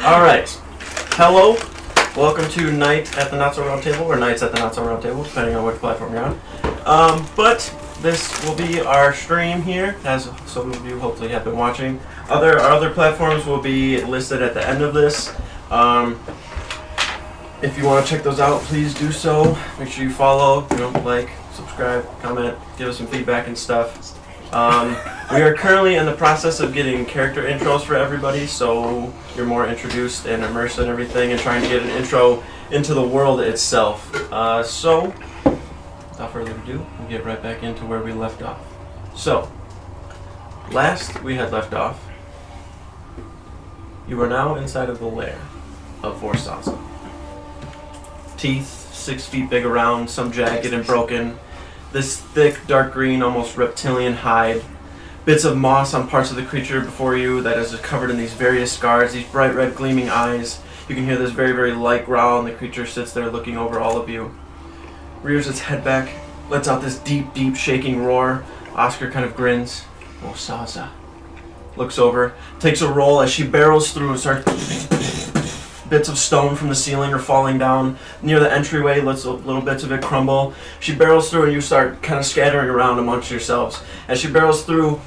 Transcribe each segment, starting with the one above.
Alright. Hello. Welcome to Night at the Not So Round Table, or Nights at the Not So Round Table, depending on which platform you're on. But this will be our stream here, as some of you hopefully have been watching. Our other platforms will be listed at the end of this. If you want to check those out, please do so. Make sure you follow, like, subscribe, comment, give us some feedback and stuff. We are currently in the process of getting character intros for everybody, so you're more introduced and immersed in everything and trying to get an intro into the world itself. So, without further ado, we'll get right back into where we left off. So, last we had left off, you are now inside of the lair of Vorzasa. Teeth 6 feet big around, some jagged and broken. This thick, dark green, almost reptilian hide. Bits of moss on parts of the creature before you that is covered in these various scars, these bright red gleaming eyes. You can hear this very, very light growl, and the creature sits there looking over all of you. Rears its head back, lets out this deep, deep shaking roar. Oscar kind of grins. Vorzasa. Looks over, takes a roll as she barrels through and starts... Bits of stone from the ceiling are falling down near the entryway, lets little bits of it crumble. She barrels through and you start kind of scattering around amongst yourselves. As she barrels through,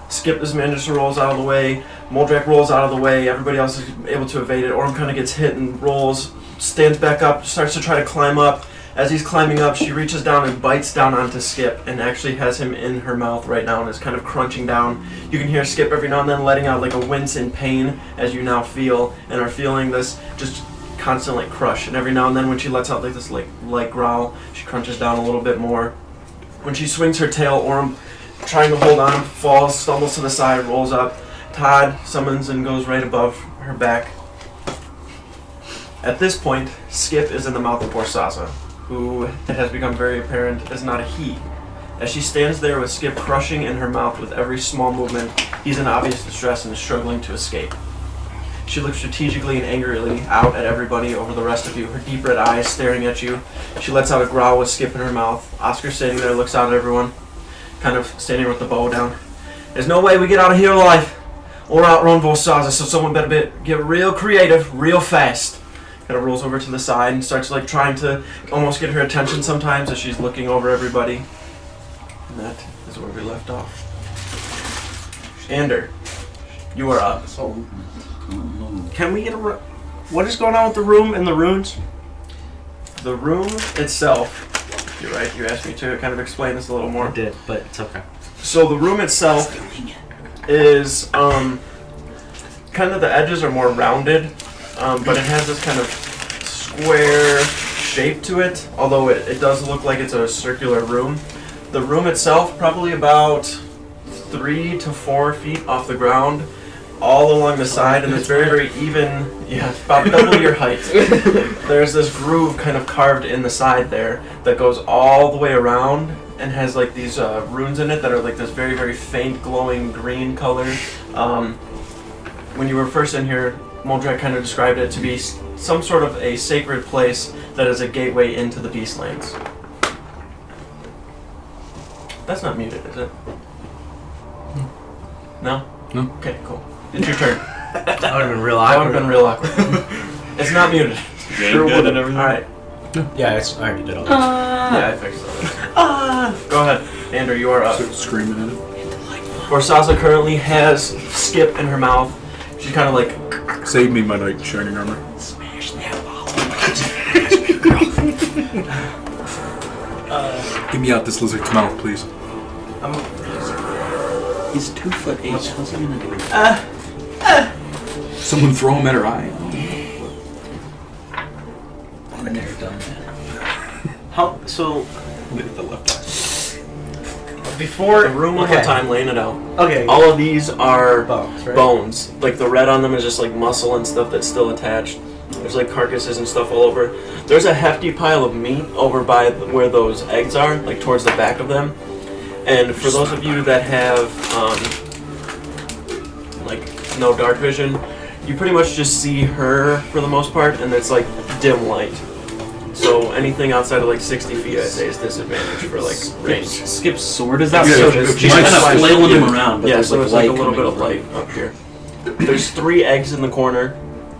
Skip this man just rolls out of the way, Moldrak rolls out of the way, everybody else is able to evade it. Orm kind of gets hit and rolls, stands back up, starts to try to climb up. As he's climbing up, she reaches down and bites down onto Skip and actually has him in her mouth right now and is kind of crunching down. You can hear Skip every now and then letting out like a wince in pain as you now feel and are feeling this just constant like crush. And every now and then when she lets out like this like light growl, she crunches down a little bit more. When she swings her tail, Orm, trying to hold on, falls, stumbles to the side, rolls up. Todd summons and goes right above her back. At this point, Skip is in the mouth of Vorzasa, who, it has become very apparent, is not a he. As she stands there with Skip crushing in her mouth with every small movement, he's in obvious distress and is struggling to escape. She looks strategically and angrily out at everybody over the rest of you, her deep red eyes staring at you. She lets out a growl with Skip in her mouth. Oscar standing there looks out at everyone, kind of standing with the bow down. There's no way we get out of here alive or outrun Vorzasa, so someone better get real creative, real fast. Kind of rolls over to the side and starts like trying to almost get her attention sometimes as she's looking over everybody. And that is where we left off. Ander, you are up. Can we get a... What is going on with the room and the runes? The room itself, you're right, you asked me to kind of explain this a little more. I did, but it's okay. So the room itself is, kind of the edges are more rounded. But it has this kind of square shape to it, although it does look like it's a circular room. The room itself, probably about 3 to 4 feet off the ground, all along the side, and it's very, very even, about double your height. There's this groove kind of carved in the side there that goes all the way around and has like these runes in it that are like this very, very faint glowing green color. When you were first in here, Moldrak kind of described it to be some sort of a sacred place that is a gateway into the Beastlands. That's not muted, is it? No? No. Okay, cool. It's your turn. That would have been real That awkward. would have been real awkward. It's not muted. Sure would and everything. Alright. Yeah, I already did all that. Yeah, I fixed it. Go ahead. Andrew, you are up. Start screaming at it. Vorzasa currently has Skip in her mouth. She's kind of like... Save me, my knight in shining armor. Smash that ball. Get me out this lizard's mouth, please. He's 2'8". What's he gonna do? Someone throw him at her eye. I've never done that. So, Hit the left eye. before... The room one more time, laying it out. Okay. All of these are bones, right? bones. Like the red on them is just like muscle and stuff that's still attached. There's like carcasses and stuff all over. There's a hefty pile of meat over by where those eggs are, like towards the back of them. And for those of you that have like no dark vision, you pretty much just see her for the most part, and it's like dim light. So anything outside of like 60 feet, I'd say, is disadvantage for like range. Skip's sword is out, Yeah, so if she's mine's kind of fine. flailing him around, but Yeah, there's so like there's like light a little bit coming of light up here. There's 3 eggs in the corner.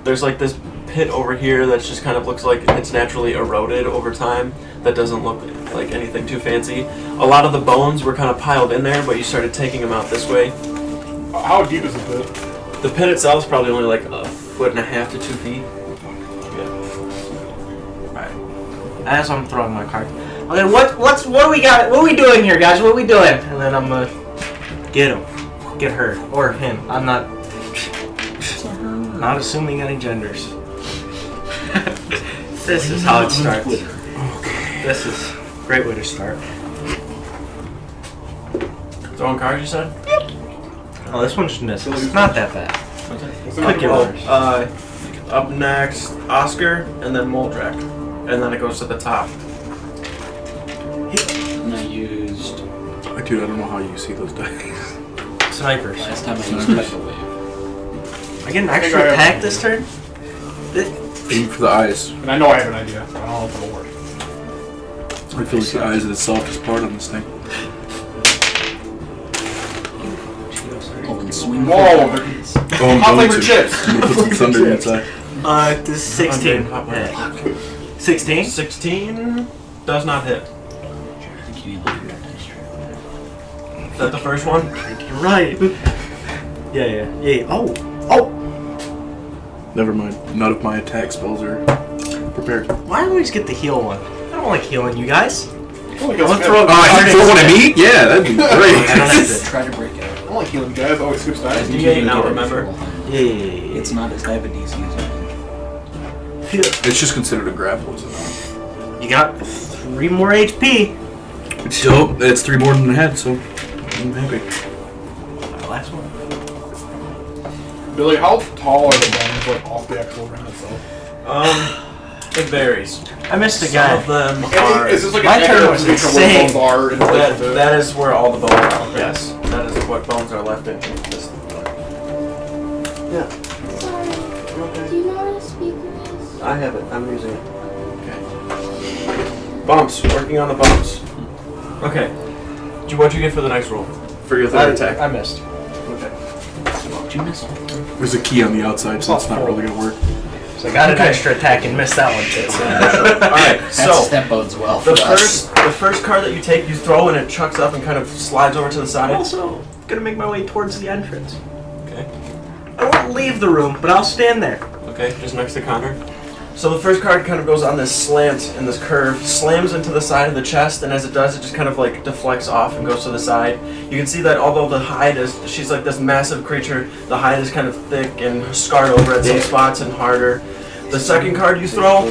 There's like this pit over here that just kind of looks like it's naturally eroded over time. That doesn't look like anything too fancy. A lot of the bones were kind of piled in there, but you started taking them out this way. How deep is the pit? The pit itself is probably only like 1.5 to 2 feet. As I'm throwing my card. Okay, what do we got? What are we doing here, guys? What are we doing? And then I'm gonna get him, get her, or him. I'm not assuming any genders. This is how it starts. Okay. This is a great way to start. Throwing cards, you said? Yep. Oh, this one just misses. It's not that bad. Click yours. Up next, Oscar, and then Moldrak. And then it goes to the top. And I used Dude, I don't know how you see those dice. Snipers. last time I used Tidal Wave. I get an extra attack this turn? Aim for the eyes. And I know I have an idea. I don't know if it'll work. I feel like the eyes are the softest part on this thing. Oh, and swing. Whoa! Oh, I'm Hot going flavored to. chips! I'm gonna put some thunder inside. This is 16. Okay. 16? 16 does not hit. I think you need to do that. Is that the first one? You're right. Yeah. Oh! Never mind. None of my attack spells are prepared. Why do I always get the heal one? I don't like healing you guys. Oh, I'm gonna throw a Oh, you throw one at me? Yeah, that'd be I don't great. have to. Try to break it. I don't like healing guys. Always skips I dice. think D8 you can now, get it remember? if you roll higher. Yeah. It's not as high of a DC as I think. It's just considered a grapple, is it not? You got 3 more HP. It's still, it's 3 more than I had, so I'm happy. Last one. Billy, how tall are the bones like off the actual ring itself? It varies. I missed a Some guy. of them Is are. this like My an turn accurate was representation of where insane. bones are in the That is where all the bones are. Yes, that is what bones are left in this. Yeah. Sorry. Do you know what a speaker is? I have it. I'm using it. Okay. Bumps. Working on the bumps. Okay. What'd you get for the next roll? For your third attack. I missed. Okay. Did you miss? There's a key on the outside, so it's not really gonna work. So I got an extra attack and missed that one too. Alright, so That bodes well the for us. first card that you take, you throw and it chucks up and kind of slides over to the I'm side. also gonna make my way towards the entrance. Okay. I won't leave the room, but I'll stand there. Okay, just next to Connor. So the first card kind of goes on this slant and this curve, slams into the side of the chest, and as it does, it just kind of like deflects off and goes to the side. You can see that although the hide is, she's like this massive creature, the hide is kind of thick and scarred over at some spots and harder. The second card you throw,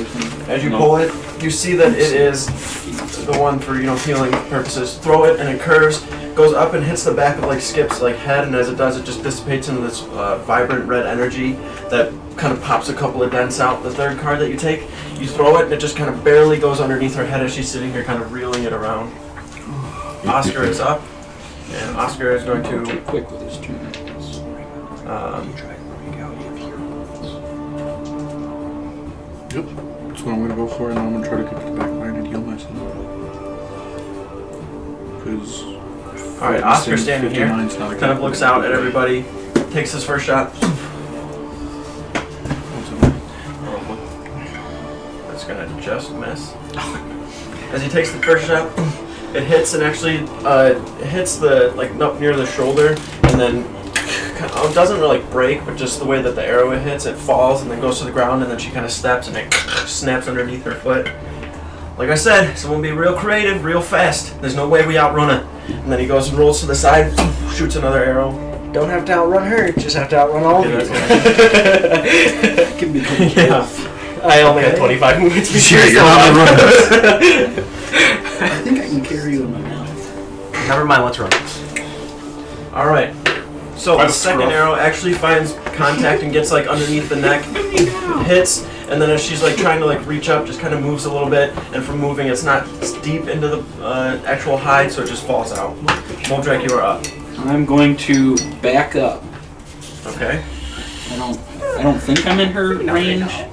as you pull it, you see that it is the one for, healing purposes. Throw it and it curves, goes up and hits the back of like Skip's like head, and as it does, it just dissipates into this vibrant red energy that kind of pops a couple of dents out. The third card that you take, you throw it and it just kind of barely goes underneath her head as she's sitting here kind of reeling it around. Oscar is up, and Oscar is going Too to quick with his turn. Yep. That's what I'm gonna go for, and then I'm gonna try to get to the back line and heal myself. Because. Alright, Oscar standing here, kind of looks out at everybody, takes his first shot. That's gonna just miss. As he takes the first shot, it hits and actually it hits the up near the shoulder, and then it doesn't really break, but just the way that the arrow hits, it falls and then goes to the ground, and then she kind of steps and it snaps underneath her foot. Like I said, someone be real creative, real fast. There's no way we outrun it. And then he goes and rolls to the side, shoots another arrow. Don't have to outrun her, just have to outrun all of you. Can be Yeah. I only had 25 movements. Yeah, you're on the run. I think I can carry you in my mouth. Never mind, let's run. Alright. So By the the second scruff. arrow actually finds contact and gets underneath the neck, hits, and then as she's trying to reach up, just kind of moves a little bit, and from moving it's not deep into the actual hide, so it just falls out. Moldrak, you are up. I'm going to back up. Okay. I don't think I'm in her range.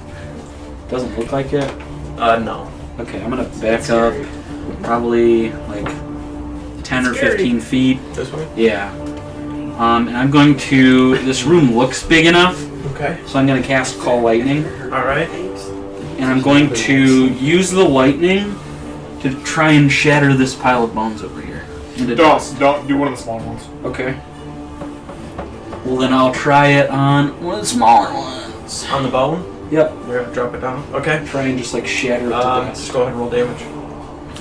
Doesn't look like it. No. Okay, I'm gonna back up probably 10 or 15 feet. This way? Yeah. And I'm going to. This room looks big enough. Okay. Okay. So I'm going to cast Call Lightning. All right. And I'm going to use the lightning to try and shatter this pile of bones over here. Into dust. Don't do one of the small ones. Okay. Well, then I'll try it on one of the smaller ones. On the bone. Yep. We're gonna drop it down. Okay. Try and just like shatter it to dust. Just go ahead and roll damage.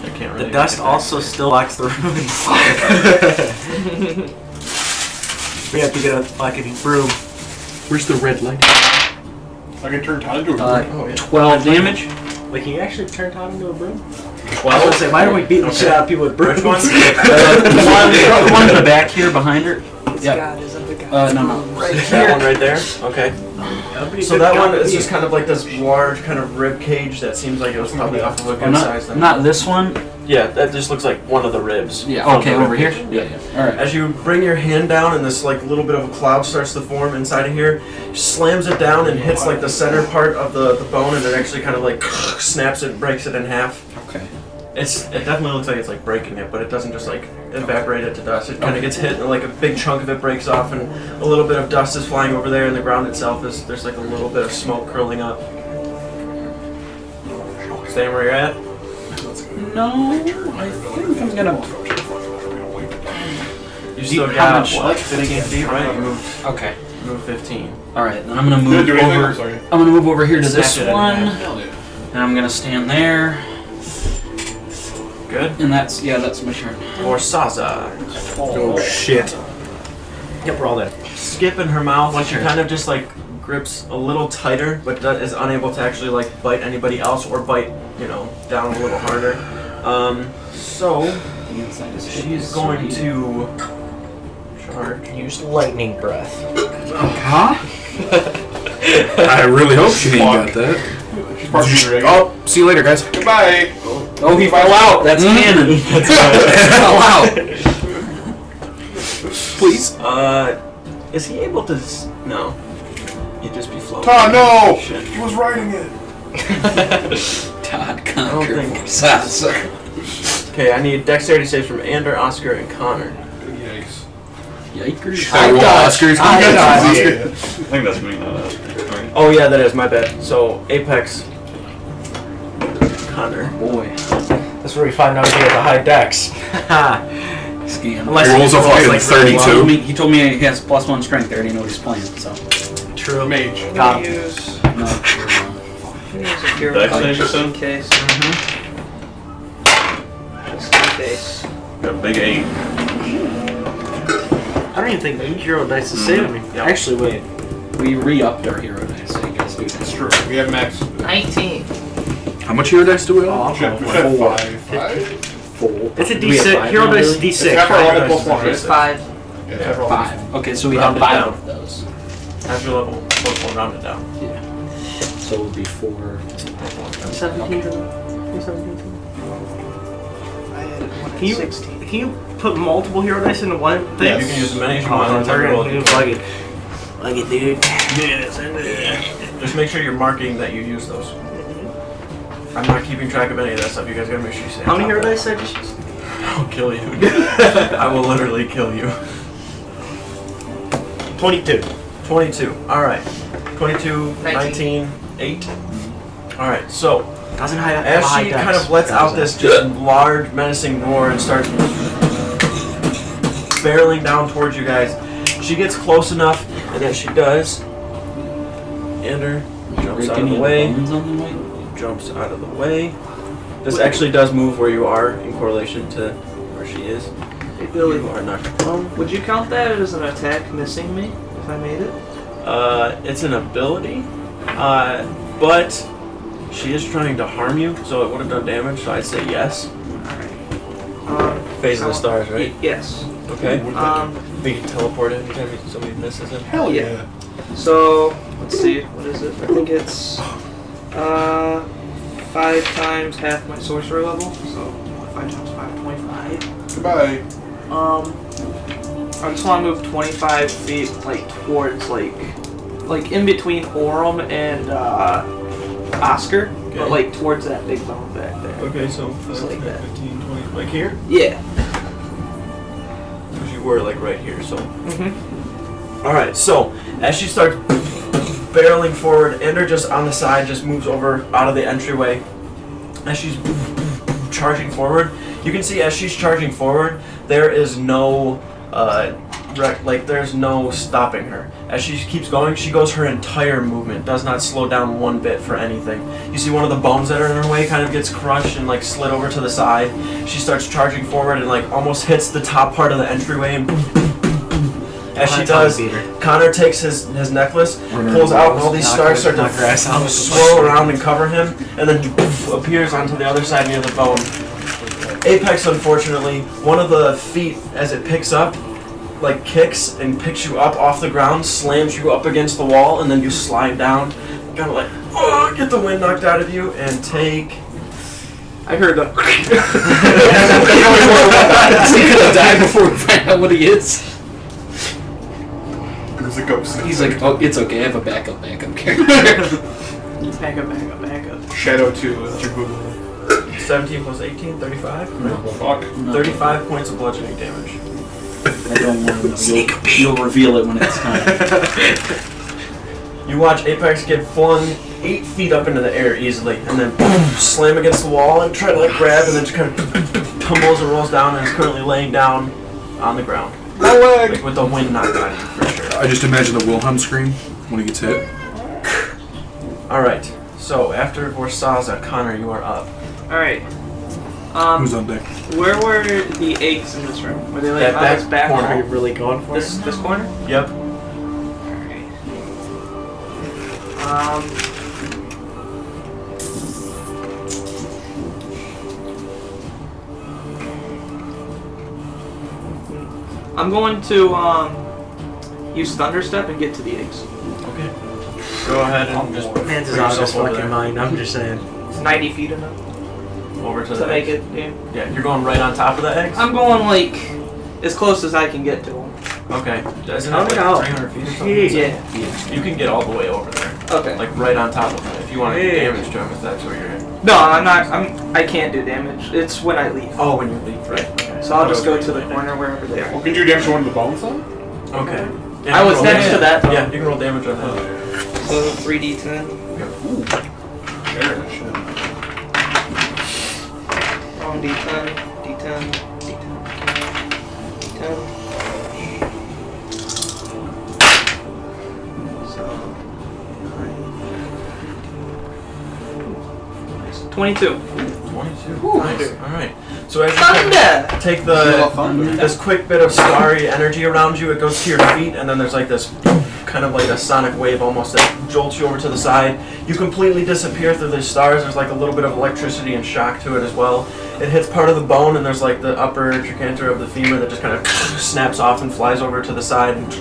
I can't really. The dust also still blocks the runes. We have to get a fucking broom. Where's the red light? I can turn Todd into a broom. 12 damage. Wait, can you actually turn Todd into a broom? I 12. was gonna say, why don't we beat the shit out of people with brooms? Which one? The one in the back here behind her. Yep. No. Right that one right there. Okay. So that one is just kind of like this large kind of rib cage that seems like it was probably off of a good size. Not this one. Yeah, that just looks like one of the ribs. Yeah. From Okay, the rib over here. cage. Yeah. All right. As you bring your hand down and this like little bit of a cloud starts to form inside of here, slams it down and hits like the center part of the bone, and it actually kind of like snaps it, breaks it in half. Okay. It definitely looks like it's like breaking it, but it doesn't just like evaporate it to dust. It kind of gets hit and like a big chunk of it breaks off, and a little bit of dust is flying over there, and the ground itself is there's like a little bit of smoke curling up. Staying where you're at. No, I think I'm gonna. You still How got much? what? 15 feet, right? You moved. Okay. You moved 15. All right, then I'm gonna move Do anything? over. Sorry. I'm gonna move over here to this Snatch it in one, half. and I'm gonna stand there. Good. And that's my turn. Vorzasa. Oh shit. Yep, we're all dead. Skip in her mouth. What's She your- kind of just like grips a little tighter, but is unable to actually like bite anybody else or bite, down a little harder. So The inside is she's going to charge. Use lightning breath. Huh? I really hope she ain't got that. She's part of the rig. Oh, see you later, guys. Goodbye. Oh, he fell out. That's canon. Fell out. Please. Is he able to? No. He'd just be floating. Todd, no! Shit. He was writing it. Todd I don't conquered think- Vorzasa. Okay, I need dexterity saves from Ander, Oscar, and Connor. Yikes. Yikers. I roll Oscars. I dodged. Yeah. I think that's me, not us. Sorry. Oh yeah, that is my bad. So Apex, Connor. Boy. That's where we find out he has a high dex. Scam. Unless He rolls he a fucking like 32. He told me he has +1 strength. I already know what he's playing, so. True. Mage. Cop. Use No. a hero Dex point save, just you in said? case. Just in case. Got a big 8. I don't even think hero dice is saving me. Yep. Actually, wait. We re-upped our hero dice, so you guys do It's this. true. We have max. 19. How much hero dice do we all? Should have 5. It's a Do we have D6. five Hero now, dice really? is It's D6. half our level Dice plus is 1, a right? D6. 5. Yeah, it's half our level. 5. Okay, so we Round have it 5 down. of those. Have your level plus one rounded down. Yeah. So it would be 4. 17. Can you, can you put multiple hero dice into one thing? Yeah, you can use as many as you Oh, want. we're Until you roll gonna it. plug it. Plug it, dude. Just make sure you're marking that you use those. I'm not keeping track of any of that stuff. You guys gotta make sure you stay. How on many top hero of dice did I just use? that. I'll kill you. I will literally kill you. 22. 22. All right. 22, 19. 19, 8. All right. So Doesn't have as high she dex. kind of lets out this just large, menacing roar and starts barreling down towards you guys, she gets close enough, and as she does, Ander jumps out of the way. Jumps out of the way. This actually does move where you are in correlation to where she is. Hey, Billy. You are not. Would you count that as an attack missing me if I made it? It's an ability, but she is trying to harm you, so it would have done damage. So I'd say yes. Phase of the stars, right? Yes. Okay. We can teleport it anytime somebody misses him. Hell yeah. So, let's see, what is it? I think it's 5 times half my sorcerer level. So, 5 times 5, 25. Goodbye. I just want to move 25 feet, like, towards, like in between Orem and, Oscar. Okay. But, like, towards that big bone back there. Okay, so Just like that. 15, 20, like here? Yeah. Because you were like right here, so. Mm-hmm. Alright, so as she starts barreling forward. Ender just on the side just moves over out of the entryway. As she's charging forward, you can see as she's charging forward, there is no there's no stopping her. As she keeps going, she goes her entire movement, does not slow down one bit for anything. You see one of the bones that are in her way kind of gets crushed and like slid over to the side. She starts charging forward and like almost hits the top part of the entryway and as she does, Connor takes his necklace, pulls out, and all these stars start to swirl around and cover him, and then appears onto the other side near the bone. Apex, unfortunately, one of the feet, as it picks up, like kicks and picks you up off the ground, slams you up against the wall, and then you slide down, kind of like, get the wind knocked out of you, and take... I heard that. He's gonna die before we find out what he is. There's a ghost. He's like, oh, it's okay, I have a backup character. Back up. Shadow 2. That's your Google. 17 plus 18, 35? No. Fuck. 35 points of bludgeoning damage. I don't want to know. You'll reveal it when it's time. You watch Apex get flung 8 feet up into the air easily, and then boom, slam against the wall and try to like grab, and then just kind of tumbles and rolls down, and is currently laying down on the ground. My leg! Like with the wind knocked out of you, for sure. I just imagine the Wilhelm scream when he gets hit. Alright, so after Vorzasa, Connor, you are up. Alright. Who's on deck? Where were the eggs in this room? Were they like That on back this back corner. Are you wall? really going for This corner? Yep. Alright. I'm going to use Thunderstep and get to the eggs. Okay. Go ahead and just Man's is bring out of his yourself over fucking there. mind, I'm just saying. It's 90 feet enough Over to to the make eggs. it. Yeah. Yeah, you're going right on top of the eggs? I'm going like as close as I can get to them. Okay. Isn't Oh, it no. like 300 feet or something? Yeah. You can get all the way over there. Okay. Like right on top of it. If you want to do Yeah. damage to him, if that's where you're at. No, I'm not. I can't do damage. It's when I leave. Oh, when you leave, right. Okay. So I'll just go to the Right. corner wherever they Well, are. can you do damage to one of the bones then? Okay. I you was can roll next to damage. that, though. Yeah, you can roll damage on that. So 3d10. Wrong d10. D10. D10. D10. So 22. 22. Nice. Alright. So as you Thunder! take Thunder. this quick bit of starry energy around you, it goes to your feet, and then there's like this kind of like a sonic wave almost that jolts you over to the side. You completely disappear through the stars. There's like a little bit of electricity and shock to it as well. It hits part of the bone, and there's like the upper trochanter of the femur that just kind of snaps off and flies over to the side and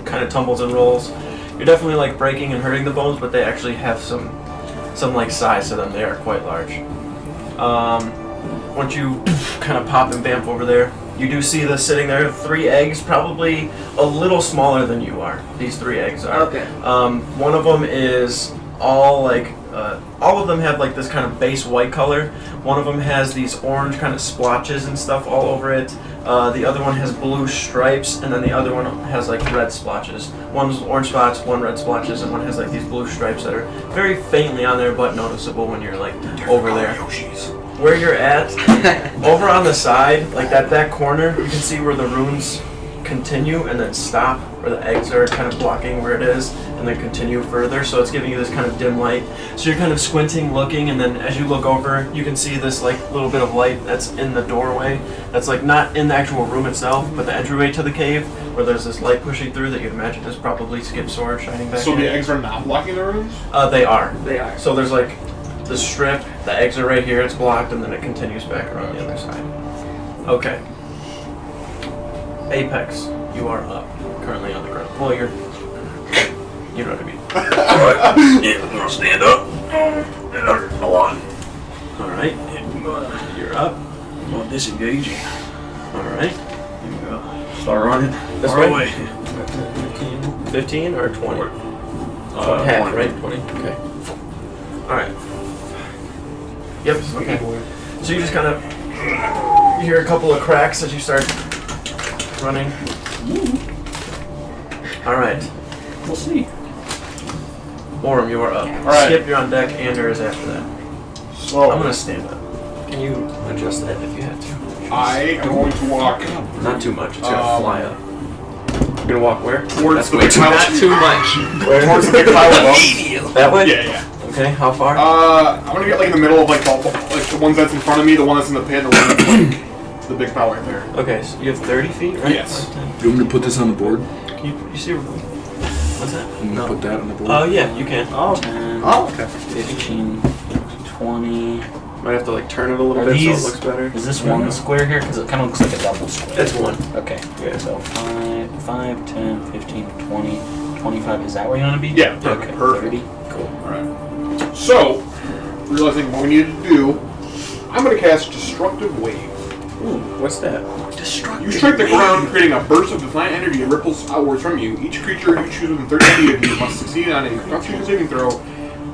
kind of tumbles and rolls. You're definitely like breaking and hurting the bones, but they actually have some like size to them. They are quite large. Once you kind of pop and bamf over there, you do see this sitting there, 3 eggs, probably a little smaller than you are. These 3 eggs are. Okay. One of them is all like, all of them have like this kind of base white color. One of them has these orange kind of splotches and stuff all over it. The other one has blue stripes, and then the other one has like red splotches. One's orange spots, one red splotches, and one has like these blue stripes that are very faintly on there, but noticeable when you're like over there. Where you're at, over on the side, like that corner, you can see where the runes continue and then stop, where the eggs are kind of blocking where it is, and then continue further. So it's giving you this kind of dim light. So you're kind of squinting, looking, and then as you look over, you can see this like little bit of light that's in the doorway. That's like not in the actual room itself, but the entryway to the cave, where there's this light pushing through that you'd imagine is probably Skip's sword shining back So in. the eggs are not blocking the rooms? They are. They are. So there's like the strip, the eggs are right here, it's blocked, and then it continues back around the other side. Okay. Apex, you are up, currently on the ground. Well, you know what I mean. Alright. Yeah, I'm gonna stand up. A lot. Alright, you're up. I'm disengaging. Alright. Start running. This Far way? away. 15 or 20? Half, right? 20? Okay. Alright. Yep, okay. So you just kind of, you hear a couple of cracks as you start running. Alright. We'll see. Orem, you are up. Alright. Skip, you're on deck. Ander is after that. So I'm gonna stand up. Can you adjust that if you have to? I am going to walk Not too much. It's gonna fly up. You're gonna walk where? towards the big Not pile. too much. Towards the big pile of bones. That way? Yeah. Okay. How far? I'm gonna get like in the middle of like the ones that's in front of me, the one that's in the pit, and the one that's like the big pile right there. Okay. So you have 30 feet, right? Yes. You want me to put this on the board? Can you see? What's that? I'm gonna put that on the board. Oh yeah, you can. Oh. 10, Oh, okay. 15, 20. Might have to like turn it a little Are bit so these- it looks better. Is this one square here? Because it kind of looks like a double square. It's one. Okay. Yeah. So 5, 10, 15, 20, 25. Is that where you want to be? Yeah. Okay. Perfect. 30. Cool. Alright. So, realizing what we need to do, I'm going to cast Destructive Wave. Ooh, what's that? You strike the ground, creating a burst of defiant energy that ripples outwards from you. Each creature you choose within 30 feet of you must succeed on a Constitution saving throw,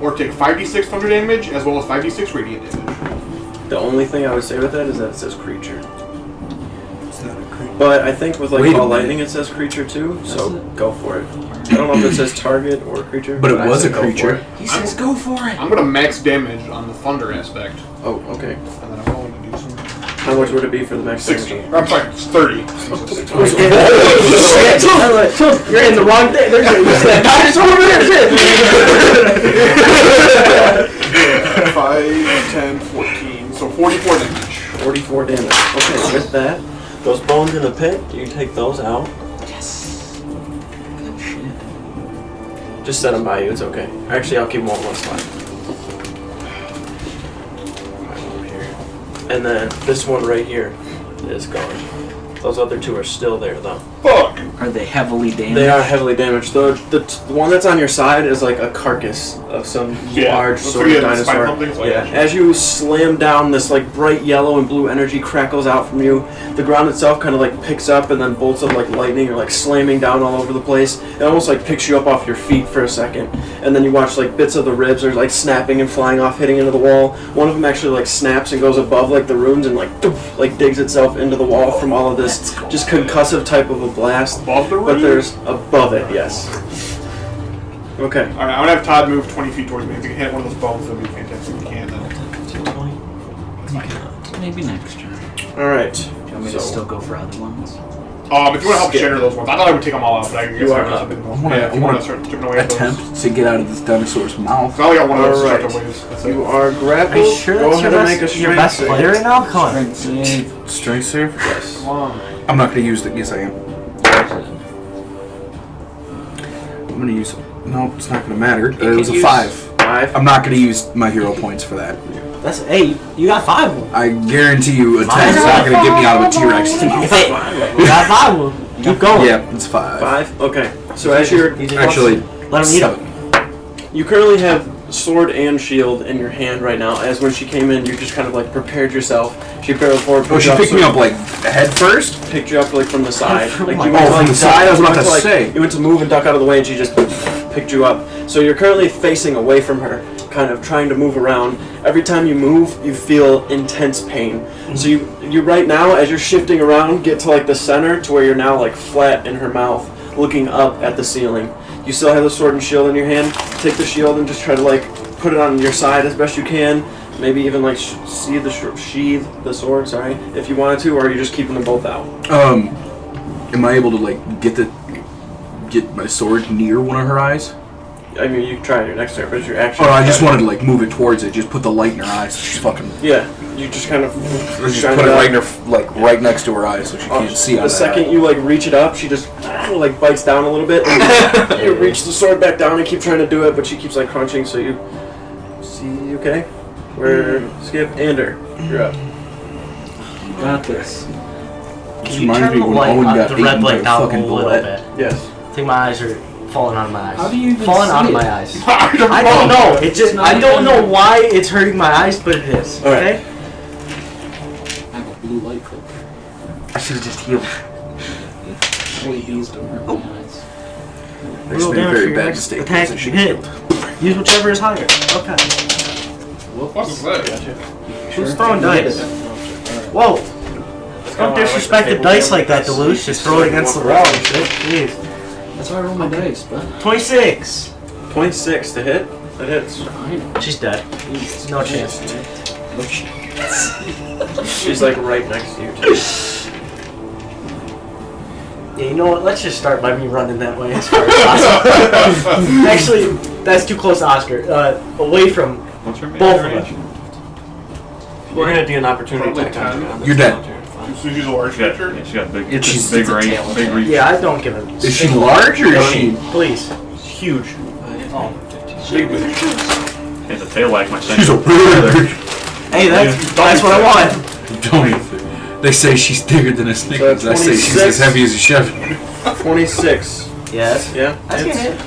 or take 5d6 thunder damage, as well as 5d6 radiant damage. The only thing I would say with that is that it says creature. But I think with like Wait a all minute. lightning it says creature too, so go for it. I don't know if it says target or creature. But it I was say a go for creature. it. He says go for it. I'm going to max damage on the thunder aspect, Oh, okay. and then I'm going to do some... How much would it be for the max 60. damage? I'm sorry, it's 30. You're in the wrong thing. There's a dinosaur over there. 5, 10, 14. So 44 damage. 44 damage. Okay, with that, those bones in the pit, you can take those out. Yes. Good shit. Just set them by you, it's okay. Actually, I'll keep them all in one spot. And then this one right here is gone. Those other two are still there though. Fuck! Are they heavily damaged? They are heavily damaged. The one that's on your side is like a carcass of some large looks sort like of it has spine dinosaur. something, like Yeah. that. As you slam down, this like bright yellow and blue energy crackles out from you. The ground itself kind of like picks up, and then bolts of like lightning are like slamming down all over the place. It almost like picks you up off your feet for a second, and then you watch like bits of the ribs are like snapping and flying off, hitting into the wall. One of them actually like snaps and goes above like the runes and like digs itself into the wall from all of this just concussive type of a blast. Above the But rune? there's above it, yes. Okay. Alright, I'm gonna have Todd move 20 feet towards me. If you can hit one of those bones, that'd be fantastic. If you can, then. Maybe next turn. Alright. Do you want me to still go for other ones? If you want to help Skip. shatter those ones, I thought I would take them all out, but I guess You are I'm up. keeping them. I wanna- Yeah, if you I want wanna to start chipping away at those. Attempt to get out of this dinosaur's mouth. So I only got one of those Alright. destructive waves. That's it. You are grappled. Are you sure Go that's ahead your and make a best, your strength best save. player right now? Come on. Strength save? Yes. Come on. I'm not gonna use the. Yes, I am. I'm gonna use. No, it's not gonna matter. It was a 5. 5. I'm not gonna use my hero points for that. That's 8. You got 5 of them. I guarantee you, a 10 is not gonna get me out of a T-Rex. You got 5 of them. Keep going. Yeah, it's 5. 5? Okay. So as you're... Actually, Let him eat 7. them. You currently have sword and shield in your hand right now. As when she came in, you just kind of like prepared yourself. She barreled forward. Oh, she picked me up like head first. Picked you up like from the side. Oh Like my you God. went to, From the side? I was about you went to like, say. You went to move and duck out of the way, and she just picked you up. So you're currently facing away from her, kind of trying to move around. Every time you move, you feel intense pain. So you right now, as you're shifting around, get to like the center to where you're now like flat in her mouth, looking up at the ceiling. You still have the sword and shield in your hand. Take the shield and just try to like put it on your side as best you can. Maybe even like sheathe the sword. Sorry, if you wanted to, or are you just keeping them both out? Am I able to like get my sword near one of her eyes? I mean, you can try it your next turn, but you're actually. Oh, I just wanted to like move it towards it. Just put the light in her eyes. She's fucking. Yeah, you just kind of. Just shine put it up. right in her, like right next to her eyes, so she can't see. The second you like reach it up, she just like bites down a little bit. And you reach the sword back down and keep trying to do it, but she keeps like crunching. So you see, okay? Where Skip Ander, you're up. Got this. This You reminds turn me the when light Owen on, got the eaten red by light a down a fucking little bullet. bit. Yes. I think my eyes are falling out of my eyes. How do you even falling see out of it? my eyes? I I don't know. It just not I don't even- know why it's hurting my eyes, but it is. All right. Okay. I have a blue light filter. I should have just healed. LEDs don't hurt my eyes. There's been a very bad mistake. Attack, She hit. killed. Use whichever is higher. Okay. What's that? Who's throwing dice? Whoa. Don't disrespect the dice like that, Deluge. Just throw it against the wall and shit. Jeez. That's why I roll my dice, but 26. 26 to hit. That hits. She's dead. No chance. She's like right next to you too. Yeah, you know what? Let's just start by me running that way as far as possible. Actually, that's too close to Oscar. Away from What's her both of us. We're gonna do an opportunity Probably attack on you. You're dead. So she's a large creature? She got big. She's- It's big it's a range. tail. Big reach. Yeah, I don't give a. Is she large or is she? Please. Huge. Oh. Big bitch. Has a tail like my She's a thing. bird. Hey, that's what I want. Don't. They say she's bigger than a Snickers. I say she's 26. as heavy as a Chevy. 26. Yes. Yeah. That's hits. good.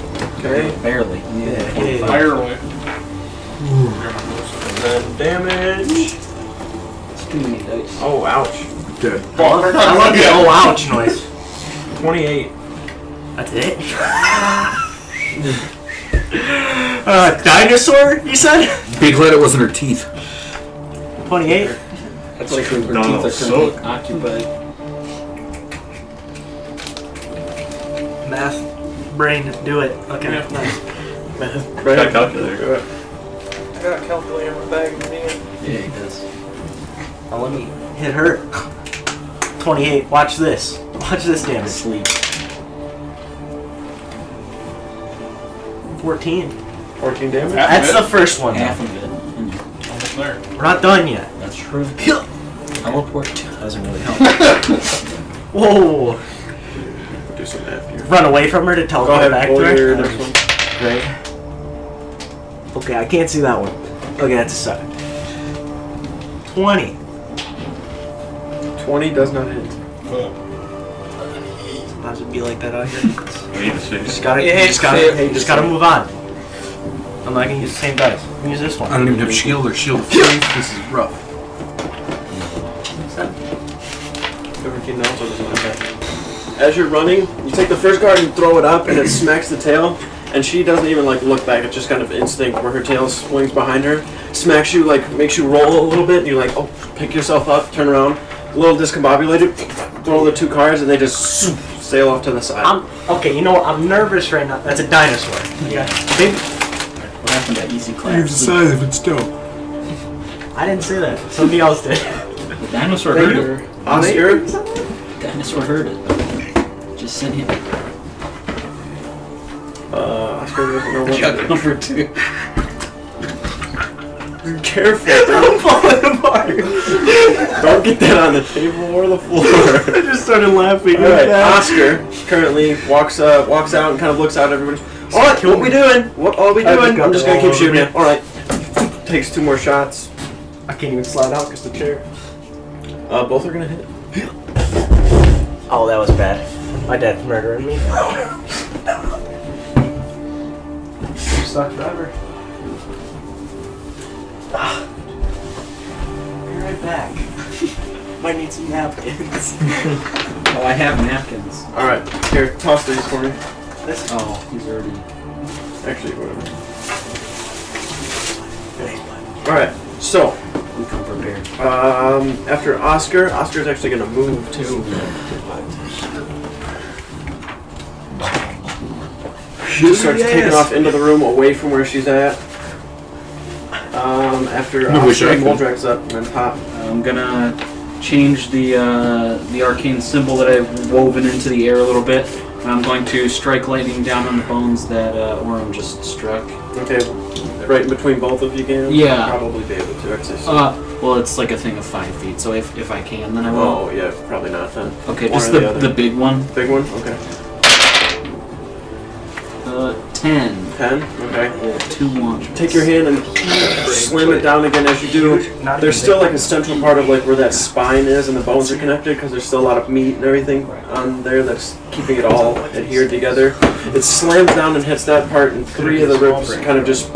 Okay. Barely. Yeah. Ireland. And then damage. Oh, ouch. Dead. I love the oh ouch noise. 28. That's it. Dinosaur, you said? Be glad it wasn't her teeth. 28. That's like her No, teeth are so- currently occupied. Math. Brain, do it. Okay, Yeah. nice. Right. Got a calculator. I got a calculator in my bag. Yeah, he does. Now let me hit her. 28. Watch this. Watch this damage. Sleep. 14. 14 damage. That's the first one. Half of it. Almost there. We're not done yet. That's true. Teleport doesn't really help. Whoa. Do some math here. Run away from her to Go teleport ahead. back Roll to your her. next one. Great. Okay, I can't see that one. Okay, that's a 7. 20. 20 does not hit. Sometimes it'd be like that out here. Wait a second. Just gotta, Yeah, just gotta, yeah. hey, just gotta move on. I'm not gonna use the same dice. I'm gonna use this one. I don't even have shield or shield of faith. This is rough. 17 also does not hit. As you're running, you take the first card and throw it up, and it smacks the tail. And she doesn't even like look back. It's just kind of instinct where her tail swings behind her, smacks you, like makes you roll a little bit. And you're like, oh, pick yourself up, turn around, a little discombobulated, throw the 2 cards, and they just sail off to the side. Okay, you know what? I'm nervous right now. That's a dinosaur. Yeah. Big. What happened to easy class? You've decided if it's dope. I didn't say that. Somebody else did. The dinosaur heard it. Oscar, Dinosaur heard it. Just sent him. Oscar doesn't know what to do. Number 2. Careful, I'm falling apart. don't get that on the table or the floor. I just started laughing. All right, Oscar currently walks out and kind of looks out at everybody. All right, what we doing? What are we I doing? just I'm just gonna got keep shooting you. All right, takes 2 more shots. I can't even slide out because the chair. Both are gonna hit. Oh, that was bad. My dad's murdering me. I'm stuck forever. Be right back. Might need some napkins. Oh, I have napkins. All right, here, toss these for me. This. Oh, he's already. Actually, whatever. All right, so We come prepared. after Oscar's actually gonna move too. She starts taking off into the room away from where she's at. After I wish I Oscar, could. Moldrag's up and then top. I'm gonna change the arcane symbol that I've woven into the air a little bit. I'm going to strike lightning down on the bones that Orem just struck. Okay, right in between both of you again? Yeah. Probably be able to, actually. Well, it's like a thing of 5 feet, so if I can, then I will. Oh, yeah, probably not then. Okay, One just or the other. the big one. Big one? Okay. 10. 10? Okay. 2 1. Take your hand and slam it down again as you do. There's still like a central part of like where that spine is and the bones are connected because there's still a lot of meat and everything on there that's keeping it all adhered together. It slams down and hits that part and 3 of the ribs kind of just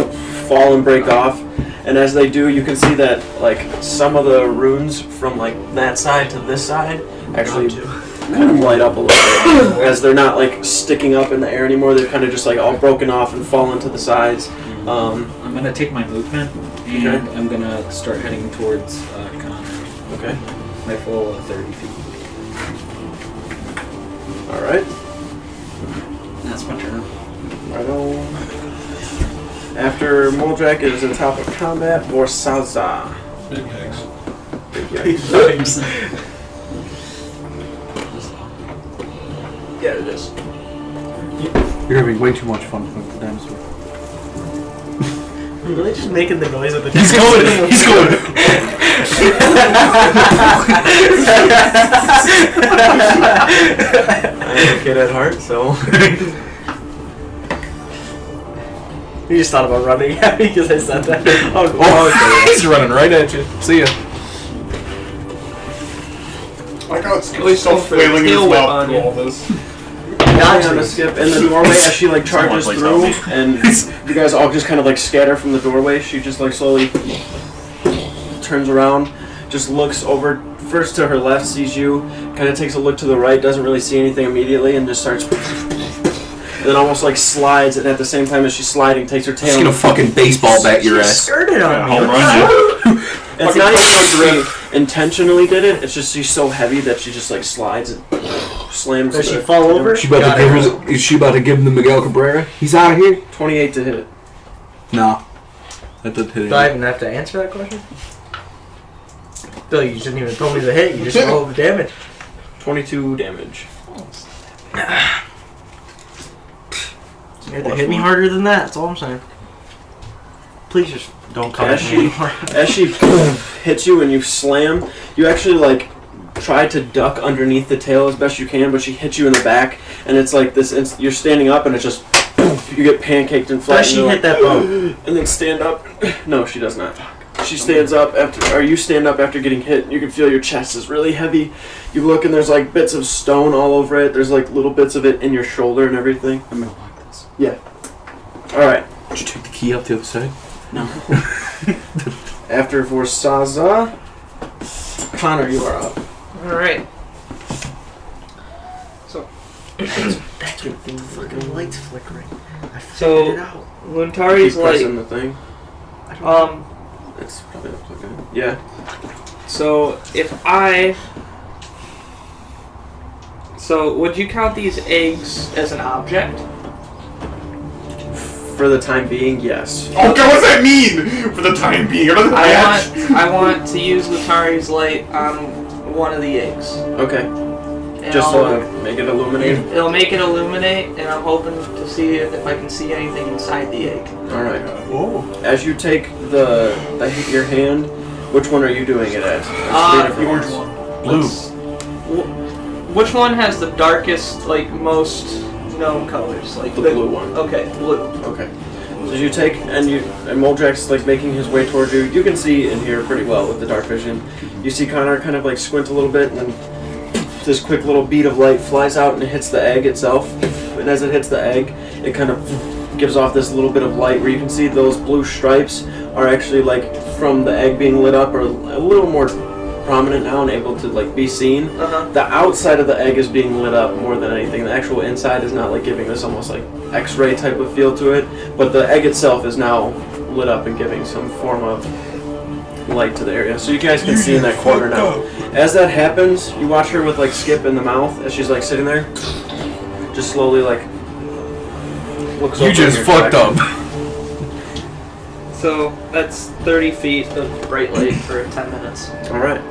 fall and break off. And as they do, you can see that like some of the runes from like that side to this side actually kind of light up a little bit as they're not like sticking up in the air anymore. They're kind of just like all broken off and fallen to the sides. I'm gonna take my movement and Okay. I'm gonna start heading towards Connor. Okay. My full 30 feet. All right. That's my turn. Right on. After Moldrak is in top of combat, Vorzasa. Big eggs. Yeah, it is. You're having way too much fun with the dinosaur. You're really just making the noise of the He's going. He's going. I'm a kid at heart, so. You just thought about running at me because I said that. Oh, he's running right at you. See ya. I like how it's Always still go for flailing in his tail whip mouth on through you. all this. On a skip in the doorway as she like charges Someone through, and you guys all just kind of like scatter from the doorway. She just like slowly turns around, just looks over first to her left, sees you, kind of takes a look to the right, doesn't really see anything immediately, and just starts. And then almost like slides, and at the same time as she's sliding, takes her tail. She's gonna fucking baseball bat your She ass. skirted on me. Home run, It's not even like she intentionally did it. It's just she's so heavy that she just like slides and slams. Does she fall over? Is she about to give him the Miguel Cabrera? He's out of here. 28 to hit. No. That doesn't hit Do I him. even have to answer that question? Billy, you didn't even tell me the hit. You just rolled the damage. 22 damage. You had to hit me harder than that. That's all I'm saying. Please just don't come at me anymore. As she hits you and you slam, you actually like try to duck underneath the tail as best you can, but she hits you in the back, and it's like this. You're standing up, and it's just you get pancaked and flat. Does she hit that bone? And then stand up. No, she does not. She stands up after, or you stand up after getting hit. You can feel your chest is really heavy. You look, and there's like bits of stone all over it. There's like little bits of it in your shoulder and everything. I'm gonna lock this. Yeah. All right. Did you take the key out the other side? No. After Vorzasa, Connor, you are up. Alright. That's what the fucking light's flickering. I So- figured it out. Luntari's Keep pressing like, the thing. It's probably not plugged in. Yeah. so would you count these eggs as an object? For the time being, yes. Oh god, what does that mean? For the time being, what does that I want to use Luntari's light on one of the eggs. Okay. And Just I'll- to make it illuminate. it'll make it illuminate, and I'm hoping to see if I can see anything inside the egg. All right. As you take your hand, which one are you doing it at? There's three The different orange ones. one. Which one has the darkest, like, most known colors? Like The blue one. Okay, blue. Okay. So you take and Moldrak's like making his way towards you. You can see in here pretty well with the dark vision. You see Connor kind of like squint a little bit, and then this quick little bead of light flies out and it hits the egg itself. And as it hits the egg, it kind of gives off this little bit of light where you can see those blue stripes are actually like from the egg being lit up, or a little more prominent now and able to like be seen. Uh-huh. The outside of the egg is being lit up more than anything. The actual inside is not like giving this almost like X-ray type of feel to it, but the egg itself is now lit up and giving some form of light to the area. So you guys can see in that corner now. As that happens, you watch her with like Skip in the mouth as she's like sitting there, just slowly like looks over You just in your fucked direction. up. So that's 30 feet of bright light for 10 minutes. All right.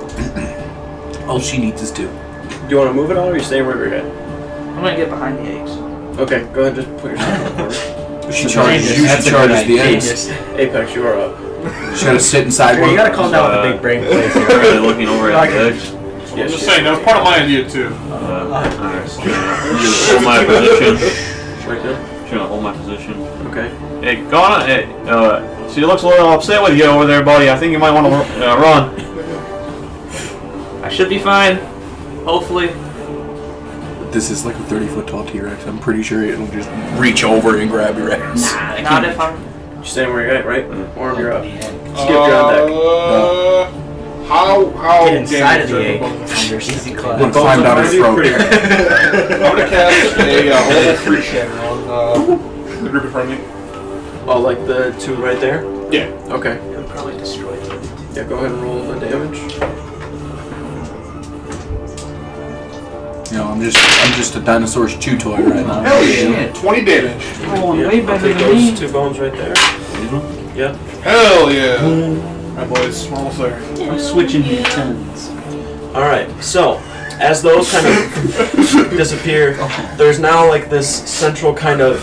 All she needs is two. Do you want to move it all, or are you staying where you're at? I'm gonna get behind the eggs. Okay, go ahead. Just put yourself in the corner. She charges. You should charge the eggs. Apex, you are up. She's gotta sit inside You one. gotta calm down with the big brain plays here. Are they looking over at the edge? I'm just saying, that was part of my idea too. Alright, so hold my position. Right there. She's gonna hold my position. Okay. Hey, go on. Hey, she looks a little upset with you over there, buddy. I think you might want to run. I should be fine. Hopefully. This is like a 30-foot tall T-Rex. I'm pretty sure it'll just reach over and grab your ass. Not if I'm. You're staying where you're at, right? Orm, you're up. Skip, you're on deck. How Get inside of the damaged egg. are the bones? Under easy I'm class. gonna climb down his throat. I'm gonna cast a level 3 shatter on the group in front of me. Oh, like the two right there? Yeah. Okay. It'll probably destroy them. Yeah, go ahead and roll the damage. You know, I'm just a dinosaur's chew toy right now. Hell yeah. 20 damage. Oh, Yeah, way I'll better take than those me. 2 bones right there. These ones? Yep. Hell yeah! Alright, boys, we're almost there. I'm switching to 10s. Alright, so as those kind of disappear, there's now like this central kind of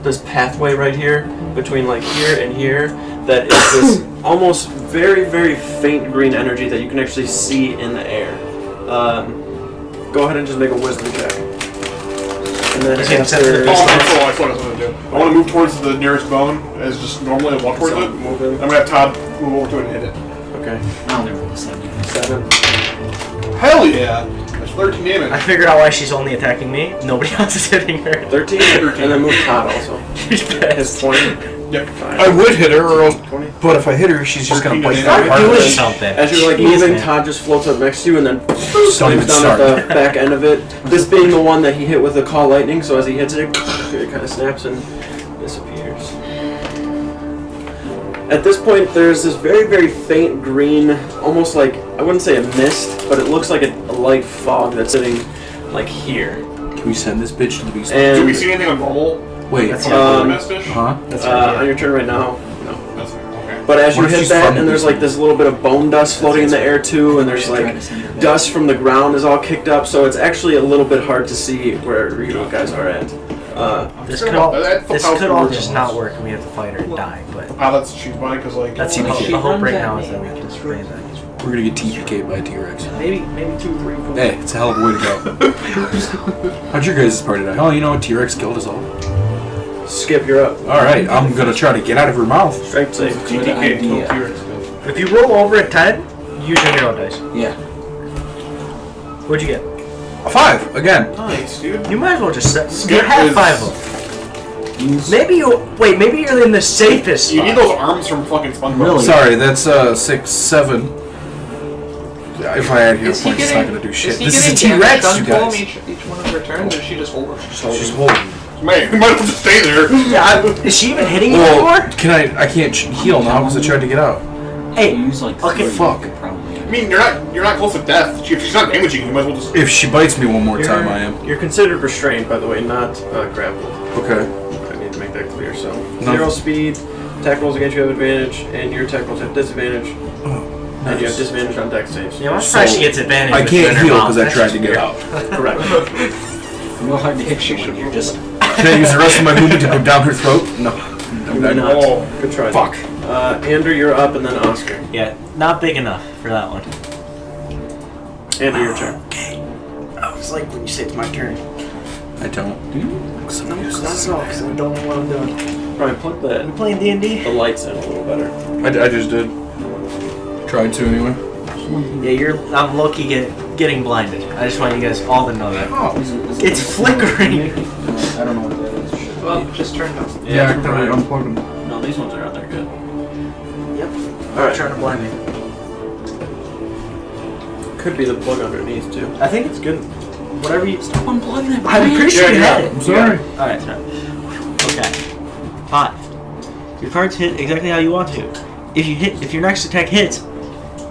this pathway right here between like here and here that is this almost very, very faint green energy that you can actually see in the air. Go ahead and just make a wisdom check. And then after... I want to move towards the nearest bone as just normally I walk towards it. I'm going to have Todd move over to it and hit it. Okay. I only rolled a 7. 7. Hell yeah! That's 13 damage. I figured out why she's only attacking me. Nobody else is hitting her. 13? And then move Todd also. She's His 20. Yep. I would hit her, or else, 20. but if I hit her, she's just gonna bite Start that doing part. something. As you're like Jeez, moving, man. Todd just floats up next to you and then Don't slams even down start. at the back end of it. This being the one that he hit with the call lightning, so as he hits it, it kind of snaps and disappears. At this point, there's this very, very faint green, almost like, I wouldn't say a mist, but it looks like a light fog that's sitting like here. Can we send this bitch to the beast? And Do we see anything on normal? Wait. That's Fish? Huh? That's on your turn right now, no. That's okay. But as you What if hit she's that, from and there's the like this little bit of bone dust floating in the air too, and there's like dust from the ground is all kicked up, so it's actually a little bit hard to see where you guys are at. This could all, That this sounds could all weird. just not work and we have to fight her and die, but That's she's funny because like that's the hope right now is that we can spray that. We're gonna get TPK'd by a T-Rex. Maybe 2, 3, 4. Hey, it's a hell of a way to go. How'd your guys' party die? Oh, you know what? T-Rex killed us all. Skip, you're up. Alright, I'm gonna try to get out of her mouth. Strength save. Good idea. If you roll over at 10, use your hero dice. Yeah. What'd you get? A 5, again. nice, dude. You might as well just set. You Skip have is- 5 of them. Maybe you're in the safest You spot. need those arms from fucking SpongeBob. Really? Sorry, that's 6, 7. If I add hero Is he points, it's not gonna do Is shit. he This is a getting damage T-Rex, done you to him guys. each one of her turns, or is she just holding? She's holding. Man, you might as well just stay there. Yeah, is she even hitting you Well, anymore? I can't heal now because I tried to get out. Hey, You use like okay, 3, fuck. you could probably. I mean, you're not close to death. If she's not damaging, you might as well just. If she bites me one more time, I am. You're considered restrained, by the way, not grappled. Okay. I need to make that clear. So, No. 0 speed, attack rolls against you have advantage, and your attack rolls have disadvantage, and you have disadvantage on dex saves. yeah, I'm surprised she gets advantage. I with can't her heal mouth. because I That's tried just to get weird. out. Correct. Real hard to hit you when you're just. Can I use the rest of my movement to go down her throat? No. You may not. Oh. Good try. Fuck. Andrew, you're up, and then Oscar. Yeah, not big enough for that one. Andrew, your turn. I was like when you say it's my turn. I don't. Not at all, because I don't know what I'm doing. Probably plug We the playing D&D? lights in a little better. I just did. Tried to anyway. Yeah, I'm low-key getting blinded. I just want you guys all to know that. It's flickering. I don't know what that is. Well, just turned on. Yeah, I can unplug them. No, these ones are out there good. Yep. Alright. Trying to blind me. Could be the plug underneath, too. I think it's good. Whatever you... Stop unplugging it. I'm pretty sure you had it. I'm sorry. Alright, so. Okay. 5. Your cards hit exactly how you want to. If your next attack hits,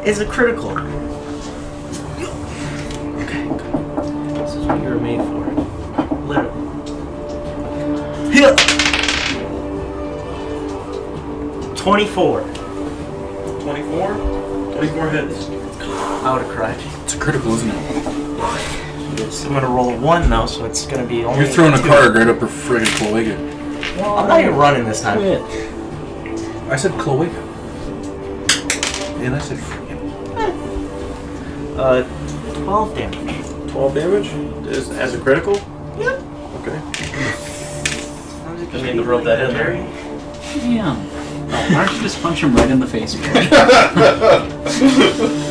it's a critical. Okay. This is what you were made for. Literally. Hit! 24. 24? 24 hits. I would have cried. It's a critical, isn't it? I'm gonna roll a 1 now, so it's gonna be only. You're throwing a 2. card right up her friggin' cloaca. I'm not even running this time. Quit. I said cloaca. And I said friggin'. 12 damage. 12 damage? As a critical? Yep. Okay. I need to rub that in there. Damn. Why don't you just punch him right in the face?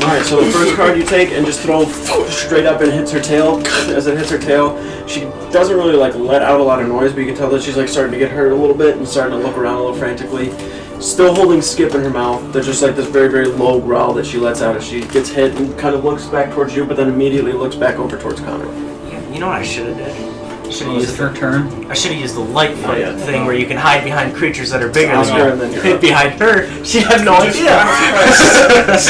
Alright, so the first card you take and just throw straight up and hits her tail. As it hits her tail, she doesn't really like let out a lot of noise, but you can tell that she's like starting to get hurt a little bit and starting to look around a little frantically. Still holding Skip in her mouth. There's just like this very, very low growl that she lets out as she gets hit and kind of looks back towards you, but then immediately looks back over towards Connor. You know what I should have did? I should have Is used it her turn? I should have used the light foot yeah. thing where you can hide behind creatures that are bigger than Oscar, you. and then you're Hit up. behind her. She had no idea. Just-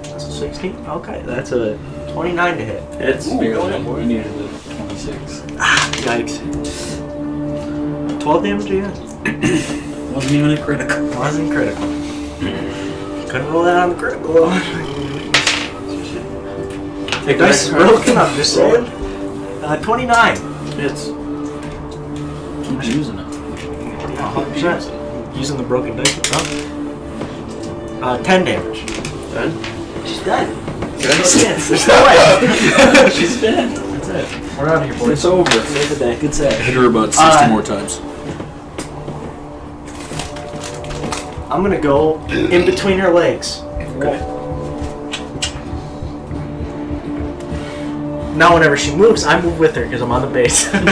That's a 16. 16? Okay, that's a 29 to hit. It's Barely. You needed a 26. Yikes. 12 damage again. Wasn't even a critical. Wasn't critical. Couldn't roll that on the critical. take Dice the broken up, just saying. 29. It's Keep using it. 100%. Using the broken dice. 10 damage. done. She's dead. Good. There's no way. She's dead. That's it. We're out of here, boys. It's over. Save the day. Good save. Hit her about 60 more times. I'm gonna go in between her legs. Okay. Now whenever she moves, I move with her because I'm on the base. In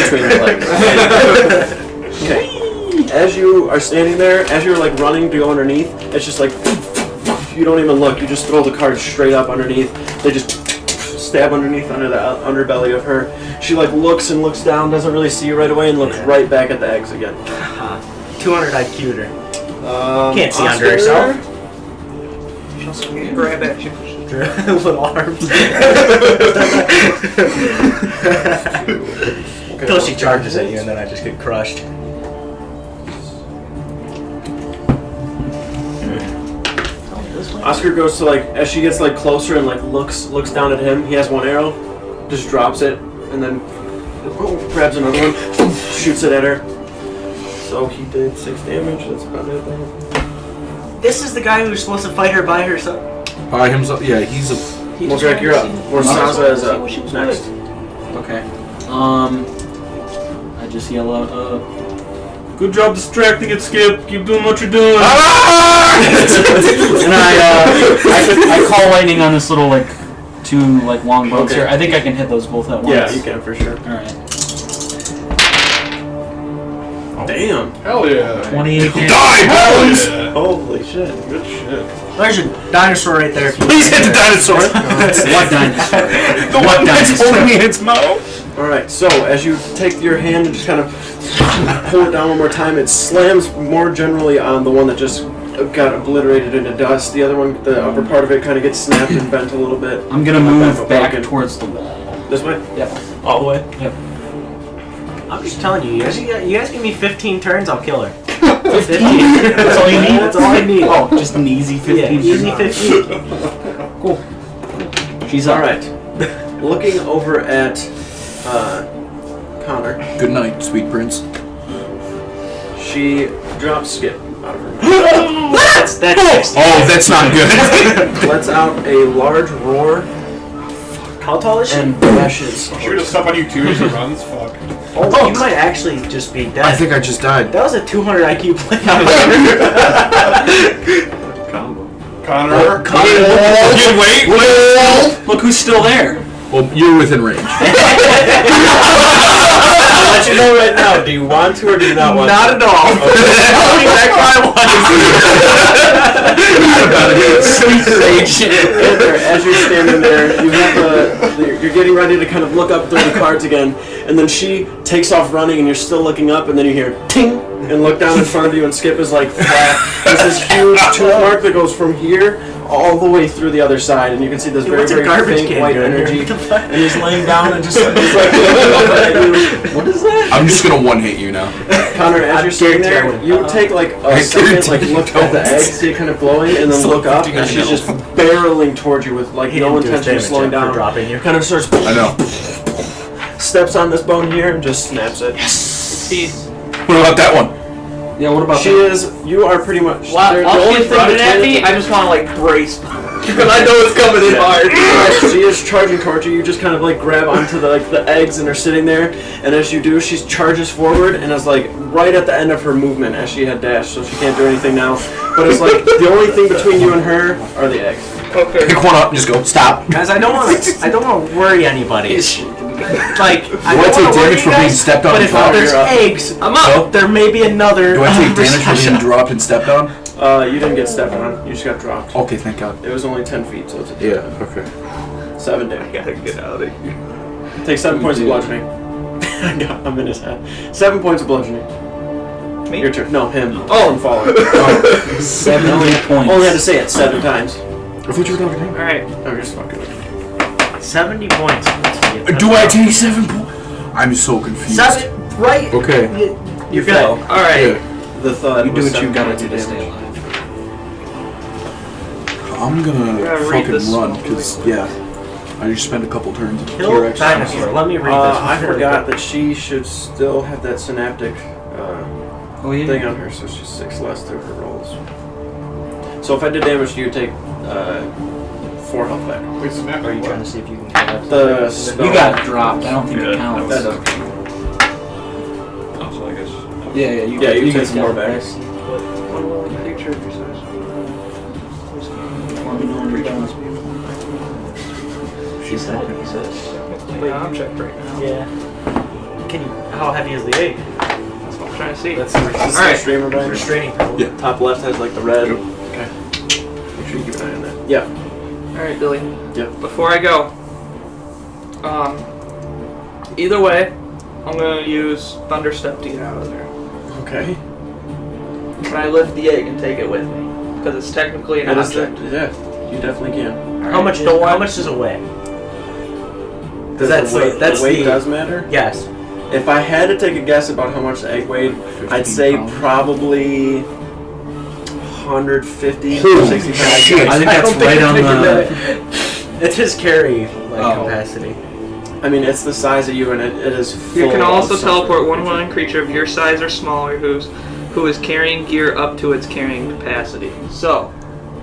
between the legs. Okay. As you are standing there, as you're like running to go underneath, it's just like you don't even look. You just throw the cards straight up underneath. They just stab underneath under the underbelly of her. She like looks and looks down, doesn't really see you right away, and looks right back at the eggs again. 200 IQ'd her. Can't see under Oscar? herself. She'll grab at you. Little arms. Until she charges at you and then I just get crushed. Oscar goes to like as she gets like closer and like looks down at him. He has one arrow, just drops it, and then grabs another one, shoots it at her. So he did 6 damage. That's about it. This is the guy who's supposed to fight her by herself. By himself? Yeah, he's a... Morgrek, you're up. Vorzasa is up next. Okay. I just yell out, good job distracting it, Skip. Keep doing what you're doing. And I call lightning on this little like 2 like long bows Okay. here. I think I can hit those both at once. Yeah, you can for sure. All right. Damn. Hell yeah. 28 damage. Yeah. Holy shit. Good shit. There's a dinosaur right there. Please hit the dinosaur! What dinosaur? The one that's holding me in its mouth! Alright, so as you take your hand and just kind of pull it down one more time, it slams more generally on the one that just got obliterated into dust. The other one, the upper part of it kind of gets snapped and bent a little bit. I'm gonna move back towards the wall. This way? Yep. All the way? Yep. I'm just telling you, you guys give me 15 turns, I'll kill her. 15. That's all you need. That's all I need. Oh, just an easy 15. Yeah, easy 15. Cool. She's up. Alright. Looking over at Connor, Good night, sweet prince. she drops Skip out of her mouth. That's Oh, that's not good. Lets out a large roar How tall is she? and bashes. She would have stuff on you too as it runs. Fuck. Oh, you might actually just be dead. I think I just died. That was a 200 IQ play. Connor. Wait. Look who's still there. Well, you're within range. I'll let you know right now. Do you want to or do you not want to? Not at all. As you're standing there, you have you're getting ready to kind of look up through the cards again, and then she takes off running, and you're still looking up, and then you hear ting, and look down in front of you, and Skip is like flat. There's this huge tooth mark that goes from here all the way through the other side, and you can see this very, What's a very garbage faint can white doing here? energy. And he's laying down and just he's like looking over at you. What is that? I'm just gonna one-hit you now. Connor, as I you're sitting there, guarantee you take like a second, like look at the eggs, see it kind of glowing, and then look up, and she's just barreling towards you with like no intention of slowing down. Dropping you. Kind of starts, I know. steps on this bone here and just snaps it. Peace. What about that one? Yeah, what about She is, you are pretty much. While the only she's thing running at between- me, I just want to like brace. Because I know it's coming in hard. She is charging towards you. You just kind of like grab onto the eggs and are sitting there. And as you do, she charges forward and is like right at the end of her movement as she had dashed, so she can't do anything now. But it's like the only thing between you and her are the eggs. Okay. Pick one up and just go, stop. Guys, I don't want to worry anybody. Like, I Do I don't take wanna worry damage you for being guys, stepped on but and if dropped? there's You're up. eggs, I'm up. there may be another. Do I take damage for being Vorzasa. dropped and stepped on? You didn't get stepped on. You just got dropped. Okay, thank God. It was only 10 feet, so it's a Yeah, okay. 7 damage. Gotta get out of here. Take 7 points of bludgeoning. I'm in his head. 7 points of bludgeoning. Me? Your turn. No, him. Oh. From falling. 70 points. Only had to say it 7 times. I thought you were talking to me. Alright. I'm just fucking with you. 70 points. Do I take 7 points? I'm so confused. 7, right? Okay. You good. fell. Alright. Yeah. The thud. You do was what you 7 gotta points do of to stay damage. alive. I'm gonna gotta read fucking this run, one. because, yeah. I just spent a couple turns. Kill T-Rex. dinosaur. Let me read this. I forgot that she should still have that synaptic Oh yeah. thing on her, so she's 6 less through her rolls. So if I did damage to you, take 4 health back. Wait, snap. Are you trying to see if you can get up? The spell. You got dropped. I don't think it Yeah, counts. That doesn't. Oh, so I guess. Yeah, Yeah, you take some more back. One willing creature of your size. She said. He said. Wait, I'm checked right now. Yeah. Can you? How heavy is the egg? That's what I'm trying to see. That's the Alright. streamer, Brian. Restraining power. Yeah. Top left has like the red. Yep. Okay. Make sure you keep an eye on that. Yeah. Alright, Billy. Yep. Before I go, either way, I'm gonna use Thunderstep to get out of there. Okay. Can I lift the egg and take it with me? Because it's technically an That is object. yeah, you definitely can. How much? How much does it weigh? Does That's the weight, that's the weight the- does matter? Yes. If I had to take a guess about how much the egg weighed, I'd say 15 pounds. probably 150 Holy 60 shit. pounds. I think that's right on the. It's his carry Oh. capacity. I mean, it's the size of you, and it is full. You can also of teleport one something. willing creature of your size or smaller who is carrying gear up to its carrying capacity. So,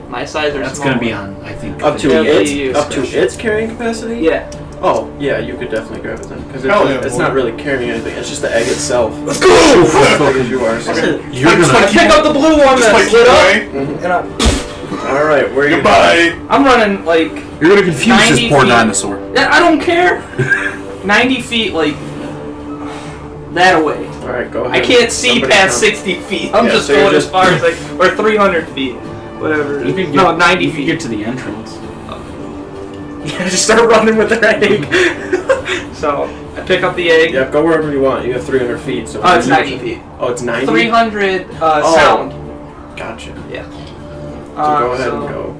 my size or That's smaller. gonna be on. I think. Up to Yeah, its you use up to discretion. its carrying capacity. Yeah. Oh yeah, you could definitely grab it then, because Hell yeah, it's boy. not really carrying anything. It's just the egg itself. Let's go! As big as you are. So. You're I gonna. pick up the blue one Just that's like lit up, Mhm. and All right, where are you? Goodbye. I'm running like You're gonna confuse 90 this poor feet. dinosaur. I don't care. 90 feet, like that away. All right, go ahead. I can't see Somebody past count. 60 feet. I'm Yeah, just so you're going as just- far as like, or 300 feet, whatever. You can No, 90 you can feet. get to the entrance. Yeah, just start running with the egg. So I pick up the egg. Yeah, go wherever you want. You have 300 feet. So Oh, it's 90 feet. Oh, it's 90. 300 Oh. sound. Gotcha. Yeah. So go ahead and go.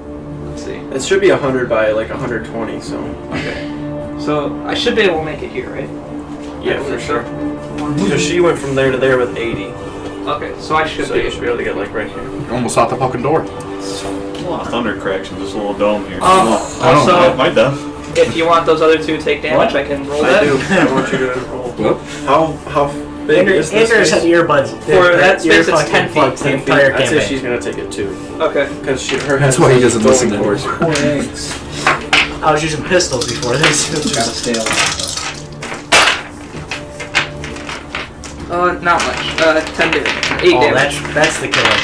Let's see. It should be 100 by like 120. So Okay. So I should be able to make it here, right? yeah, for sure. So she went from there to there with 80. Okay, so I should So be you able should be able to get like right here. You're almost out the fucking door. A lot of thunder cracks in this little dome here. Also, My duff. if you want those other two to take damage, I can roll that. I do. I want you to roll. What? How big is this? Anders had space? earbuds. For that space, it's 10 feet. The 10 feet. entire I'd say campaign. she's gonna take it too, Okay. because her. That's head why he is doesn't going listen to towards her. Poor eggs. I was using pistols before this. Gotta stay alive. Not much. 10 damage. 8 Oh, damage. that's the killer.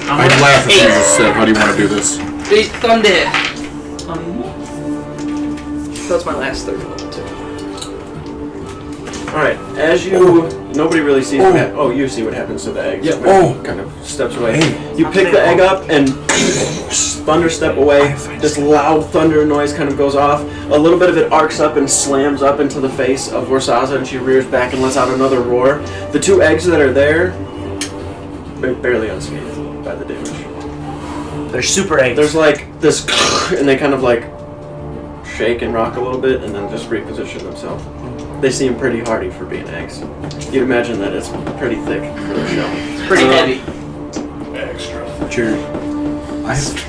I'd laugh if you just said, how do you want to do this? 8 thunder. That's my last third level too. All right. As you, nobody really sees. What oh, you see what happens to the egg. Yeah. Oh, kind of steps away. Hey. You pick the egg up and thunder step away. This loud thunder noise kind of goes off. A little bit of it arcs up and slams up into the face of Vorzasa, and she rears back and lets out another roar. The 2 eggs that are there, they're barely unscathed by the damage. They're super eggs. There's like this, and they kind of like shake and rock a little bit, and then just reposition themselves. They seem pretty hardy for being eggs. You'd imagine that it's pretty thick for their shell. It's pretty heavy. Extra. Cheers.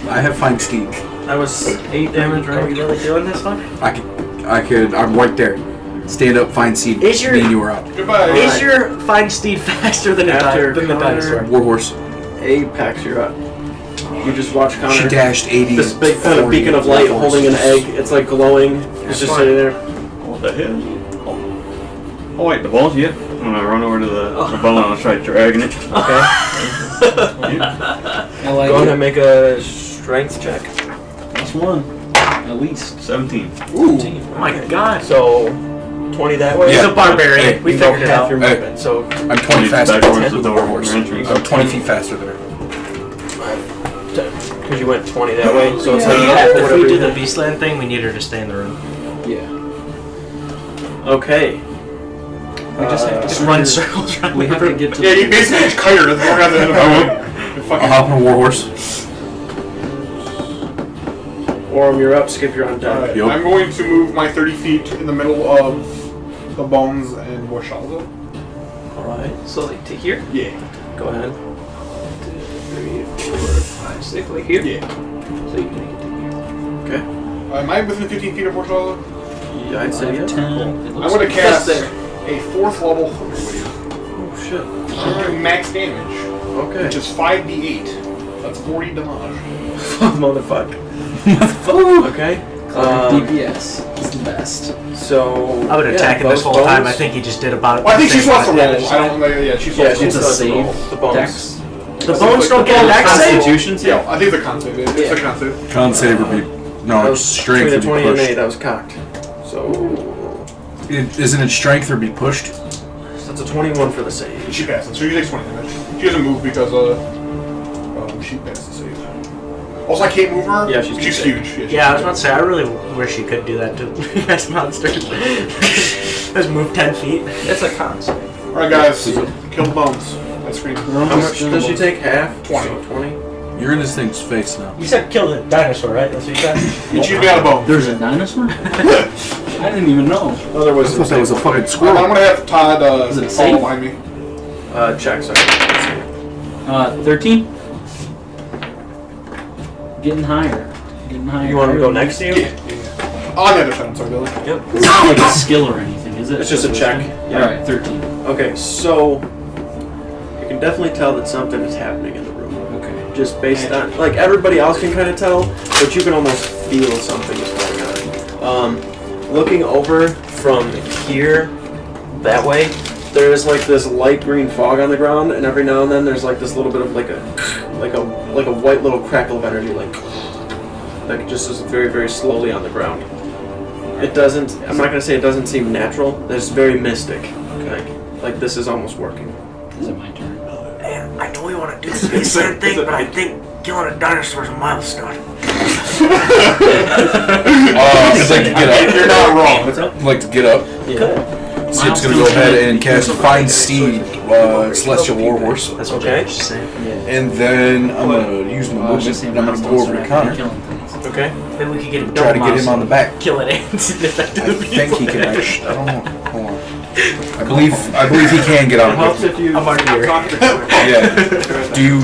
I have fine steed. That was 8 damage, Are we right? really doing this one? I'm right there. Stand up, find seed. Is your- Me and you are out. Goodbye. Is your fine steed faster than, After than the Connor- dinosaur? Warhorse. Apex, you're up. You just watch She Connor. dashed 80. This big kind of 40 beacon of light Warhorse. holding an egg. It's like glowing. It's just sitting there. What the hell? Oh wait, the ball's yet? I'm gonna run over to the ball and I'll try dragging it. Okay. I like Go ahead it. and make a strength check. That's one. At least 17. Ooh. Oh my god. So, 20 that way. Yeah. He's a barbarian. Hey, We You go figured it half out. your Hey. movement. So, I'm 20 faster. Backwards the than door. Warhorse. Entrance. I'm 20 feet faster than her. because you went 20 that way. So it's like Yeah, half of if whatever we you do the did. Beastland thing, we need her to stay in the room. Yeah. Okay. We just have to Just run circles around We the have to river. get to Yeah, the you basically just kiter that's going on the end of I'll hop on a warhorse. Orm, you're up. Skip, you're on deck. Alright, Yep. I'm going to move my 30 feet in the middle of the bones and Vorzasa. Alright, So like to here. Yeah. go ahead. 2, 3, 4, 5, 6, like here. Yeah. So you can make it to here. Okay. Am I within 15 feet of Vorzasa? Yeah, I'd say yeah. 10. It I'm looks going to cast there. a 4th level Oh, shit. do max damage, Okay. which is 5d8. That's 40 damage. Motherfucker. Okay. DPS is the best. So I've been attacking this whole time. I think he just did about. Well, I think the she's same supposed to amount of roll. damage. I don't know. Yeah, she's Yeah, supposed she's to supposed to save. roll the bones. Dex. The bones don't get a dex save. Constitution save? Yeah, I think it's a con save. It's a con save. Con save would be no, That it's was strength between would a be 20 and pushed. 8. That was cocked. So Isn't it strength or be pushed? that's a 21 for the save. She passes. So she takes 20 damage. She doesn't move because she passed the save. Also, I can't move her. Yeah, she's huge. Yeah, I was about to say, I really wish you could do that to this monster. Just move 10 feet. It's a con save. Alright, guys. Kill the bones. I scream. How much does she take? Half? 20. So 20? You're in this thing's face now. You said kill the dinosaur, right? That's what you said? And she's got a bone. There's a dinosaur? I didn't even know. Oh, there was I thought that was a fucking I'm squirrel. gonna have Todd Is it follow safe? behind me. check, sorry. 13? Getting higher. Getting higher. You want him to go next to you? Yeah. On the other side, I'm sorry, Billy. It's not like a skill or anything, is it? It's just a check. Yeah. Alright, 13. Okay, so you can definitely tell that something is happening in the room. Okay. Just based on, like, everybody else can kind of tell, but you can almost feel something is going on. Looking over from here, that way, there's like this light green fog on the ground, and every now and then there's like this little bit of like a white little crackle of energy, like just is very, very slowly on the ground. It doesn't, I'm not gonna say it doesn't seem natural, it's very mystic. Okay. Like this is almost working. Is it my turn? Man, I know we want to do the same thing, but I think killing a dinosaur is a milestone. I'd like to get up. You're not wrong. I'd like to get up. Yeah. Skip's gonna go ahead and cast Find Steed, Celestial Warhorse. That's what Okay. she's saying. And then I'm gonna use my movement and I'm gonna go over to Connor. Okay. Maybe we could get him Try to get him on the back. killing ants and I effectively. think he can actually. I don't know. Hold on. I believe he can get It on helps it. if you. I'm already here. Yeah. Do you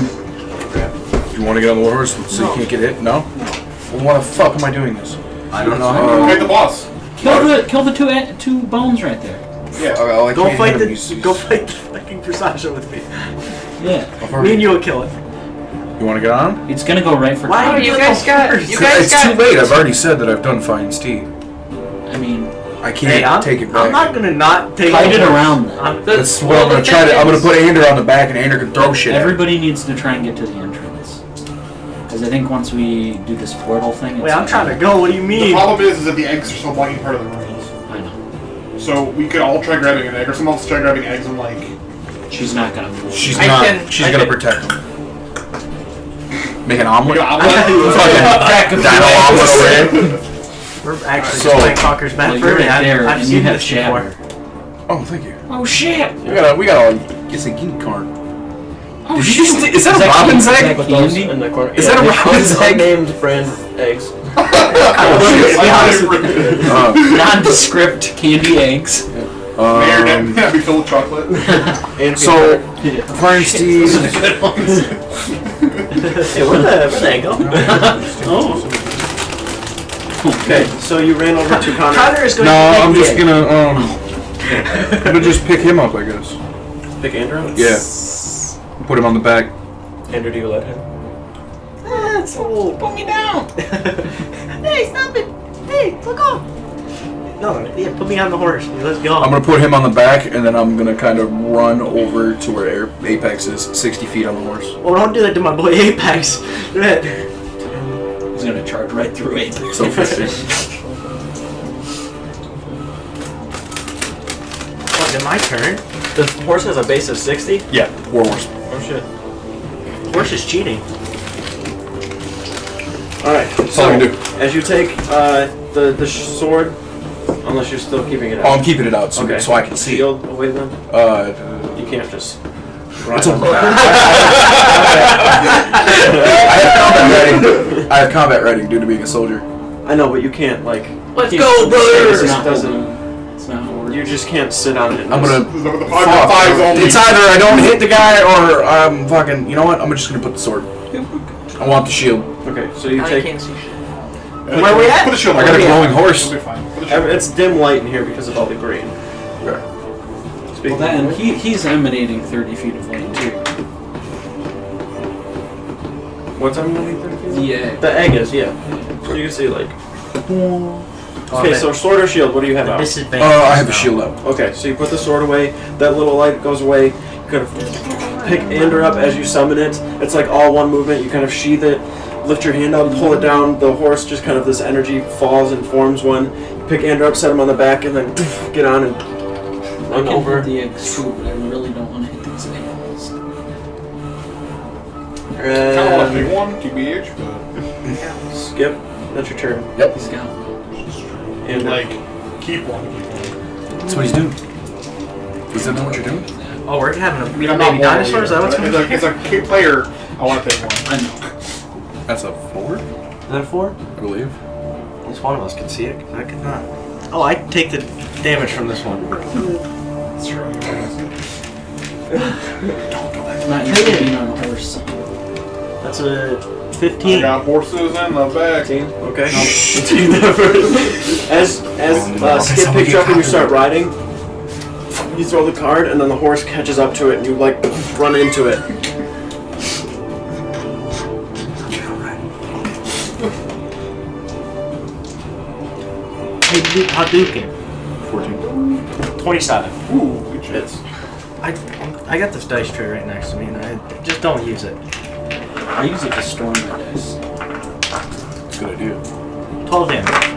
want to get on the warhorse so you can't get hit? No. Well, why the fuck am I doing this? I don't know how. Fight the boss. Kill the two bones right there. Yeah. Oh, I Go can't fight hit him. the fucking Vorzasa with me. Yeah. Me and you will kill it. You want to get on? It's gonna go right for Why Connor. do You guys got. You guys It's too got. late. I've already said that I've done Find Steed. I mean, I can't take it back. I'm not gonna not take fight it over. around then. That's what I'm gonna try to. I'm gonna put Ander on the back, and Ander can throw shit. Everybody needs to try and get to the entrance. Because I think once we do this portal thing, it's Wait, I'm trying to go. What do you The mean? problem is that the eggs are still blocking part of the rooms. I know. So we could all try grabbing an egg, or someone else try grabbing eggs and like. She's not gonna move. She's I not. can- She's I gonna can- protect him. Make an omelet. Yeah, Fucking dino omelet over here. We're actually So- just playing Conker's Well, Bad you're Furry. right there, I've and seen you have this before. shatter. Oh, thank you. Oh shit! We got a it's a geek card. Oh Did shit! you just, is that a robin's egg? Is that candy? In the corner. Is that a robin's egg? Named brand eggs. Nondescript candy eggs. Mayor, that'd be filled with chocolate. And So, Find Steed. Hey, where the egg go? Oh. Okay, so you ran over to Connor. Connor is going No, to I'm make just the egg. gonna I'm gonna just pick him up, I guess. Pick Andrew. Yeah. Put him on the back. Andrew, do you let him? That's old. Put me down. Hey, stop it. Hey, look off. No, yeah, put me on the horse. Let's go. I'm gonna put him on the back, and then I'm gonna kind of run over to where Apex is, 60 feet on the horse. Well, don't do that to my boy Apex. Do it. He's gonna charge right through it. So 50. Oh, is it my turn? The horse has a base of 60? Yeah, warhorse. Oh shit. Horse is cheating. Alright, all so we do. as you take the sword Unless you're still keeping it out. Oh, I'm keeping it out so, Okay. so I can see. Shield away then? You can't just... It's a, I have combat ready due to being a soldier. I know, but you can't, like... Let's go, brother! It just doesn't... It's not how it works. You just can't sit on it. I'm gonna... The Fuck. five only. It's either I don't hit the guy or I'm fucking... You know what? I'm just gonna put the sword. I want the shield. Okay, so you I take... can't see shit. Where we at? Put the shield I got a on. glowing horse. It'll be fine. Put the shield on. It's dim light in here because of all the green. Okay. Speaking Well, then of he's emanating 30 feet of light too. what's emanating 30 feet? The egg. The egg is, yeah. So you can see, like... Okay, so sword or shield, what do you have out? Disadvantage. I have a shield up. Okay, so you put the sword away, that little light goes away, you kind of pick Ander up as you summon it. It's like all one movement, you kind of sheath it, lift your hand up, pull it down, the horse just kind of this energy falls and forms one. You pick Ander up, set him on the back, and then get on and I run can over. hit the eggs too, but I really don't want to hit these animals. Kind of want to pick one, TBH, but Skip, that's your turn. He's got one. And like keep one. That's what he's doing. Does that know what you're doing? Oh, we're having a I mean, I'm not baby dinosaur? Is that what's going on? As a key player, I want to pick one. I know. That's a 4, Is that a 4? I believe. At least one of us can see it. I could not. Oh, I take the damage from this one. That's true. Not used to being on a horse. That's a I 15. got horses in the back. okay. As Skip picks you up and you start riding, you throw the card and then the horse catches up to it and you like run into it. Hey, Hadouken. 14. 27. Ooh, good shit. It's I got this dice tray right next to me, and I just don't use it. I use it to store my dice. That's a good idea. 12 damage.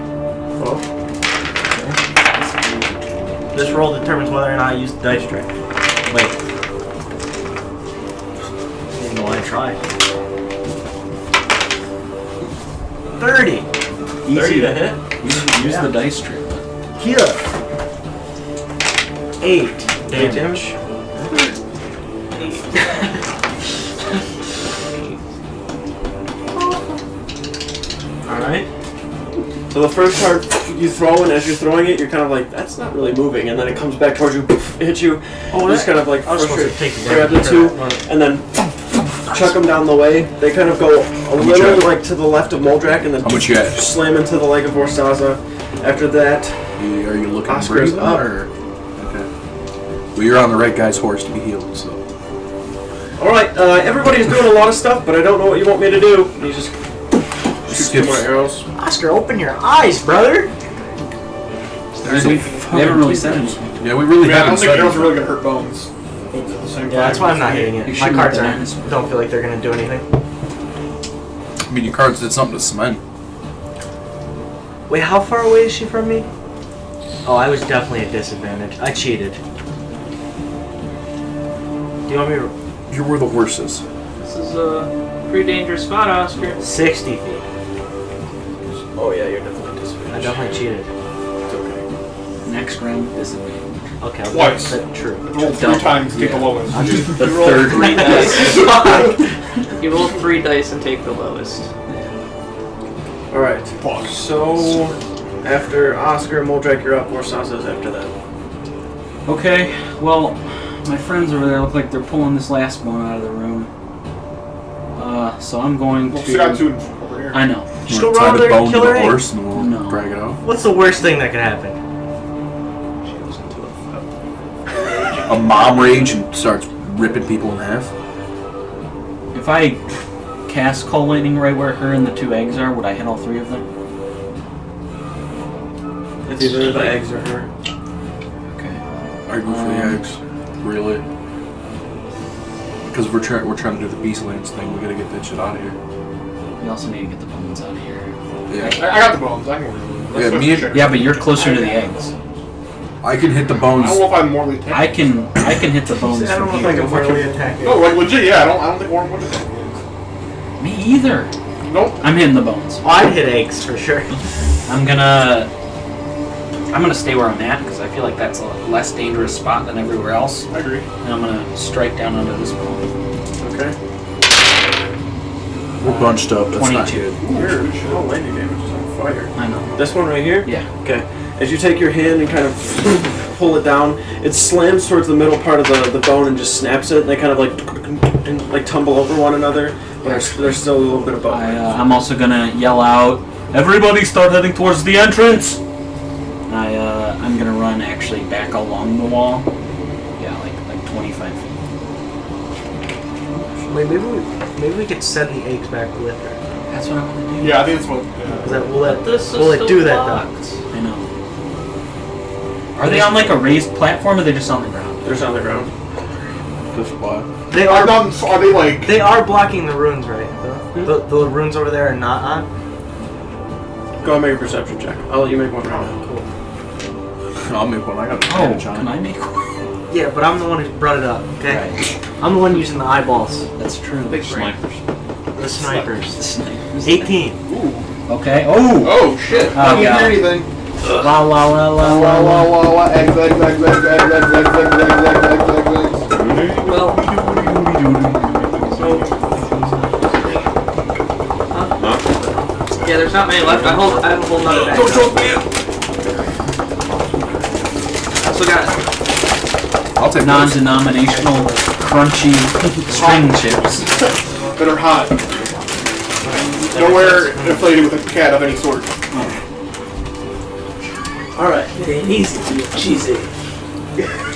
This roll determines whether or not I use the dice tray. Wait. Even though I tried. 30. 30 to hit. Use the dice tray. Heal. 8 8 damage. damage. Alright. So the first card you throw, and as you're throwing it, you're kind of like, that's not really moving, and then it comes back towards you, hits you, Oh, just kind of like I was supposed to frustrated, take the grab the damage two, for that. and then chuck them down the way. They kind of go a much little you at? like to the left of Moldrak, and then How much you at? slam into the leg of Vorzasa. After that, Are you looking Oscar's breathing, up. or? Okay. Well, you're on the right guy's horse to be healed, so. alright, everybody's doing a lot of stuff, but I don't know what you want me to do. And you just shoot Skip. some more arrows. Oscar, open your eyes, brother. We haven't really said anything. Yeah, we really I don't haven't think said arrows are anything. really gonna hurt bones. Both at the same time. Yeah, that's why I'm not hitting You it. My shoot cards with the aren't. dinosaur. Don't feel like they're gonna do anything. I mean, your cards did something to cement. Wait, how far away is she from me? Oh, I was definitely at disadvantage. I cheated. Do you want me to... You're where the horse is. This is a pretty dangerous spot, Oscar. 60 feet. Oh yeah, you're definitely I disadvantaged. definitely cheated. It's okay. Next round disadvantage. Okay, Twice. that's true. Roll 3 times to take the lowest. The You roll third 3 dice. You roll 3 dice and take the lowest. Alright. Fuck. So, after Oscar and Moldrak, you're up. Vorsasa's after that. Okay, well, my friends over there look like they're pulling this last bone out of the room. So I'm going We'll to. sit out 2 over here. I know. Just go Wanna tie run the over there bone and to kill the her egg. horse and we'll No. drag it off. What's the worst thing that could happen? A mom rage and starts ripping people in half. If I cast Cold Lightning right where her and the 2 eggs are, would I hit all 3 of them? It's either the eggs or her. Okay. I go for the eggs. Really? Because we're trying to do the Beastlands thing. We gotta get that shit out of here. We also need to get the bones out of here. Yeah. I got the bones. I can work with them. Yeah, me and- Yeah, but you're closer to the eggs. I can hit the I bones. don't know if I'm morally attacked. I can hit the bones I don't from know if I here. can morally attack it. No, like legit, yeah. I don't think Warren would attack me. Me either. Nope. I'm hitting the bones. Oh, I'd hit eggs for sure. I'm gonna I'm gonna stay where I'm at because I feel like that's a less dangerous spot than everywhere else. I agree. And I'm gonna strike down onto this bone. Okay. We're bunched up. That's not 22. good. Your shell lightning damage is on fire. I know. This one right here? Yeah. Okay. As you take your hand and kind of pull it down, it slams towards the middle part of the bone and just snaps it. And they kind of like tumble over one another. But there's still a little bit of bone. I'm also gonna yell out, "Everybody start heading towards the entrance!" I'm gonna run actually back along the wall. Yeah, like 25 feet. Wait, maybe we could send the eggs back with her. That's what I'm gonna do. Yeah, I think that's what. Cause that will let This is will it so do that blocked. though? I know. Are they on like a raised platform or are they just on the ground? There's on the ground. This spot. They Are are they like? they are blocking the runes, right? The runes over there are not on. Go and make a perception check. I'll let you make one right now. I'll make one. I got a Oh, advantage on can it. I make one? Yeah, but I'm the one who brought it up. Okay, Right. I'm the one using the eyeballs. That's true. Big brain. Snipers. The snipers. The snipers. 18. Okay. Oh! Oh shit! Oh, I can't God. hear anything. La la la la la la. Eggs. Well, yeah, there's not many left. I have a whole nother bag. I also got I'll take those. Non-denominational crunchy string chips. That are hot. Nowhere inflated with a cat of any sort. Alright, easy, cheesy.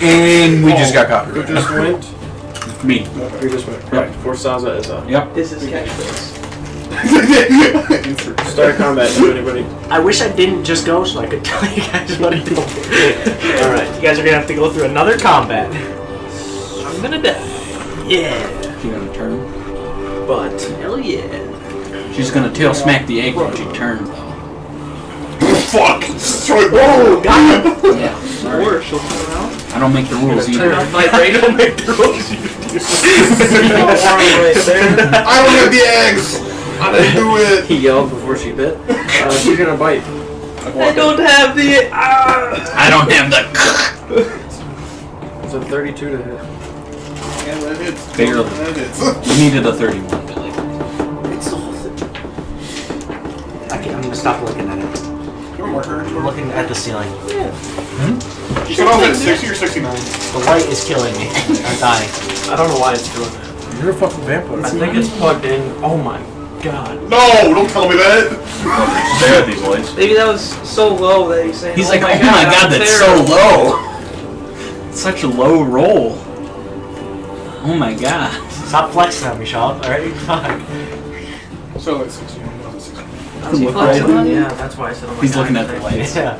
And we just got caught. Who just went? Me. Who just went? Correct. Vorzasa is up. Yep. This is catchphrase. Start combat to anybody. I wish I didn't just go so I could tell you guys what to do. Alright, you guys are gonna have to go through another combat. I'm gonna die. Yeah. She's gonna turn. But Hell yeah. She's gonna tail smack the egg when she turns, though. Fuck! Sorry. Whoa, got him! Yeah. Sorry. Or she'll come around. I don't make the rules either. Vibrate. Don't make the rules. I don't have the eggs! I didn't do it! he yelled before she bit. She's gonna bite. I don't have the. I don't have the. It's a 32 to hit. Yeah, that hits. Barely. That hits. You needed a 31, Billy. It's the whole thing. I'm gonna stop looking at it. Your marker. I'm looking at the ceiling. You said I was at 60 or 69. The light is killing me. I'm dying. I don't know why it's doing that. You're a fucking vampire. I think it's plugged in. Oh my god. No! Don't tell me that! Stare at these lights. Maybe that was so low that he's saying. He's oh like, my oh my god, I'm that's so terrible." low. It's such a low roll. Oh my god. Stop flexing on me, Sean. Alright, fine. So like 60. I'm not at 60. How's he Look flexing right on you? Yeah, that's why I said. Oh my He's god. looking at the lights. Yeah.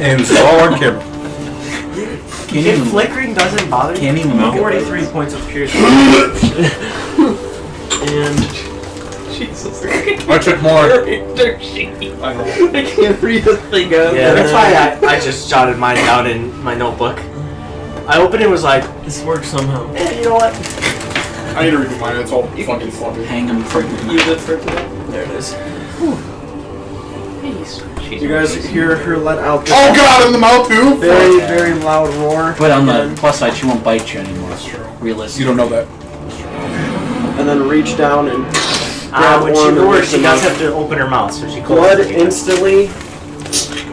And it's all on camera. Can't If even flickering doesn't bother you, Can't even look at 43 points of piercing. and Jesus. I took more. They're shaky. I can't read the thing out. yeah, that's why I just jotted mine down in my notebook. I opened it and was like, this works somehow. you know what? I need to redo mine. It's all fucking floppy. hang him from You good for today? There it is. Jeez. You guys hear her let out this Oh god, in the mouth too? very, very loud roar. But on the again, plus side, she won't bite you anymore. That's true. Realistic. You don't know that. and then reach down and grab When one she and roars, lift she him does up. have to open her mouth, so she Blood closes it. instantly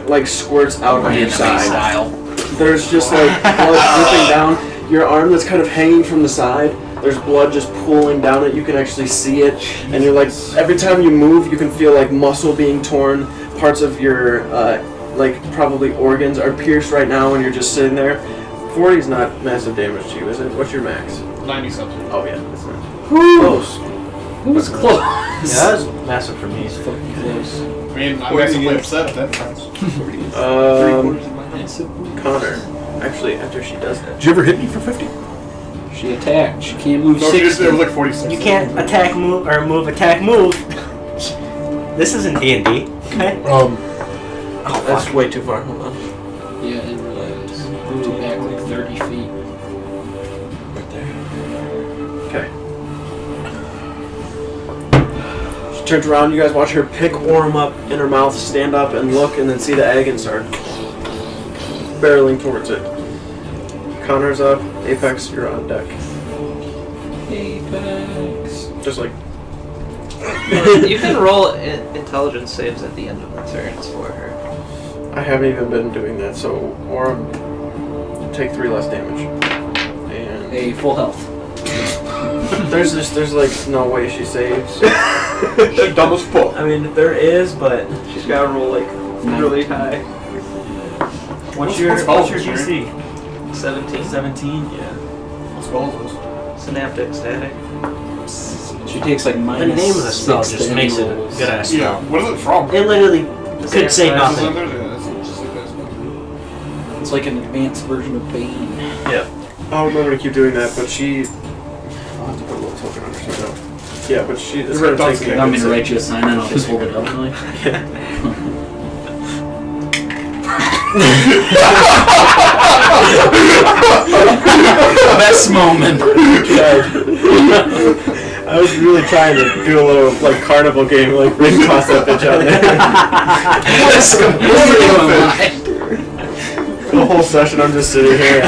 like squirts out on your Anime side. style. There's just like blood dripping down. Your arm that's kind of hanging from the side, there's blood just pooling down it. You can actually see it. And you're like, every time you move, you can feel like muscle being torn. Parts of your, like probably organs are pierced right now and you're just sitting there. 40 is not massive damage to you, is it? What's your max? 90 something. Oh yeah, that's not. Close. Who was close? Yeah, that was massive for me. Fucking close. I mean, I'm massively upset if that counts. Connor. Actually, after she does that. Did you ever hit me for 50? She attacked. She can't move No, she just, 60. it was like 46. You can't attack, move, or move, attack, move. This isn't D&D, okay? That's way too far. Hold on. Yeah, it really is. Moved it back like 30 feet. Right there. Okay. She turns around. You guys watch her pick Orm up in her mouth, stand up and look, and then see the egg and start barreling towards it. Connor's up. Apex, you're on deck. Apex. Just like. You can roll intelligence saves at the end of the turns for her. I haven't even been doing that, so Orm, take 3 less damage. And A full health. there's like no way she saves. She dumb as fuck. I mean, there is, but She's got to roll like really high. what's your spells DC? is this, 17. 17. Yeah. What spell is this? Synaptic static. She takes like The minus name of the spell 6 just to makes any it a rolls. good ass Yeah. spell. What is it from? It literally could say Yeah, nothing. that's just like that. It's like an advanced version of Bane. I'll remember to keep doing that, but she. I'll have to put a little token on her so no. Yeah, but she. It's Red gonna Dot's take good. me. You want me to write you a sign and I'll just hold it up like? Best moment. I was really trying to do a little like carnival game, like ring toss that bitch out there. That's completely The whole session, I'm just sitting here.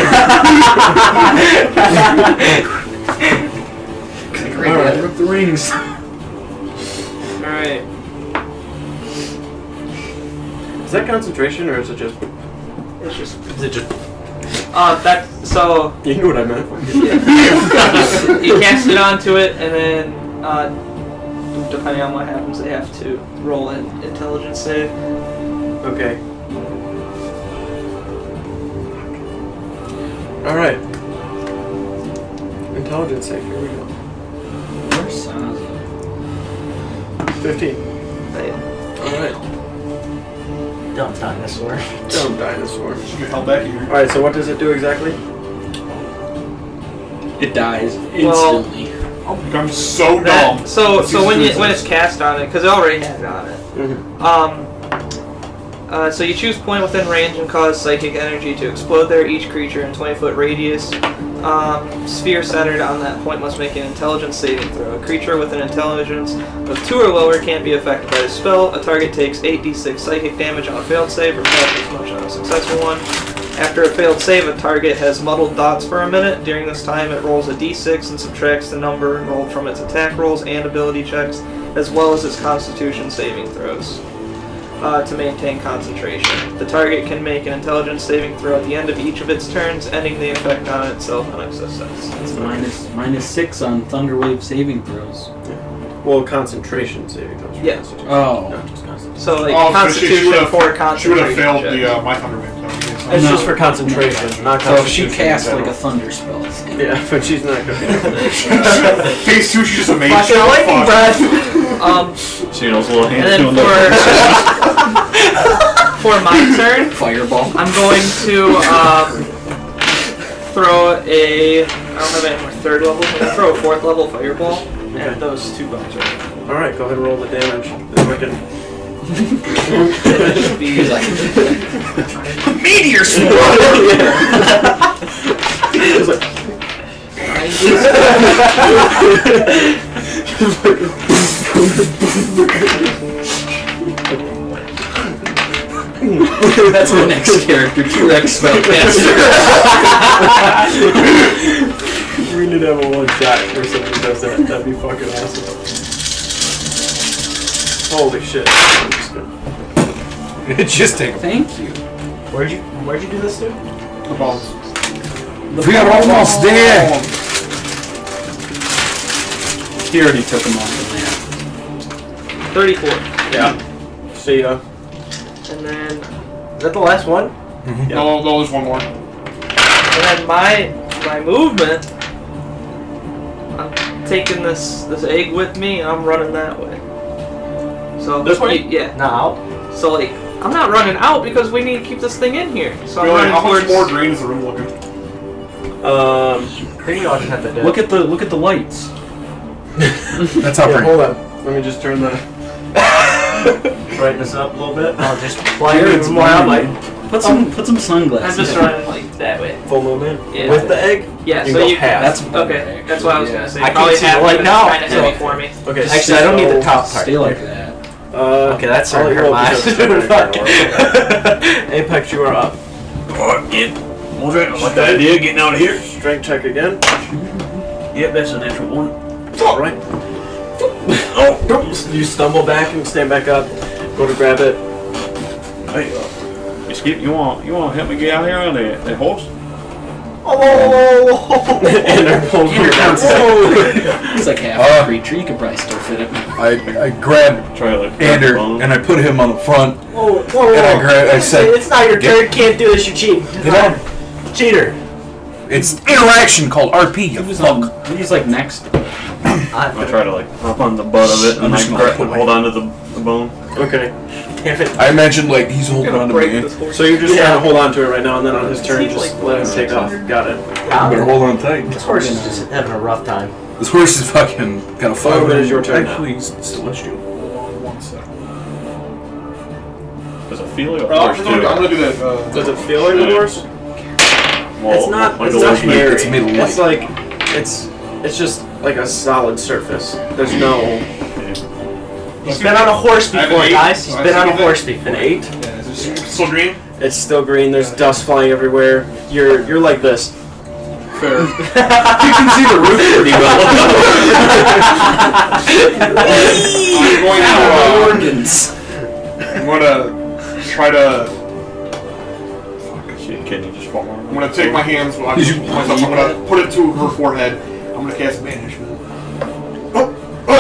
Alright, rip the rings. Alright. Is that concentration or is it just? It's just. Is it just So You knew what I meant. you cast it onto it, and then depending on what happens, they have to roll an intelligence save. Okay. All right. Intelligence save. Here we go. Vorzasa. 15. They- All right. dumb dinosaur. Dumb dinosaur. She get held back here. All right. So what does it do exactly? It dies Well- instantly. I'm so dumb. So Let's use when this it's cast on it, because it already had it on it. Mm-hmm. So you choose point within range and cause psychic energy to explode there. Each creature in 20-foot radius. Sphere centered on that point must make an intelligence saving throw. A creature with an intelligence of 2 or lower can't be affected by the spell. A target takes 8d6 psychic damage on a failed save or half as much on a successful one. After a failed save, a target has muddled thoughts for a minute. During this time, it rolls a d6 and subtracts the number rolled from its attack rolls and ability checks, as well as its constitution saving throws. To maintain concentration. The target can make an intelligence saving throw at the end of each of its turns, ending the effect on itself on a success. It's minus 6 on Thunderwave saving throws. Well, concentration saving throws. for Yeah. Constitution, Oh. not just concentration. So like Oh, so constitution for She would concentration. have failed check. the my thunder wave. It's No. just for concentration, not So if she constitution. casts in like a general. thunder spell. Yeah, but she's not gonna. Phase 2, she's just a mage. Fucking lightning breath. She knows a little And hand. then for my turn, Fireball. I'm going to throw a. I don't have any more 3rd level. I'm gonna throw a 4th level fireball at those 2 bones right now. All right, go ahead and roll the damage. Then we can. That should be. Meteor sword! It's like, That's the next character, T-Rex spellcaster. we need to have a one shot for someone who does that. That'd be fucking awesome. Holy shit! I'm just gonna- Just take a Thank you. Where'd you do this to? The balls. We are almost there! He already took him off the 34. Yeah. See ya. And then. Is that the last one? Yeah. No, there's one more. And then my movement, I'm taking this egg with me and I'm running that way. So This way? Yeah. Now. So like I'm not running out because we need to keep this thing in here. So I'm Really, running how much towards. more drain is the room looking? I think you all just have to do. Look at the lights. That's how Yeah, pretty. hold on. Let me just turn the brightness up a little bit. I'll just play it more out like. Put some sunglasses. I'm just running like that way. Full movement? Yeah. With the egg? Yeah, You so go you half. That's okay. That's what I was gonna say. I can't Probably see half the light of now. Kind of heavy for me. Okay. Actually, I don't need the top part. Stay like that. Okay, that's I'll let you hurt roll my because Apex, you are up. What's the idea? Getting out of here? Strength check again. Yep, that's a natural one. Alright. Oh, you stumble back and stand back up. Go to grab it. Hey, Skip, you want to help me get out here on that horse? And they're pulling you down. He's like half a creature. You could probably still fit him. I grabbed Try like Ander and I put him on the front. And I said, it's not your turn. Can't do this. You cheat. get on. Cheater. It's interaction called RP, you fuck. He's like next. I'll try to like hop on the butt of it and I'm like just gonna put my- hold on to the bone. Okay. Damn it. I imagine like he's holding on to me. So you're just trying to hold on to it right now, and then on his turn, just let him take off. Got it. You better hold on tight. This horse is just having a rough time. This horse is fucking kind of fun. But it's your turn now. Actually, he's celestial. 1 second. Does it feel like a I'm horse gonna too? do that. Does it feel like a horse? Well, It's not. like It's a not horse, hairy. it's made of It's like it's just like a solid surface. There's no. He's been on a horse I have before, an eight. guys. He's I been on a see horse that. before. An 8. Yeah, is it still green? It's still green. There's dust flying everywhere. You're like this. Fair. You can see the roof pretty well. I'm gonna try to. Shit, can you just fall on? I'm gonna take my hands. I'm gonna put it to her forehead. I'm gonna cast banishment.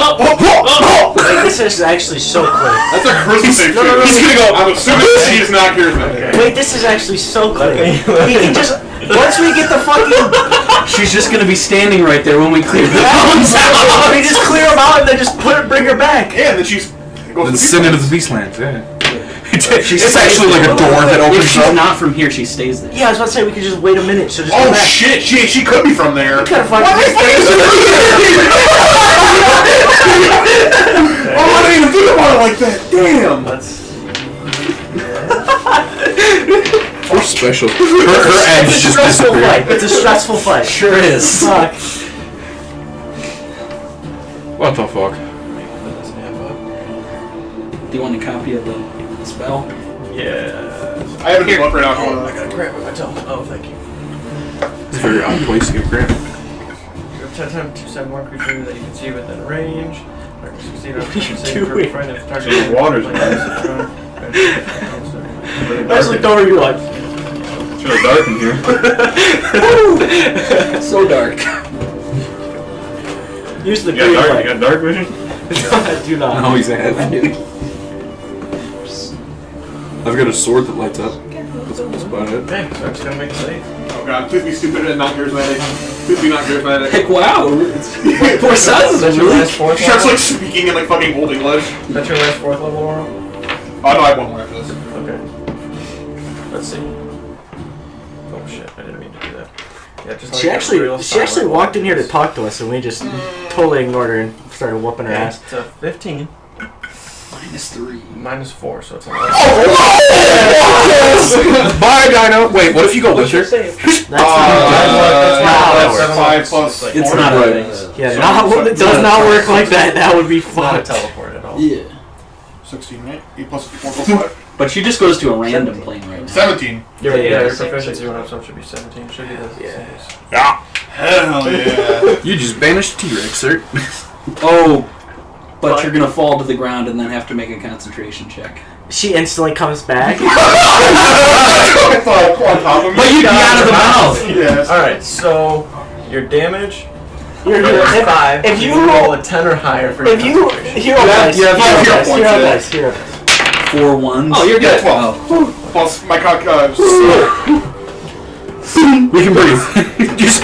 Wait, this is actually so quick. That's a charisma save. No, no, no, He's gonna go. I'm assuming she is not charismatic. Wait, this is actually so quick. He can just once we get the fucking. She's just gonna be standing right there when we clear the bones out. We just clear them out and then just bring her back. Yeah, and then she's goes Then to send into the Beastlands, yeah. It's actually like a door that If opens she's up. not from here, she stays there. Yeah, I was about to say we could just wait a minute. So just go Oh back. shit! She could be from there. Kind of fun. Oh, I didn't even think about it like that. Damn. We're special. Her edge just Stressful disappeared. fight. It's a stressful fight. Sure is. Fuck. What the fuck? Do you want a copy of the spell? Yeah. I have it in the book right now. Oh, I got a cramp in my toe. Oh, thank you. It's a very odd place to get cramp. 10 times 2/7 creature that you can see within range. Succeed on doing? The water's in I just looked over. You're like, It's really dark in here. so dark. Use the You green got dark, light. you got dark vision? I do not. No, he's a heavy. I've got a sword that lights up. That's about it. Okay, so I'm just gonna make a save. Oh god, please be stupid and not charismatic. Please be not charismatic. Heck, wow. Vorzasa is That's your really. last 4th She starts level? like speaking in like fucking old English. That's your last 4th level, Laurel? Oh no, I have one more after this. Okay. Let's see. Oh shit, I didn't mean to do that. Yeah, just She like a real actually silent walked in here to voice. talk to us, and we just totally ignored her and started whooping her Okay, ass. it's a 15. -3. Minus 4, so it's a lot. Bye, Dino. Wait, what if you go with her? That's not that's how that not- works. 5 plus It's 4. not Right. a Yeah, it does not work like that. That would be It's not a fucked. teleport at all. Yeah. 16, right? 8 plus 4 plus 5. But she just goes to a random plane right now. 17. Your, Yeah, your same proficiency shit. went up, so it should be 17. Should be the Yeah. Yeah. Hell yeah. You just banished T-Rex, sir. Oh, but you're gonna fall to the ground and then have to make a concentration check. She instantly comes back. On top of me. But you'd be out of the mouth. Yes. Alright, so your damage You're is if, 5. if you roll a 10 or higher for your if you concentration. hero dice, you have hero hero dice, points, hero yeah. dice, hero dice. 4 ones. Oh, you're good. Yeah, 12. oh. Plus my cock. We can breathe. Just,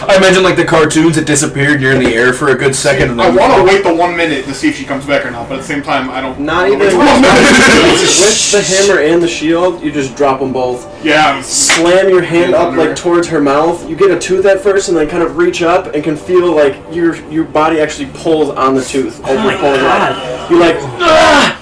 I imagine like the cartoons, it disappeared. You're in the air for a good second, and I then want to wait the 1 minute to see if she comes back or not, but at the same time, I don't. Not even Wait with 1 minute. the hammer and the shield, you just drop them both. Yeah. Slam your hand up like towards her mouth. You get a tooth at first, and then kind of reach up and can feel like your body actually pulls on the tooth as you're pulling it. You like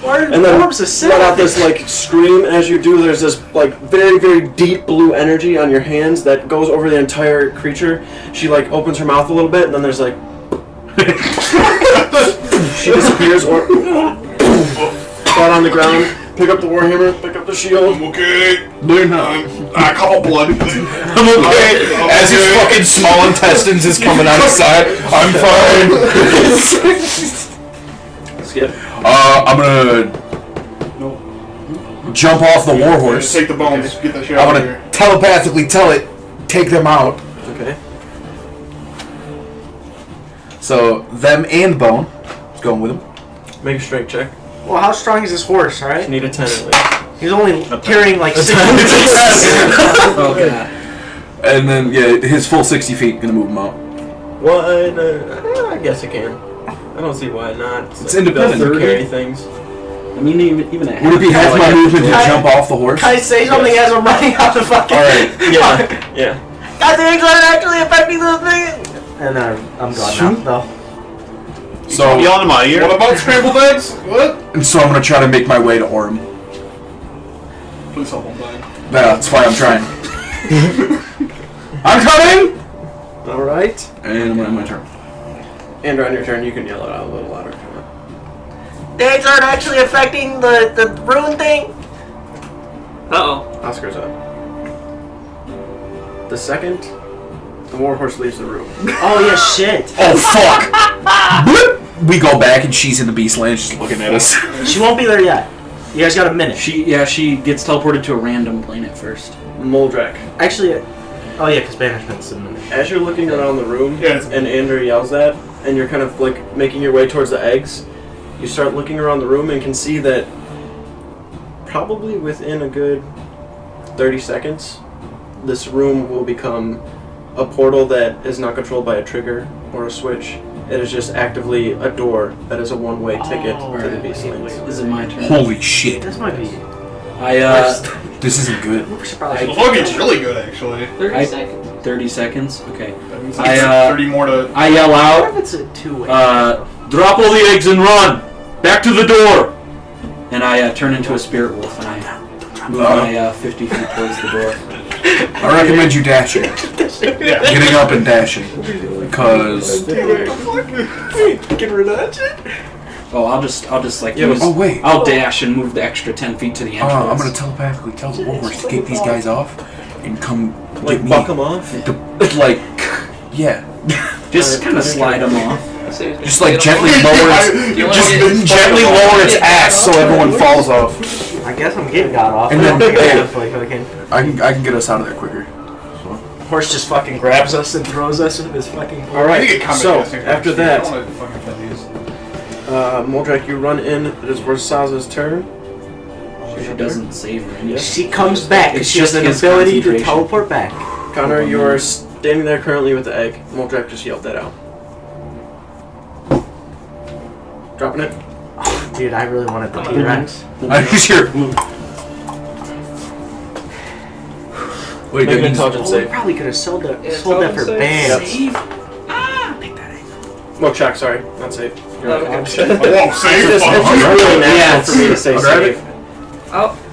and then let out this like scream as you do. There's this like very, very deep blue energy on your hands that goes over the entire creature. She like opens her mouth a little bit, and then there's like she disappears or flat on the ground. Pick up the warhammer. Pick up the shield. I'm okay. They're not. I call blood. I'm okay. As his fucking small intestines is coming out his side, I'm fine. Skip. I'm gonna jump off the warhorse. Take the bones. Get that shit I'm out of gonna here. telepathically tell it, take them out. Okay. So them and Bone is going with him. Make a strength check. Well, how strong is this horse, right? Need a 10 at least. He's only carrying like 6 Oh god. And then his full 60 feet gonna move him out. What? I guess I can. I don't see why not. It's independent. They'll carry things. I mean, even at Would it be half my movement to Can I- jump off the horse? Can I say something as I'm running out the fucking... Alright. Yeah. God, the eggs aren't actually affecting those things! And then I'm gone now, though. So, Yelling in my ear. What about scrambled eggs? What? and so I'm gonna try to make my way to Orem. Please help him die. That's why I'm trying. I'm coming! Alright. And I'm gonna end my turn. And on your turn, you can yell it out a little louder. The eggs aren't actually affecting the rune thing? Uh-oh. Oscar's up. The second, the warhorse leaves the room. Oh, yeah, shit. Oh, fuck! Bloop. We go back and she's in the beast land, just looking at us. She won't be there yet. You guys got a minute. She gets teleported to a random planet first. Moldrak. Actually, oh yeah, because banishment's a minute. As you're looking around the room, Yeah, and Andrew yells that, and you're kind of like making your way towards the eggs, you start looking around the room and can see that probably within a good 30 seconds, this room will become a portal that is not controlled by a trigger or a switch. It is just actively a door that is a one-way ticket to the Beastlands. Is it my turn? Holy shit. This might be... This isn't good. We should probably... This looking really good, actually. 30 seconds. 30 seconds? Okay. That means I, 30 more to... I yell What out, if it's a two-way? drop all the eggs and run! Back to the door! And I turn into a spirit wolf and I move my 50 feet towards the door. I recommend you dashing. Getting up and dashing. Because... Get rid of that shit? Oh, I'll just like Yeah, use, oh, wait. I'll dash and move the extra 10 feet to the entrance. I'm gonna telepathically tell the warhorse to get these guys off and come Like get me. buck them off? Like, yeah. Just kind of slide them off. Just like gently lower its ass so everyone falls off. I guess I'm getting got off. And then- I I can get us out of there quicker. horse just fucking grabs us and throws us with his fucking... I think Alright, it commented so this thing after first. I that, don't want to fucking play these. Moldrak, you run in. It is Vorzasa's turn. She doesn't save her. Yes. She comes back because It's she has just an his ability to concentration. teleport back. Connor, you are standing there currently with the egg. Moldrak just yelled that out. Dropping it. Dude, I really wanted the T-Rex. I sure. Wait, Make an good. intelligence Oh, we save. probably could have sold that for intelligence save? bands. Well, check, sorry. Not save. You're Okay. okay. I won't say It's just really natural for me to say I'll grab save.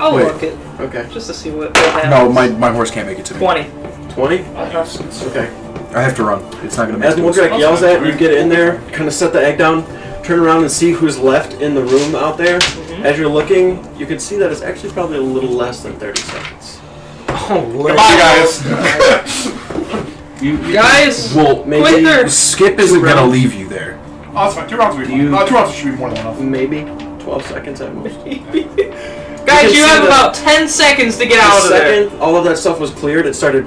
I'll Wait. look it Okay. just to see what happens. No, my horse can't make it to me. 20. 20? Okay. I have to run. It's not gonna As make it. Moldrak yells at you, get in there, kind of set the egg down, turn around and see who's left in the room out there. As you're looking, you can see that it's actually probably a little less than 30 seconds. Oh, Goodbye, guys. You Guys, Well, Maybe quit there. Skip isn't gonna leave you there. Oh, that's fine. 2 rounds will be fine. 2 rounds should be more than enough. maybe 12 seconds at most. Guys, can you see have that about 10 seconds to get The out of there. second all of that stuff was cleared, it started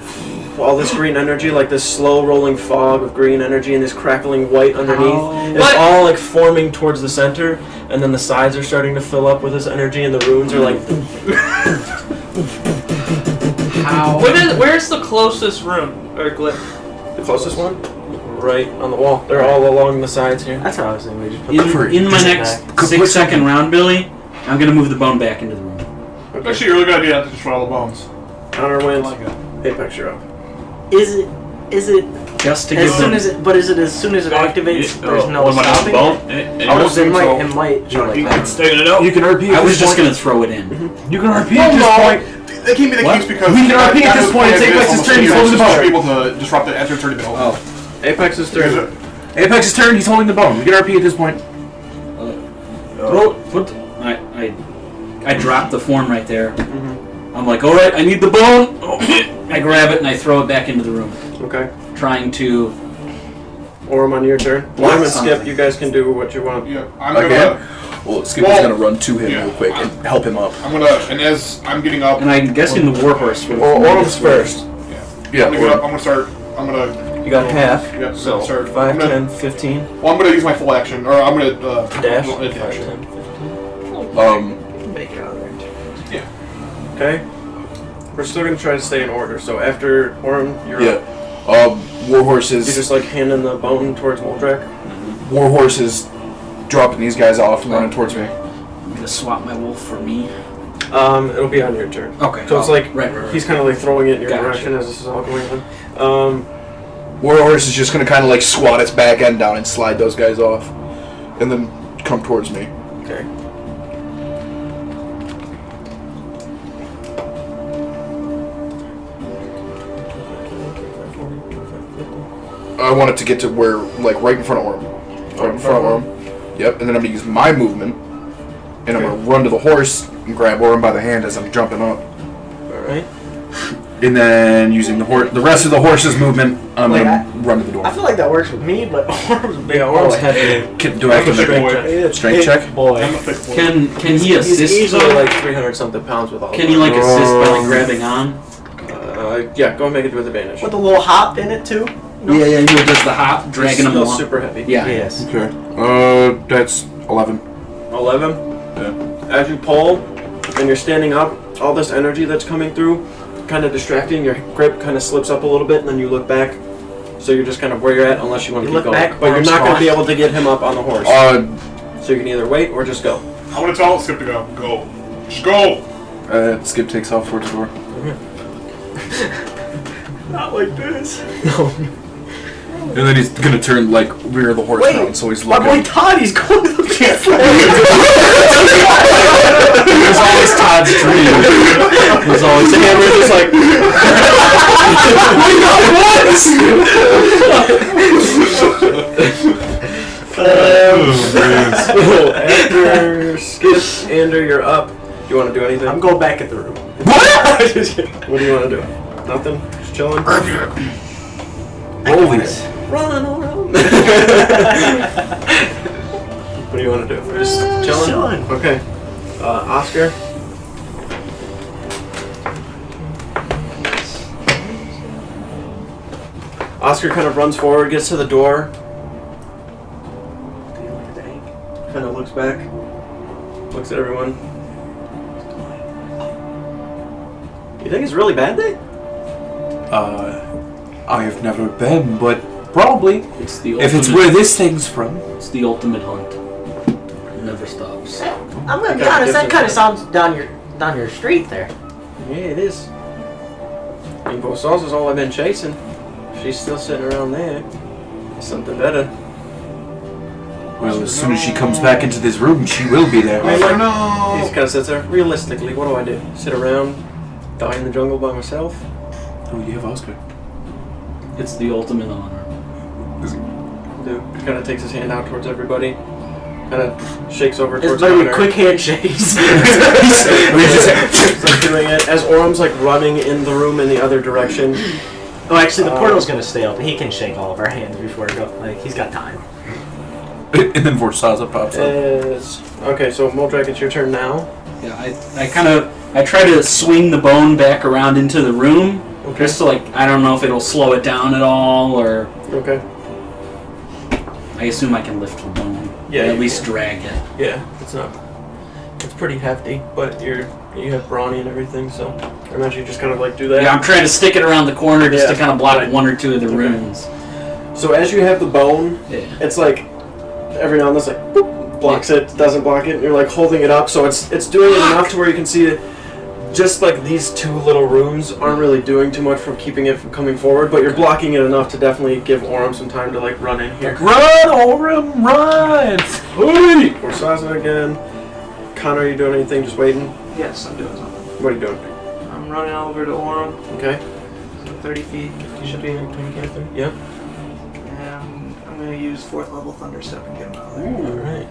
all this green energy, like this slow rolling fog of green energy and this crackling white underneath. It's What? all like forming towards the center, and then the sides are starting to fill up with this energy, and the runes are like. Where's the closest room or glyph? The closest one? Right on the wall. They're all along the sides here. That's what I was thinking. We just put in my next Put 6-second round, Billy, I'm gonna move the bone back into the room. Okay. Actually, a really good idea to destroy all the bones. Connor I wins. like it. Apex, you're up. Is it just to As give soon them. as it, but is it as soon as it activates? There's no What am I doing? stopping. Bone? I would It assume might. so. It might. do like that. Taking it out. You can RP at I was this just point. gonna throw it in. You can RP at this point. That can't be the What? case because We can RP at this point and take Apex's turn, he's holding the to bone. be able to disrupt it after it's already been opened. Oh. Apex's turn. Apex's turn, he's holding the bone. We can RP at this point. I dropped the form right there. I'm like, all right, I need the bone. I grab it and I throw it back into the room, Okay. trying to. Orm on your turn. Orm and Skip, you guys can do what you want. Yeah, I'm Again? gonna. Well, Skip is gonna run to him Yeah. real quick and help him up. I'm gonna. And as I'm getting up. And I'm guessing the warhorse. would- Well, Orm's first. Yeah. I'm gonna get up. I'm gonna start. I'm gonna. You got half. Yeah, So start. 5, I'm gonna, 10, 15. Well, I'm gonna use my full action, or I'm gonna Dash. well, 5, dash. 10, 15. Make it out of there. Okay. We're still gonna try to stay in order. So after Orm, you're Yeah. up. Warhorse You're is just like handing the bone towards Moldrak. Warhorse is dropping these guys off and running towards me. I'm gonna swap my wolf for me. It'll be on your turn. Okay. So it's like right. he's kind of like throwing it in your Gotcha. direction as this is all going on. Warhorse is just gonna kind of like squat its back end down and slide those guys off, and then come towards me. Okay. I want it to get to where, like, right in front of Orm. Right in front of Orm. Yep, and then I'm gonna use my movement, and I'm gonna run to the horse and grab Orm by the hand as I'm jumping up. Alright. And then using the rest of the horse's movement, I'm gonna run to the door. I feel like that works with me, but Orm's a big Yeah, Orm's boy. heavy. Do I have to Strength make check. a strength check? Boy. I'm a thick boy. Can he He's assist? easily though? like 300 something pounds with all Can of he it. like assist by like grabbing on? Yeah, go and make it with advantage. With a little hop in it too. Yeah. He does the hop, dragging him Still along. super heavy. Yeah. Yes. Okay. That's 11. 11. Yeah. As you pull and you're standing up, all this energy that's coming through, kind of distracting. Your grip kind of slips up a little bit, and then you look back. So you're just kind of where you're at, unless you want to You keep look going. back, But you're arms not going to be crossed. able to get him up on the horse. So you can either wait or just go. I'm gonna tell Skip to go. Go. Just go. Skip takes off towards the door. Not like this. And then he's gonna turn, like, rear the horse Wait, around, so he's my looking. boy Todd, he's going to the pants. It was always Todd's dream. It was always And we're just like, after Skip, Ander, you're up. Do you want to do anything? I'm going back in the room. What do you want to do? Nothing? Just chilling? Holy. Run around. What do you want to do? Just chilling? Chilling. Okay. Oscar? Oscar kind of runs forward, gets to the door. Kind of looks back. Looks at everyone. You think it's really bad day? I have never been, but probably. It's the If it's ultimate- where this thing's from. It's the ultimate hunt. It never stops. I'm gonna be honest. That kind of sounds down your street there. Yeah, it is. I mean, Vorzasa's all I've been chasing. She's still sitting around there. Something better. Well, as soon as she comes back into this room, she will be there. I mean, like, no. he just kind of sits there. Realistically, what do I do? Sit around, die in the jungle by myself? Oh, you have Oscar. It's the ultimate honor. Dude, he kind of takes his hand out towards everybody. Kind of shakes over It's towards literally Connor. quick handshakes. He's like doing it as Orm's like running in the room in the other direction. Oh, actually, the portal's gonna stay open. He can shake all of our hands before it goes. Like he's got time. And then Vorzasa pops up. Okay, so Moldrak, it's your turn now. Yeah, I try to swing the bone back around into the room. Okay. Just to, like, I don't know if it'll slow it down at all, or Okay. I assume I can lift the bone. Yeah, Or at you least can. drag it. Yeah, it's pretty hefty, but you have brawny and everything, so I imagine you just kind of like do that. Yeah, I'm trying to stick it around the corner just to Yeah, kind of block right. one or two of the Okay. rooms. So as you have the bone, Yeah. it's like every now and then it's like boop, blocks it, doesn't block it, and you're like holding it up, so it's doing it enough to where you can see just like these two little rooms aren't really doing too much from keeping it from coming forward, but you're blocking it enough to definitely give Orem some time to like run in here. Run, Orem, run! Vorzasa again. Connor, are you doing anything? Just waiting? Yes, I'm doing something. What are you doing? I'm running over to Orem. Okay. So 30 feet. You should be in between character. Yep. And I'm going to use 4th level Thunder Step and get him out of there. Alright.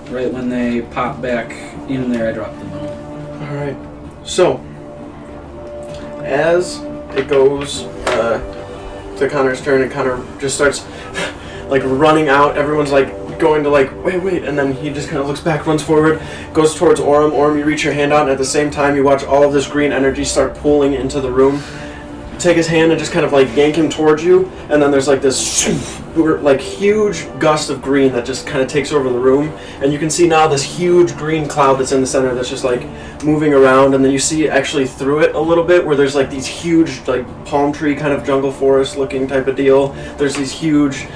Right when they pop back in there, I drop the bone. Alright. So, as it goes to Connor's turn and Connor just starts like running out, everyone's like going to like, wait, and then he just kind of looks back, runs forward, goes towards Orem. Orem, you reach your hand out, and at the same time you watch all of this green energy start pooling into the room. You take his hand and just kind of like yank him towards you, and then there's like this like huge gust of green that just kind of takes over the room, and you can see now this huge green cloud that's in the center that's just like moving around, and then you see actually through it a little bit where there's like these huge like palm tree kind of jungle forest looking type of deal. There's these huge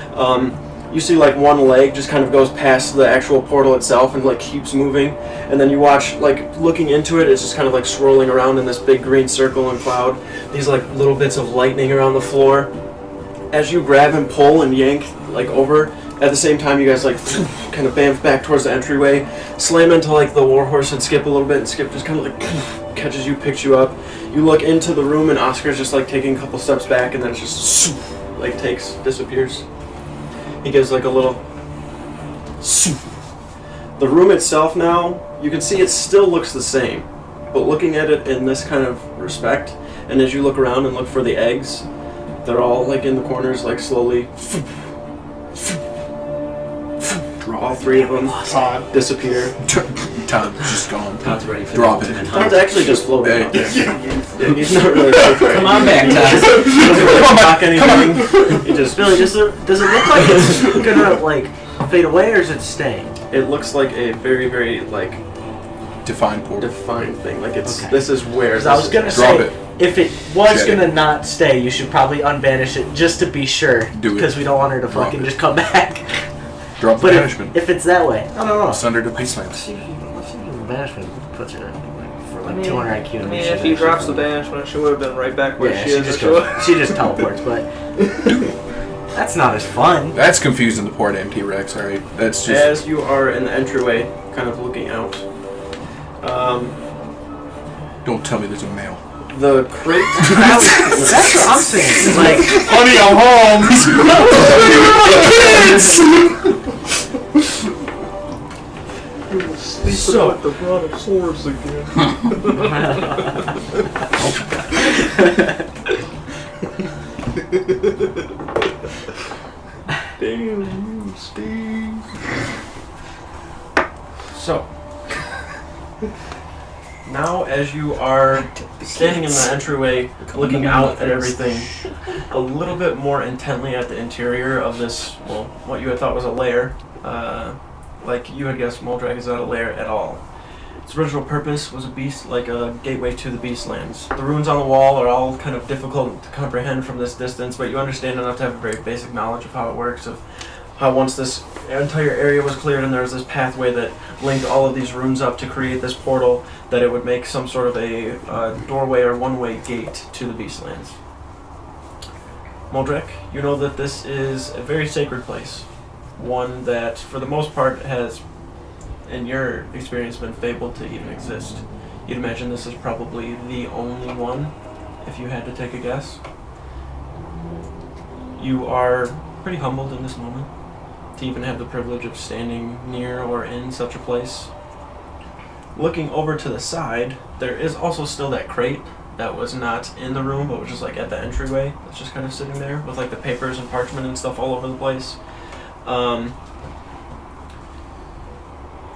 you see like one leg just kind of goes past the actual portal itself and like keeps moving, and then you watch like looking into it, it's just kind of like swirling around in this big green circle and cloud, these like little bits of lightning around the floor. As you grab and pull and yank like over, at the same time you guys like kind of bamf back towards the entryway, slam into like the warhorse and Skip a little bit, and Skip just kind of like catches you, picks you up. You look into the room and Oscar's just like taking a couple steps back, and then it just like disappears. He gives like a little. The room itself now, you can see it still looks the same, but looking at it in this kind of respect, and as you look around and look for the eggs, they're all like in the corners, like slowly. All 3 of them disappear. Todd's just gone. Todd's ready for Drop the it. ultimate Todd's hunt. actually just floating out there. Yeah, he's not really. Come on back, Todd. Doesn't really talk anything. He just. Billy, does it look like it's gonna like fade away, or is it staying? It looks like a very, very like Defined portal. defined thing. Like it's Okay. this is where. Because I was gonna Drop say, it. if it was Check it. gonna not stay, you should probably unbanish it just to be sure. Do it. Because we don't want her to Drop fucking it. just come back. Drop the But banishment. if it's that way, I don't know. It's under the Peacelands. Let's see if banishment puts her for like I mean, 200 IQ. I mean, if he drops the banishment, she would have been right back where yeah, she she is. just goes, she just teleports, but that's not as fun. That's confusing the poor damn T-Rex, alright? That's just... As you are in the entryway, kind of looking out, Don't tell me there's a male. the crate. That's what I'm saying. Like, Honey, I'm home! So the brontosaurus again. Damn, Steve. So now, as you are standing in the entryway, looking out at everything, a little bit more intently at the interior of this, well, what you had thought was a lair, like you had guessed, Moldrak is not a lair at all. Its original purpose was a beast, like a gateway to the Beastlands. The runes on the wall are all kind of difficult to comprehend from this distance, but you understand enough to have a very basic knowledge of how it works, of how once this entire area was cleared and there was this pathway that linked all of these runes up to create this portal, that it would make some sort of a doorway or one-way gate to the Beastlands. Moldrak, you know that this is a very sacred place. One that, for the most part, has, in your experience, been fabled to even exist. You'd imagine this is probably the only one, if you had to take a guess. You are pretty humbled in this moment to even have the privilege of standing near or in such a place. Looking over to the side, there is also still that crate that was not in the room, but was just like at the entryway. It's just kind of sitting there with like the papers and parchment and stuff all over the place.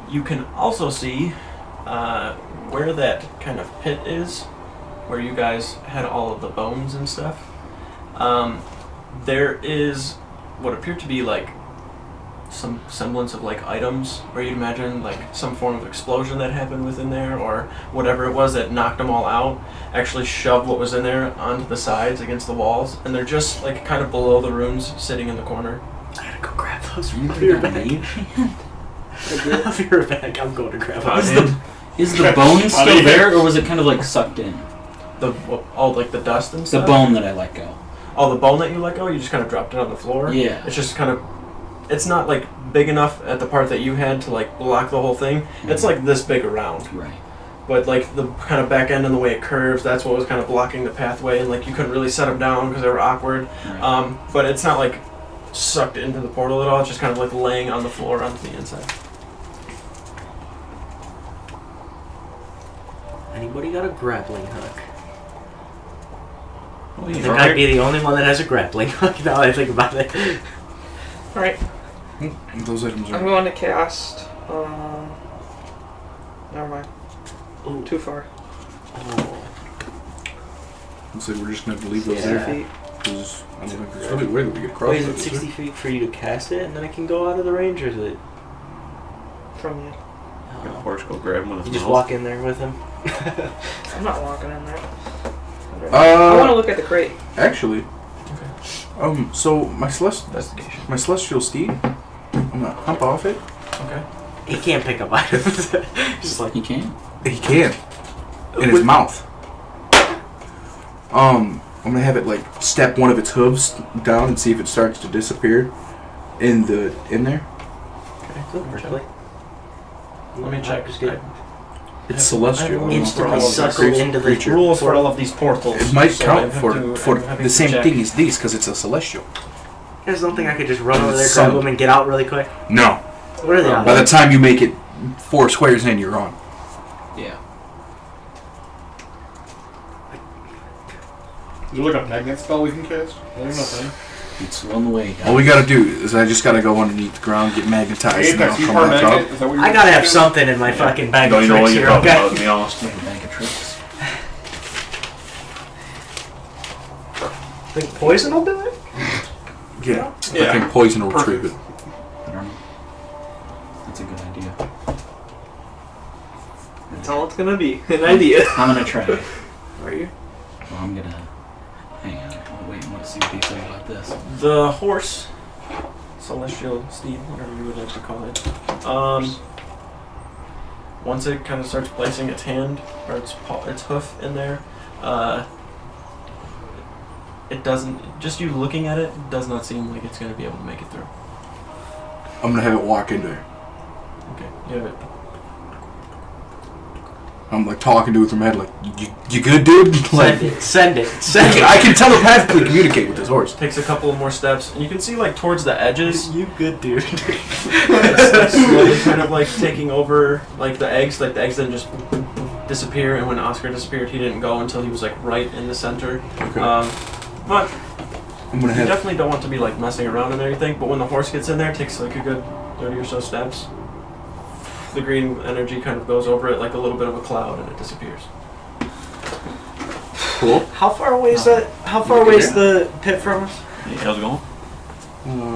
You can also see where that kind of pit is, where you guys had all of the bones and stuff. There is what appear to be like some semblance of like items, where you'd imagine like some form of explosion that happened within there, or whatever it was that knocked them all out, actually shoved what was in there onto the sides against the walls, and they're just like kind of below the runes sitting in the corner. I gotta go grab those You from clear the back. I'll be right back. I'm going to grab it. Is the bone still there, or was it kind of like sucked in? Like the dust and The stuff? bone that I let go. Oh, the bone that you let go? You just kind of dropped it on the floor? Yeah. It's just kind of... It's not, like, big enough at the part that you had to, like, block the whole thing. It's, like, this big around. Right. But, like, the kind of back end and the way it curves, that's what was kind of blocking the pathway. And, like, you couldn't really set them down because they were awkward. Right. But it's not, like, sucked into the portal at all. It's just kind of, like, laying on the floor on the inside. Anybody got a grappling hook? Well, I he's think I'd be the only one that has a grappling hook now that I think about it. Alright, Those items I'm are. going to cast. Never mind. Ooh. Too far. Oh. Looks like we're just gonna have to leave those 60 there. feet. Because I don't think there's really a way that we get across. Wait, is it that, 60 there? feet for you to cast it and then I can go out of the range, or is it? From you. Got a horse, go grab him with You his just mouth. walk in there with him? I'm not walking in there. I want to look at the crate. Actually, so my Investigation. celestial steed, I'm gonna hump off it. Okay. He can't pick up items. Just like You can. He can in his mouth. I'm gonna have it like step one of its hooves down and see if it starts to disappear in there. Really? Let me check. Just get It's celestial. instantly It's suckle creature- into the creature. Rules for all of these portals. It might so count I have for I'm having the to same check. thing as these because it's a celestial. You guys don't think I could just run over there, Son. grab them, and get out really quick? No. What are they on? By the time you make it 4 squares in, you're on. Yeah. Is there like a magnet spell we can cast? Nothing. It's on the way. All we gotta do is I just gotta go underneath the ground, get magnetized, and then I'll Apex, you come part back magnet? up. Is that what you're I gotta have doing? something in my fucking bag Don't of you know what tricks you're here, talking okay? about, to be honest. Make a bank of tricks. Think poison will do it? Yeah. Yeah. I think poison will retrieve it. I don't know. That's a good idea. That's all it's gonna be. An idea. I'm gonna try. Are you? Well, I'm gonna. Hang on. I'll wait and let's see what they say about this. The horse, celestial steed, whatever you would like to call it. Once it kind of starts placing its hand or its hoof in there, it doesn't. Just you looking at it does not seem like it's going to be able to make it through. I'm gonna have it walk in there. Okay, you have it. I'm like talking to it from my head, like, you good, dude? Like, Send it. I can telepathically communicate with this horse. Takes a couple more steps, and you can see like towards the edges, You good, dude. it's slowly kind of like taking over like the eggs didn't just disappear, and when Oscar disappeared he didn't go until he was like right in the center. Okay. But I'm gonna you have. definitely don't want to be like messing around and everything, but when the horse gets in there, it takes like a good 30 or so steps. The green energy kind of goes over it like a little bit of a cloud and it disappears. Cool. How far away is that? How far away is the pit from us? Hey, how's it going?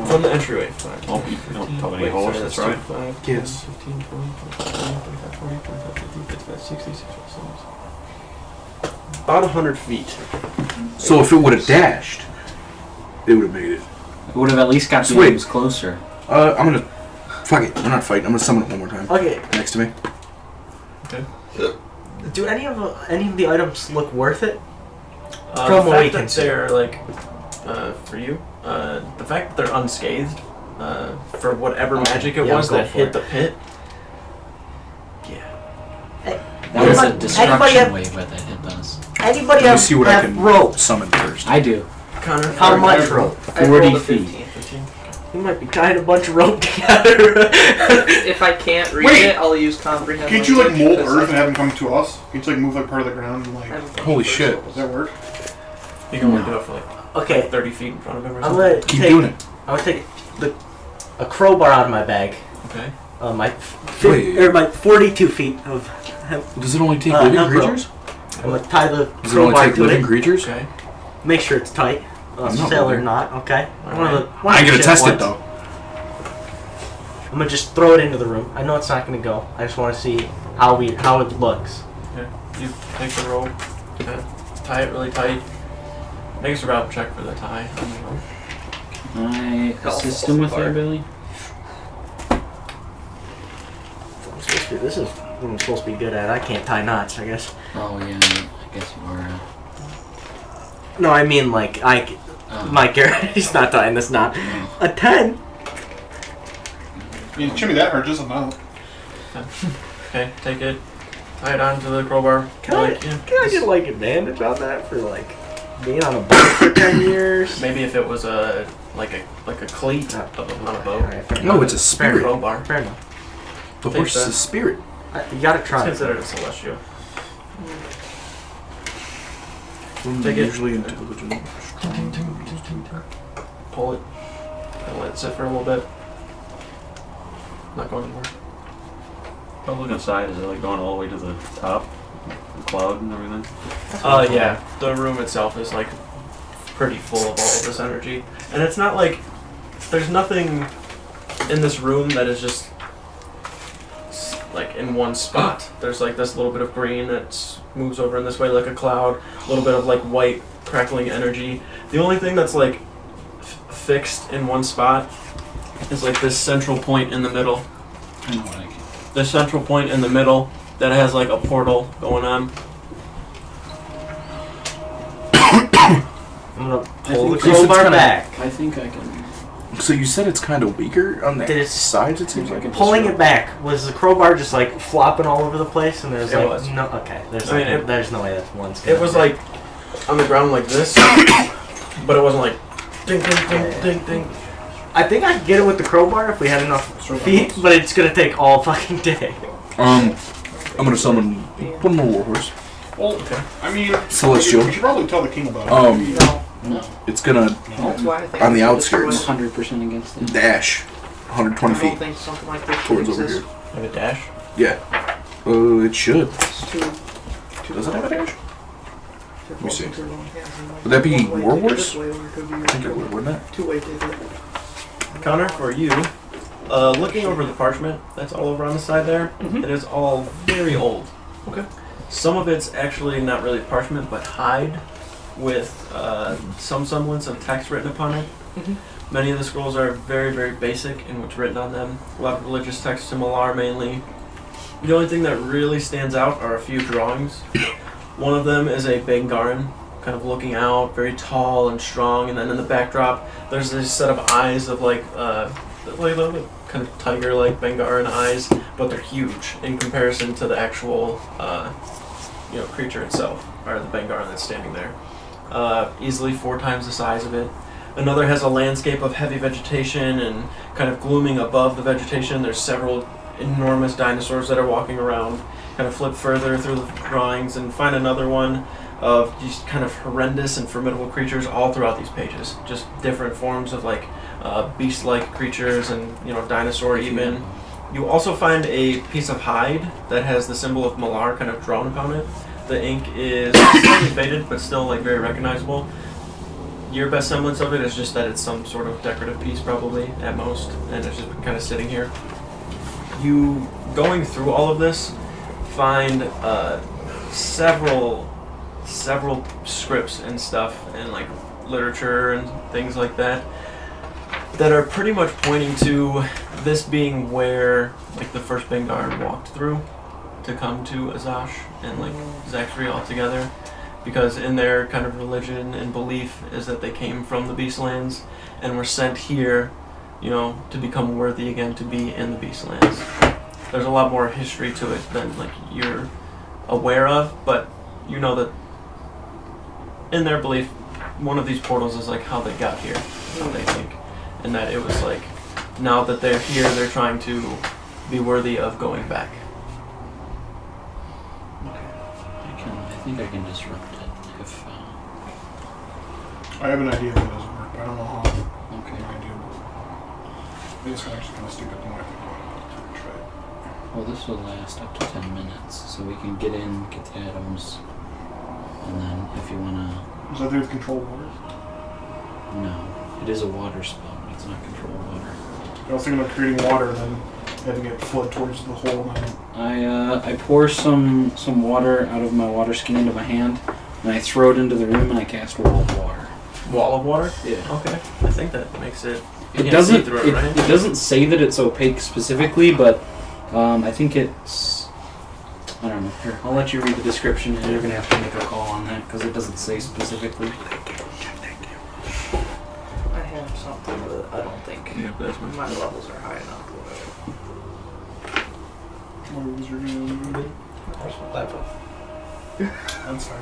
From the entryway. Five. Oh, you don't tell me Wait, horse, sorry, that's right. 5, Yes. 15, 20, 25, 40, 25, 50, 55, 60, 60, 70. About 100 feet. So if it would have dashed, it would have made it. It would have at least got the Sweet. items closer. I'm gonna. Fuck it. I'm not fighting. I'm gonna summon it one more time. Okay. Next to me. Okay. Do any of the items look worth it? The From what we fact can that see. they're like, for you, the fact that they're unscathed, for whatever Okay, magic it yeah, was I'm that going hit for the pit. Yeah. That was a Anybody destruction have- wave that hit us. Anybody Let me have, see what I have can rope? summon first. I do. Connor, How much rope? I 40 rolled a feet. 15. 15. You might be tying a bunch of rope together. If I can't read Wait. it, I'll use comprehend. Can't you like language, mold because earth and have them come to us? Can't you like move like part of the ground and like? Holy shit. Does that work? You can only do it for like Okay, 30 feet in front of him or I'm something. gonna Keep take. doing it. I'm gonna take a crowbar out of my bag. Okay. My 42 feet of. Does it only take living not rope. creatures? I'm gonna tie the Does it only crowbar take to living it. creatures? Okay. Make sure it's tight. I'm not Sailor moving. knot. Okay. Alright. I ain't gonna test it though. I'm gonna just throw it into the room. I know it's not gonna go. I just want to see how it looks. Okay. You take the rope, tie it really tight. Make a survival check for the tie on the rope. Can I assist him with that, Billy? This is what I'm supposed to be good at. I can't tie knots, I guess. Oh yeah, I guess you are. No, I mean like my character. He's not tying this knot. A 10. I mean, it shouldn't be that hard, just enough. Okay, take it. Tie it onto the crowbar. Can I get like advantage on that for like being on a boat for 10 years? Maybe if it was a cleat on a boat. Right, No, it's a spirit. Crowbar. Fair enough. The horse is a spirit. You gotta It's try it. considered a celestial. Take it. Usually intelligent. Pull it. And let it sit for a little bit. Not going anywhere. If I look inside, is it like going all the way to the top? The cloud and everything? Yeah. The room itself is like pretty full of all of this energy. And it's not like there's nothing in this room that is just like in one spot. There's like this little bit of green that moves over in this way like a cloud, a little bit of like white crackling energy. The only thing that's like fixed in one spot is like this central point in the middle. I know what I can. The central point in the middle that has like a portal going on. I'm gonna pull the think it's crowbar kinda- back. I think I can. So you said it's kind of weaker on the Did it- sides, it seems like? Pulling it back, was the crowbar just like flopping all over the place? And there's It like was. no. Okay, there's I mean, like, it- there's no way that one's. It was like on the ground like this, but it wasn't like ding ding ding ding ding. I think I could get it with the crowbar if we had enough feet, but it's gonna take all fucking day. I'm gonna summon one more warhorse. Well, I mean, Celestial. we should probably tell the king about it. No. It's gonna That's why I think on the it's outskirts 100% against it. dash 120 I don't feet think something like this towards should over exist. here. Have a dash. Yeah. It should. It's too Does it have a dash? Let me see. Would that be Warhorse? I think it would, wouldn't it? Two-way ticket. Connor, for you, looking over the parchment that's all over on the side there, it is all very old. Okay. Some of it's actually not really parchment, but hide with some semblance of text written upon it. Many of the scrolls are very, very basic in what's written on them. A lot of religious texts in Malar mainly. The only thing that really stands out are a few drawings. One of them is a Bengarran, kind of looking out, very tall and strong, and then in the backdrop there's this set of eyes of like kind of tiger-like Bengarran eyes, but they're huge in comparison to the actual creature itself, or the Bengarran that's standing there. Easily 4 times the size of it. Another has a landscape of heavy vegetation and kind of glooming above the vegetation. There's several enormous dinosaurs that are walking around. Kind of flip further through the drawings and find another one of these kind of horrendous and formidable creatures all throughout these pages. Just different forms of like beast-like creatures and dinosaur even. You also find a piece of hide that has the symbol of Malar kind of drawn upon it. The ink is slightly faded, but still like very recognizable. Your best semblance of it is just that it's some sort of decorative piece, probably at most, and it's just been kind of sitting here. You going through all of this find several scripts and stuff and like literature and things like that are pretty much pointing to this being where like the first Bengarran walked through to come to Azash and like Zaxria all together, because in their kind of religion and belief is that they came from the Beastlands and were sent here, to become worthy again to be in the Beastlands. There's a lot more history to it than like you're aware of, but you know that in their belief, one of these portals is like how they got here, how they think, and that it was like now that they're here, they're trying to be worthy of going back. I think I can disrupt it if. I have an idea that doesn't work, but I don't know how. Okay. I do. Maybe it's actually kind of stupid the more I think about it. Try it. Well, this will last up to 10 minutes, so we can get in, get the items, and then if you wanna. Is that with control water? No, it is a water spell, but it's not control water. I was thinking about creating water and then having it flood towards the hole. I pour some water out of my water skin into my hand, and I throw it into the room, and I cast wall of water. Wall of water? Yeah. Okay. I think that makes it. It You can't doesn't. see through it, right? It doesn't say that it's opaque specifically, but I think it's... I don't know. Here, I'll let you read the description, and you're going to have to make a call on that, because it doesn't say specifically. I have something, but I don't think my levels are high enough. I'm sorry.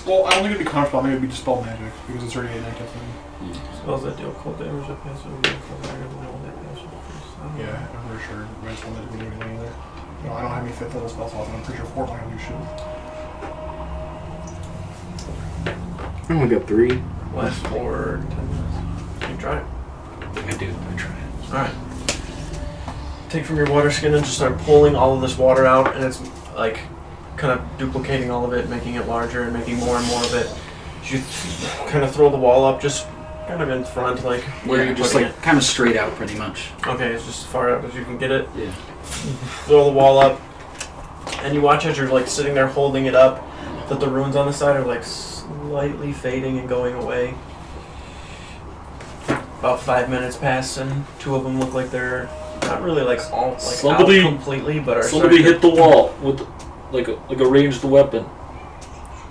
Well, I don't think it'd be counterspell. I think it'd be dispel magic because it's already a negative thing. Spells that deal cold damage that pass over cold damage and all that pass over. Yeah, I'm pretty sure. I just wanted to do anything either. No, I don't have any 5th level spell slots, and I'm pretty sure 4 line do shit. I only got 3. Last for 10 minutes. Can you try it? I do. I try it. Alright. Take from your water skin and just start pulling all of this water out, and it's like kind of duplicating all of it, making it larger and making more and more of it. You kind of throw the wall up just kind of in front, like where you're just putting like kind of straight out, pretty much. Okay, it's just as far out as you can get it. Yeah. Throw the wall up, and you watch as you're like sitting there holding it up, that the runes on the side are like slightly fading and going away. About 5 minutes pass, and 2 of them look like they're not really like all like Somebody- out completely, but are Somebody starting hit the wall with like a ranged weapon.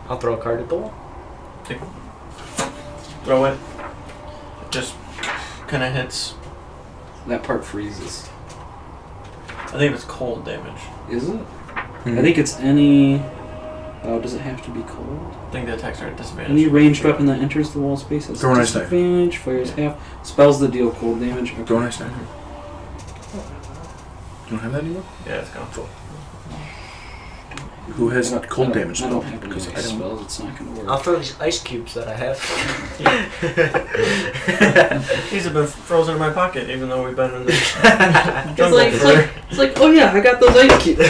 I'll throw a card at the wall. to throw it. It just kind of hits. That part freezes. I think it's cold damage. Is it? I think it's any... Oh, does it have to be cold? I think the attacks are at disadvantage. Any ranged weapon that enters the wall space has Throw an ice knife. disadvantage, fires half. Spells that deal cold damage. Okay. Go nice now. You don't have that anymore? Yeah, it's gone. Who has I don't- cold I don't- damage I spell? don't have any Because ice I don't. spells, it's not going to work. I'll throw these ice cubes that I have. These have been frozen in my pocket, even though we've been in the It's jungle like, oh yeah, I got those ice cubes.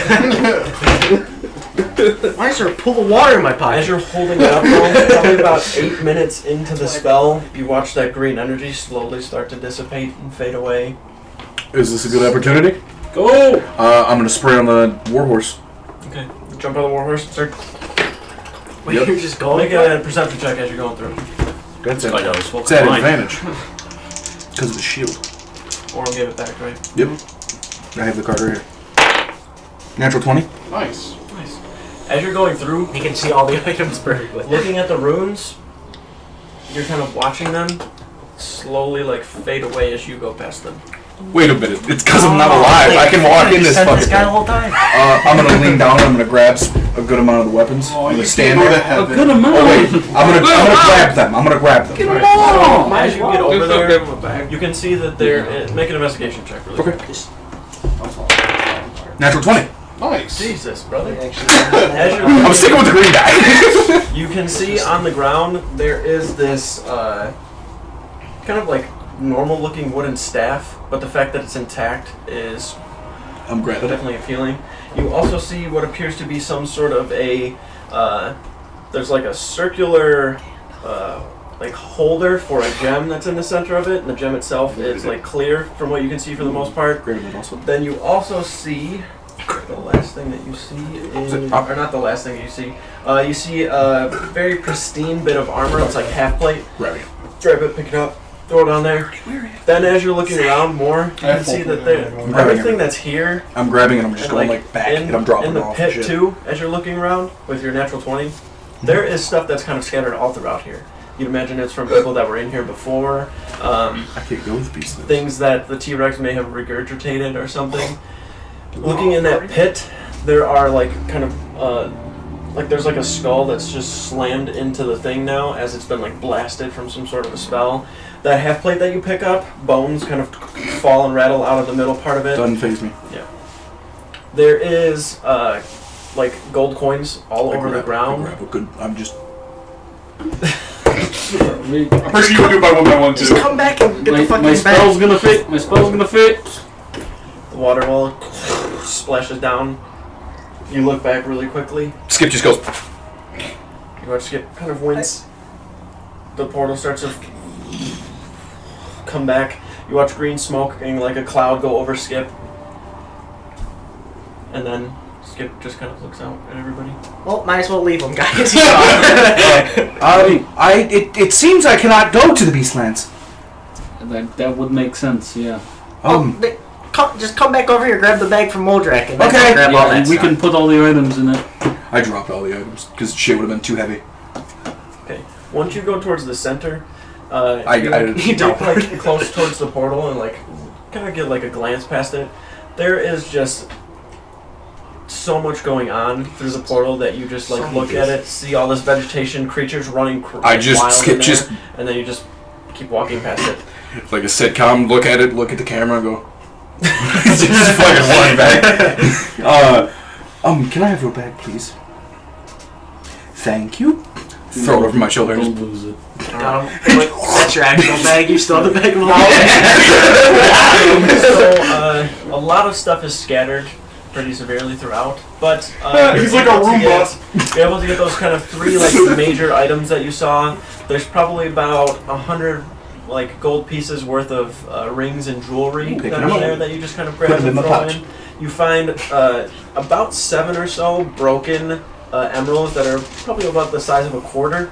Why is there a pool of water in my As pocket? you're holding it up, though, probably about 8 minutes into the spell, you watch that green energy slowly start to dissipate and fade away. Is this a good opportunity? Go! I'm gonna spray on the warhorse. Okay, you jump on the warhorse and start. Wait, Yep. you're just going Make for it? a perception check as you're going through. That's I got a full It's at line. advantage. Because of the shield. Or I'll give it back, right? Yep. I have the card right here. Natural 20. Nice. Nice. As you're going through, You can see all the items perfectly. looking at the runes, you're kind of watching them slowly like fade away as you go past them. Wait a minute. It's because I'm not alive. I can walk in this Send fucking this guy the thing. whole time. I'm gonna lean down. I'm gonna grab a good amount of the weapons. Oh, I'm you gonna stand can't go to there. A heaven. good amount! Oh wait. I'm gonna grab them. I'm gonna grab them. Get 'em Right. all! As you get over Give there, him a bag. you can see that they're make an investigation check. Really Okay. quick. Natural 20. Nice. Jesus, brother. Actually, As you're I'm sticking with the green guy. You can see on the ground there is this kind of like normal looking wooden staff, but the fact that it's intact is I'm grabbing it. definitely appealing. You also see what appears to be some sort of a there's like a circular like holder for a gem that's in the center of it, and the gem itself is like clear from what you can see for the most part. Grabbing it also. Then you also see the last thing that you see is, or not the last thing you see. You see a very pristine bit of armor. It's like half plate. Grabbing it. Grab it, pick it up, throw it on there. Then as you're looking around more, you can see that everything that's here I'm grabbing it. I'm just and going like back in, and I'm dropping in the it off. pit Shit. too. As you're looking around with your natural 20, there is stuff that's kind of scattered all throughout here. You'd imagine it's from people that were in here before. I can't go with these things. Things that the T-Rex may have regurgitated or something. Looking in that pit, there are like kind of like there's like a skull that's just slammed into the thing now as it's been like blasted from some sort of a spell. That half plate that you pick up, bones kind of fall and rattle out of the middle part of it. Doesn't phase me. There is like gold coins all over the I ground. grab a good. I'm just. I'm pretty sure you can do it by one just too. come back and get the My fucking spell's bag. gonna fit. My spell's gonna fit. The water wall splashes down. You look back really quickly. Skip just goes. You watch Skip kind of wince. The portal starts to come back. You watch green smoke and like a cloud go over Skip. And then Skip just kind of looks out at everybody. Well, might as well leave him, guys. It seems I cannot go to the Beastlands. That would make sense. Yeah. Just come back over here, grab the bag from Moldrak, and then Okay. grab all Yeah, that we stuff. can put all the items in it. I dropped all the items because shit would have been too heavy. Okay. Once you go towards the center, I you get like close towards the portal and like kind of get like a glance past it. There is just so much going on through the portal that you just like look at it, see all this vegetation, creatures running. I just wild skip in there, just and then you just keep walking past it. like a sitcom. Look at it. Look at the camera. And go. Just fucking flying back. Can I have your bag, please? Thank you. Throw it over my shoulder. Don't lose it. That's your actual bag. You still have the bag of So a lot of stuff is scattered pretty severely throughout, but He's like a Roomba. You're able to get those kind of three like major items that you saw. There's probably about 100 like gold pieces worth of rings and jewelry Pick that them are up. there that you just kind of Put grab them and in the throw pouch. in. You find about 7 or so broken emeralds that are probably about the size of a quarter.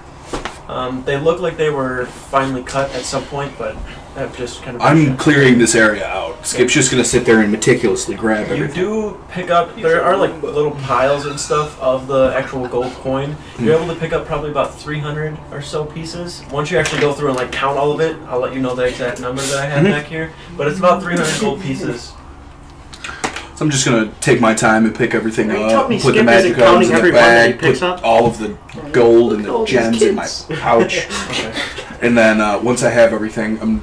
They look like they were finely cut at some point, but have just kind of. I'm clearing this area out. Skip's just gonna sit there and meticulously grab You everything. do pick up. There are like little piles and stuff of the actual gold coin. You're able to pick up probably about 300 or so pieces. Once you actually go through and like count all of it, I'll let you know the exact number that I have back here. But it's about 300 gold pieces. So I'm just gonna take my time and pick everything You up, taught me put the Skip magic isn't items counting in the every one that he bag, picks put up. all of the gold and Look at all the these gems in my kids. pouch, Okay. and then once I have everything,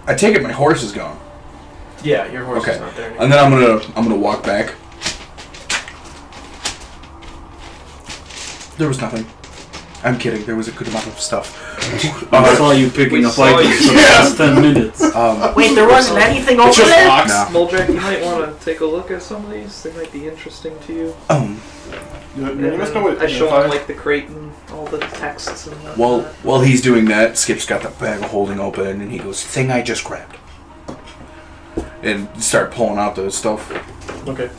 I take it my horse is gone. Yeah, your horse Okay. is not there anymore. And then I'm gonna walk back. There was nothing. I'm kidding. There was a good amount of stuff. I saw you picking up saw items you. for the last 10 minutes. Wait, there wasn't anything over It's just there? rocks. No. Moldrak, you might want to take a look at some of these. They might be interesting to you. You must know what. I show him like the crate and all the texts and that. While he's doing that, Skip's got the bag of holding open, and he goes, "Thing I just grabbed," and start pulling out the stuff. Okay.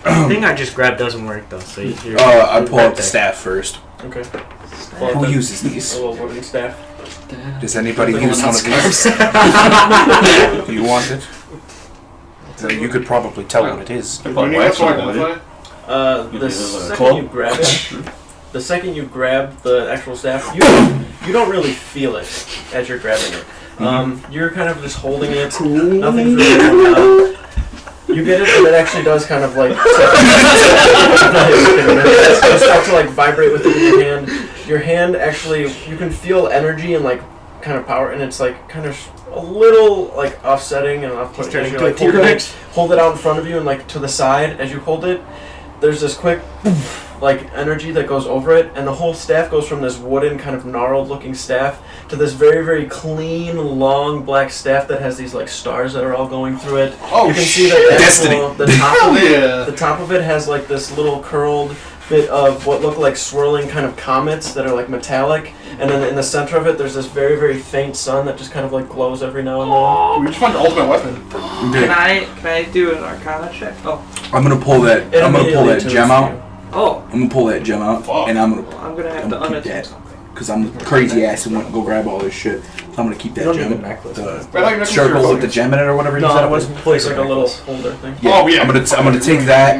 The thing I just grabbed doesn't work though, so you're I pull out the staff first. Okay. Who uses these? A little wooden staff. Does anybody use one of these? Do you want it? You could probably tell what it is. Do you need us to identify? The second you grab the actual staff, you don't really feel it as you're grabbing it. You're kind of just holding it. Nothing's really going on. You get it, and it actually does kind of like start to like vibrate with it in your hand. Your hand actually, you can feel energy and like kind of power, and it's like kind of a little like offsetting and off-putting. As you like hold it out in front of you and like to the side as you hold it. There's this quick like energy that goes over it, and the whole staff goes from this wooden kind of gnarled looking staff to this very, very clean, long black staff that has these like stars that are all going through it. Oh, you can see that Destiny. the top of it, Yeah. the top of it has like this little curled bit of what look like swirling kind of comets that are like metallic, and then in the center of it there's this very, very faint sun that just kind of like glows every now and then. We just found the ultimate weapon. Can I do an Arcana check? Oh, I'm gonna pull that. It I'm gonna pull immediately that tunes gem to out. you. oh, I'm gonna pull that gem out, Fuck. and I'm I'm gonna have I'm to gonna keep unattune that. something. because I'm crazy ass and went and go grab all this shit. So I'm gonna keep that You don't gem. need the necklace. I thought you The meant circle your with the gem in it or whatever you said it was. Place like a little holder thing. Yeah. Oh, yeah. I'm gonna take that,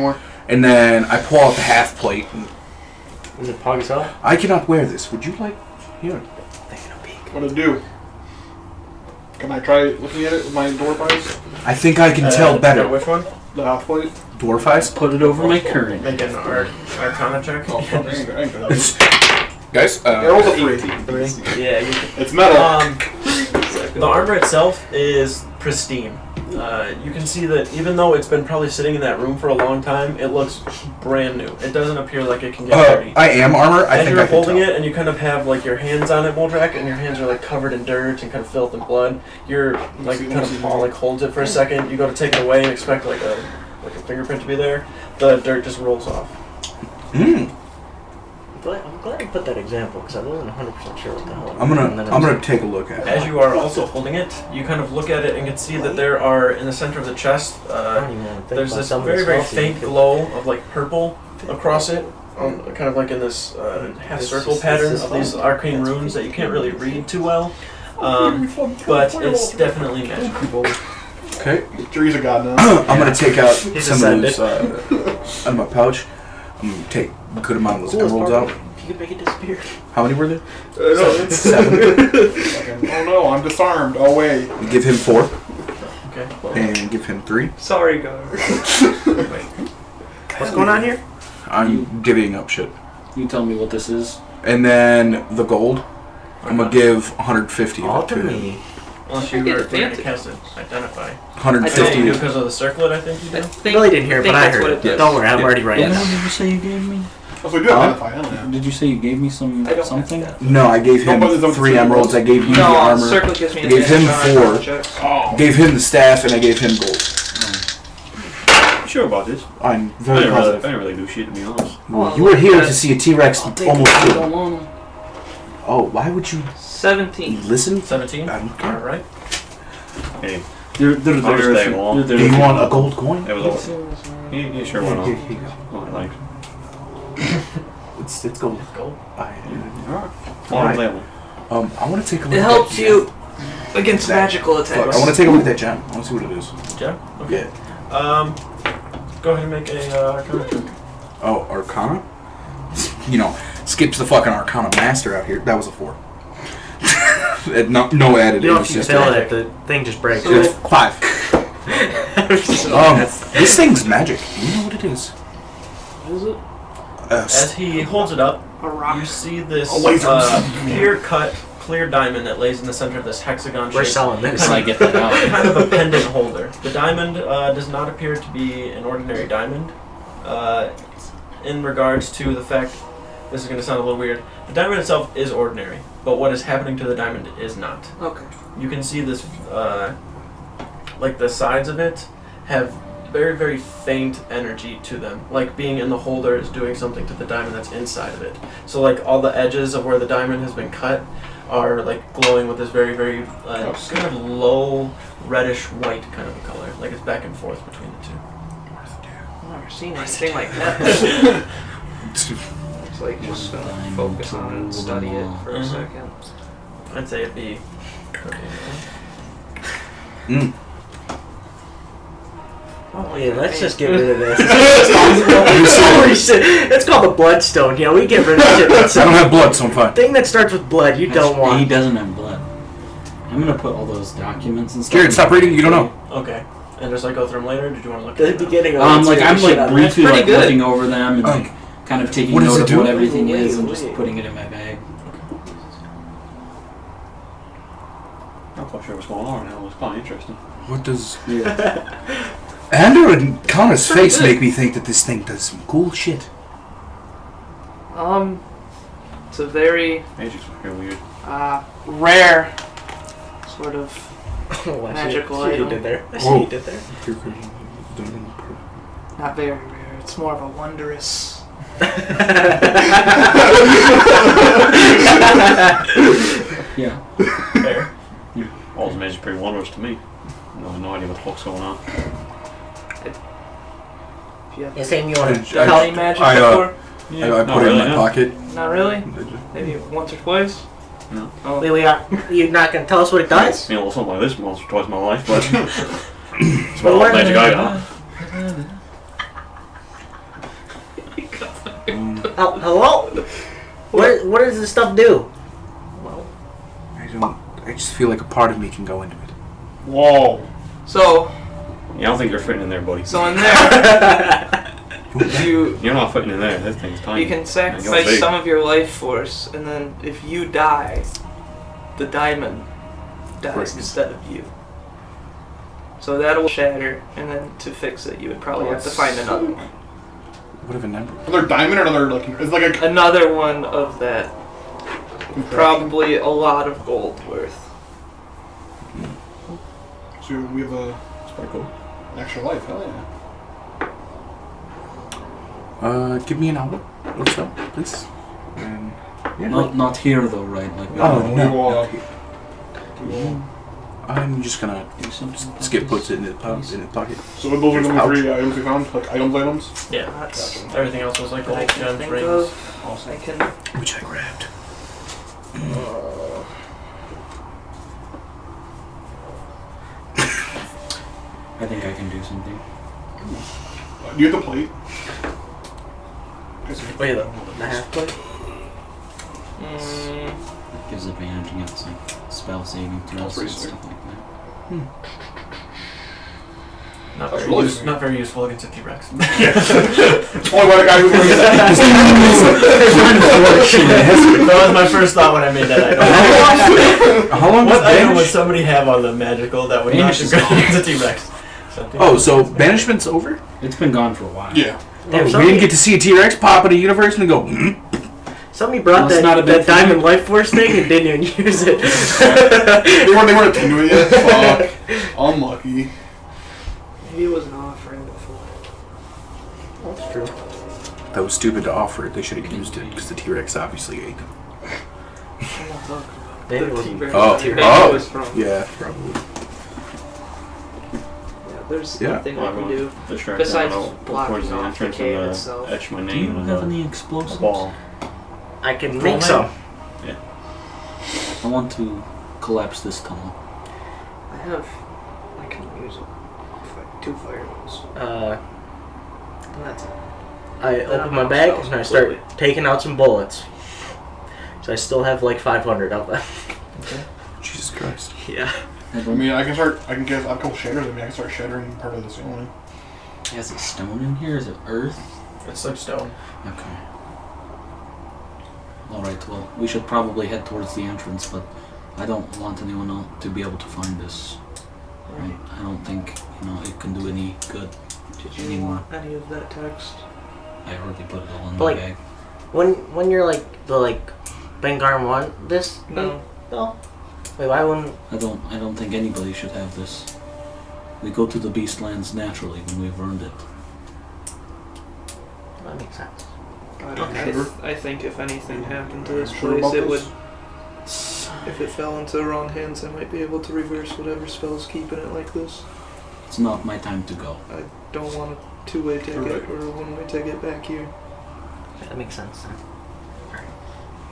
and then I pull out the half plate. And Is it Pog as hell? I cannot wear this. Would you like here? What to do? Can I try looking at it with my dwarf eyes? I think I can tell better. Which one? The half plate? Dwarf eyes? Put it over my current. Make an Arcana check. Oh, fuck, I ain't gonna do it. Guys, I rolled a 3. Yeah, you It's metal. The armor itself is pristine. You can see that even though it's been probably sitting in that room for a long time, it looks brand new. It doesn't appear like it can get dirty. I am armor. I As think you're I can holding tell. it and you kind of have like your hands on it, Moldrak, and your hands are like covered in dirt and kind of filth and blood. You're like kind of paw like holds it for a second. You go to take it away and expect like a fingerprint to be there. The dirt just rolls off. Mm. I'm glad you put that example because I wasn't 100% sure what the hell. I'm gonna take a look at it. As you are also holding it, you kind of look at it and can see that there are in the center of the chest. There's this very, very faint glow of like purple across it, kind of like in this half circle pattern of these arcane runes that you can't really read too well. but it's definitely magical. Okay. Jerry's a god now. I'm gonna take out He's some of ascended. those out of my pouch. I'm gonna take a good amount of those emeralds out. If you could make it disappear. How many were there? No, it's 7. oh no, I'm disarmed. Oh wait. Give him 4 Okay. and give him 3. Sorry, guys. What's going on here? I'm divvying up shit. You tell me what this is. And then the gold, I'm gonna give 150 All of to it to him. me. Unless I you get were going to fancy. cast it. Identify. I think 150. you do because of the circlet, I think you I do. think, Really didn't hear it, think but I that's heard what it. does. Don't worry, I'm already writing What it the hell down. did you say you gave me? Oh, so we do identify, hell yeah. Did you say you gave me some I don't something? have that. No, I gave him No, but it's 3 up to emeralds. I gave you the No, armor. circle gives me I gave him advantage on 4. checks. Oh. Gave him the staff, and I gave him gold. You sure about this? I'm I very didn't positive. really do shit, to be honest. Oh, You were here to see a T-Rex I'll take almost it. I kill. don't want Oh, why would you 17. listen? 17? I don't care. Alright. Hey, They're I'll just tag along. Do you want a gold coin? it was all. You sure went Here on. you go. Oh, I like. It's gold. Gold. Alright. Level. I want to take a look. It at helps that you against That- magical gem. Fuck, attacks. I want to take a look at that gem. I want to see what it is. Gem? Okay. Yeah. Go ahead and make a Arcana check. Oh, Arcana? You know, skips the fucking Arcana Master out here. That was a 4. no added. You know, It was if you just fail a- it, the thing just breaks. So- It's 5. This thing's magic. You know what it is? What is it? As he holds it up, A rock. you see this A laser. clear-cut, clear diamond that lays in the center of this hexagon We're shape. selling this. So I get that out. Kind of a pendant holder. The diamond does not appear to be an ordinary diamond. In regards to the fact, this is going to sound a little weird, the diamond itself is ordinary, but what is happening to the diamond is not. Okay. You can see this, like the sides of it have very, very faint energy to them. Like being in the holder is doing something to the diamond that's inside of it. So like all the edges of where the diamond has been cut are like glowing with this very, very kind of low reddish white kind of a color. Like it's back and forth between the two. I've never seen anything like that. It's like just gonna focus on it and study it for a Mhm. second. I'd say it'd be. Oh yeah, let's just get rid of this. It's called the bloodstone. You know, we get rid of shit. That's I don't have blood, so I'm fine. thing that starts with blood. You don't He want. doesn't have blood. I'm gonna put all those documents and stuff. Jared, stop reading. You don't know. Okay. And just like go through them later. Did you want to look The at them? beginning of Like it's I'm really shit like on briefly pretty like good. looking over them and like kind of taking what does note it of do? what everything is and Wait. just putting it in my bag. I'm not quite sure what's going on right now. It's kind of interesting. What does Andrew and Connor's face good. make me think that this thing does some cool shit? It's a very Magic's fucking weird. rare sort of Oh, I see- magical see what you item. did there. I see Whoa. what you did there. Not very rare. It's more of a wondrous. Yeah. Fair. All this magic's pretty wondrous to me. No idea what the fuck's going on. If you have Yeah, same you want to I- Kelly magic I, before? I put it in my pocket. Not really. Maybe once or twice. No. Oh. Wait, you're not going to tell us what it does? You know, well, something like this once or twice in my life, but it's But about all what- the magic I got. Hello? What does this stuff do? I just feel like a part of me can go into it. Whoa. So Yeah, I don't think you're fitting in there, buddy. in there, You're not fitting in there. This thing's tiny. you can And sacrifice you're big. some of your life force, and then if you die, the diamond dies Right. instead of you. So that will shatter, and then to fix it, you would probably have to find another one. What of a number? Another diamond or another like it's like a Another one of that. Probably a lot of gold worth. so we have a It's pretty cool. extra life, hell yeah. Give me an hour or so, please. And yeah. Not here though, right? Like Oh we no. will, not here. I'm just gonna do something. Skip puts it in his pocket. So those are the Pouch. only 3 items we found, like items. Yeah. That's Everything else was like that I gold, can gems, think rings. of. I can. Which I grabbed. I think I can do something. Do you have the plate? Wait, the half plate? Gives advantage against like spell saving throws and stuff like that. Not very useful against a T-Rex. It's only by the guy who's wearing that. That was my first thought when I made that item. How long What does item would banish? somebody have on the magical that would not Banish be is good gone. against a T-Rex? Oh, so banishment's over? It's been gone for a while. Yeah. Damn, We didn't get to see a T-Rex pop in a universe and go. Somebody brought Well, it's not a bad that Diamond Life Force thing and didn't even use it. They weren't into it yet. Fuck. Unlucky. Maybe it was an offering before. That's true. That was stupid to offer it. They should have used it because the T-Rex obviously ate them. I'm not talking about Maybe it the wasn't- T-Rex. Oh, Maybe oh. it was from. Yeah, probably. Yeah, there's Yeah. nothing I Well, can do. Distract Besides them, I'll go blocking towards the off the entrance cave and itself. etch my Do name you in have the any explosives? ball. I can make some. I want to collapse this tunnel. I can use 2 fireballs. That's it. I open my bag and I start taking out some bullets. So I still have like 500 of them. Jesus Christ. Yeah. I mean, I can guess, I have a couple shatters. I can start shattering part of the ceiling. Is it stone in here? Is it earth? It's like stone. Okay. Alright, well, we should probably head towards the entrance, but I don't want anyone else to be able to find this. I don't think, it can do any good Did you anymore. want any of that text? I already put it all in But, my like, bag. When you're like the Bengarran one, this? No. No. Wait, why wouldn't? I don't think anybody should have this. We go to the Beastlands naturally when we've earned it. That makes sense. I think if anything happened to this Sure place, about it this? would. If it fell into the wrong hands, I might be able to reverse whatever spell's keeping it like this. It's not my time to go. I don't want a 2-way ticket Correct. or a 1-way ticket back here, That makes sense then.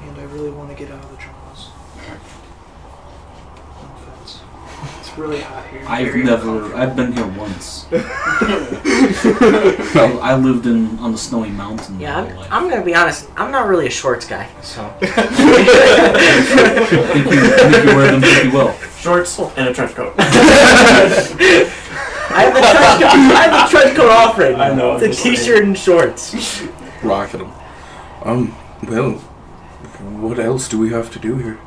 and I really want to get out of the jungles. No offense. It's really hot here. I've been here once. I lived on the snowy mountain Yeah, my whole life. I'm gonna be honest. I'm not really a shorts guy, so. I think you wear them pretty well. Shorts and a trench coat. I have the trench coat off right now. I know, It's a I'm just saying. t-shirt and shorts. Rocking them. Well, what else do we have to do here?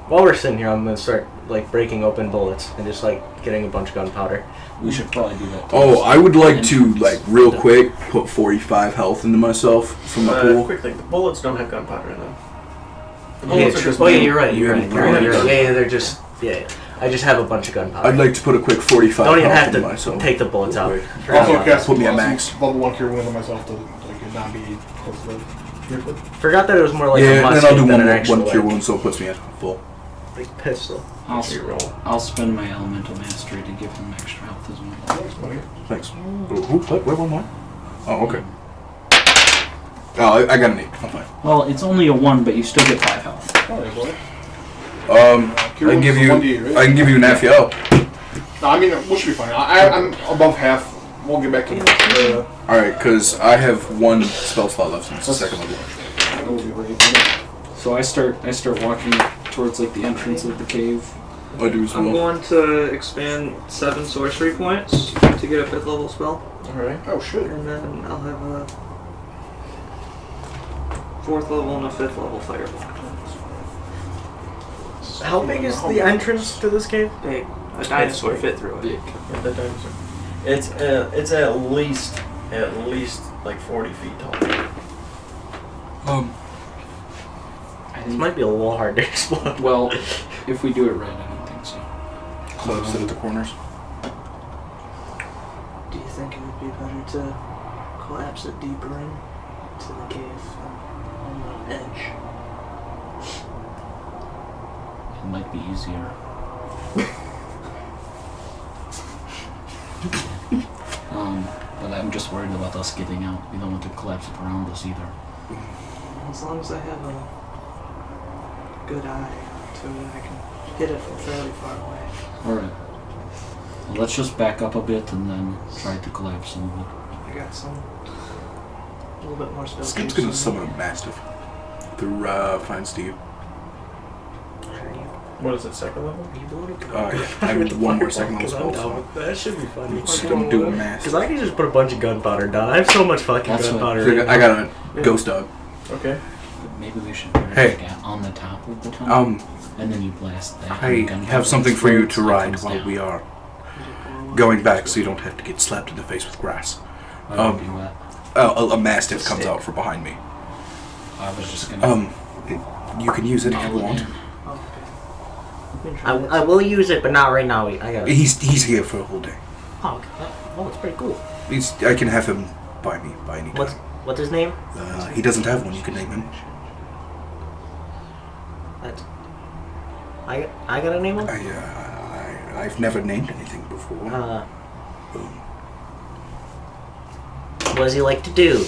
While we're sitting here, I'm gonna start breaking open bullets and just getting a bunch of gunpowder. We should probably do that. Oh, I would like to, real quick, put 45 health into myself from my pool. Quick thing, the bullets don't have gunpowder in them. The Yeah, bullets are just you're right. You're right. Right. Yeah, they're just I just have a bunch of gunpowder. I'd like to put a quick 45 Don't even health have into to myself. take the bullets out. Quick. Forgot Also, about cast Put me at max. level 1 cure wound on myself to not be close to the. Forgot that it was more like a Yeah, musket then I'll do than an one actual cure wound, so it puts me at full. pistol. I'll spend my elemental mastery to give him extra health as well. Thanks. What? Where one? Oh, okay. Oh, I got an 8. I'm fine. Well, it's only a 1, but you still get 5 health. Oh, there, boy. I can give you. 1D, right? I can give you an FL. No, I mean, we should be fine. I'm above half. We'll get back to the. All right, because I have 1 spell slot left since the second level. So I start walking towards the entrance of the cave. I do as I'm well. going to expand 7 sorcery points to get a 5th level spell, Alright. Oh shit. and then I'll have a 4th level and a 5th level fireball. How big is the entrance to this cave? Big. A dinosaur fit through it. Yeah, the dinosaur. It's at least 40 feet tall. This might be a little hard to explode. Well, if we do it right, I don't think so. Close it at the corners. Do you think it would be better to collapse it deeper into the cave on the edge? It might be easier. But I'm just worried about us getting out. We don't want to collapse it around us either. As long as I have a good eye to it, I can hit it from fairly far away. Alright. Well, let's just back up a bit and then try to collapse some of it. I got some. A little bit more spell. Skip's gonna summon a Mastiff through Fine Steve. What is it, second level? Yeah. I have one more second level spell. So That should be funny. I'm just gonna do a Because Mastiff. I can just put a bunch of gunpowder down. I have so much fucking That's what- gunpowder. I got a Ghost Dog. Okay. Maybe we should put it Hey. like on the top of the tunnel, and then you blast that. I and gunpowder have something for you to explodes and ride comes while down. we are going back, so you don't have to get slapped in the face with grass. Why would you do that? A Mastiff comes out from behind me. I was just gonna. You can use it if you nail it want. in. I will use it, but not right now. I got it. He's here for a whole day. Oh, it's pretty cool. I can have him by me by any time. What's his name? He doesn't have one. You can name him. I gotta name him. I've never named anything before. What does he like to do?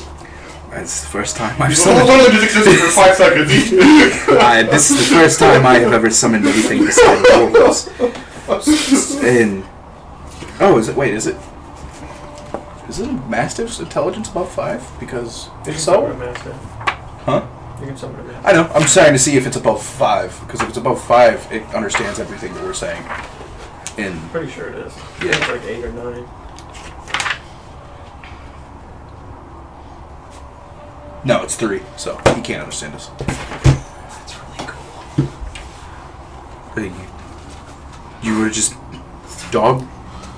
It's the first time I've He's summoned. literally just existed for 5 seconds. This is the first time I have ever summoned anything besides portals. And is it? Wait, is it? Is it a Mastiff's intelligence above 5? Because if so, huh? You can summon a Mastiff. I know. I'm trying to see if it's above 5. Because if it's above 5, it understands everything that we're saying. And Pretty sure it is. Yeah. It's like 8 or 9. no, it's 3, so he can't understand us. That's really cool. Hey, you were just dog.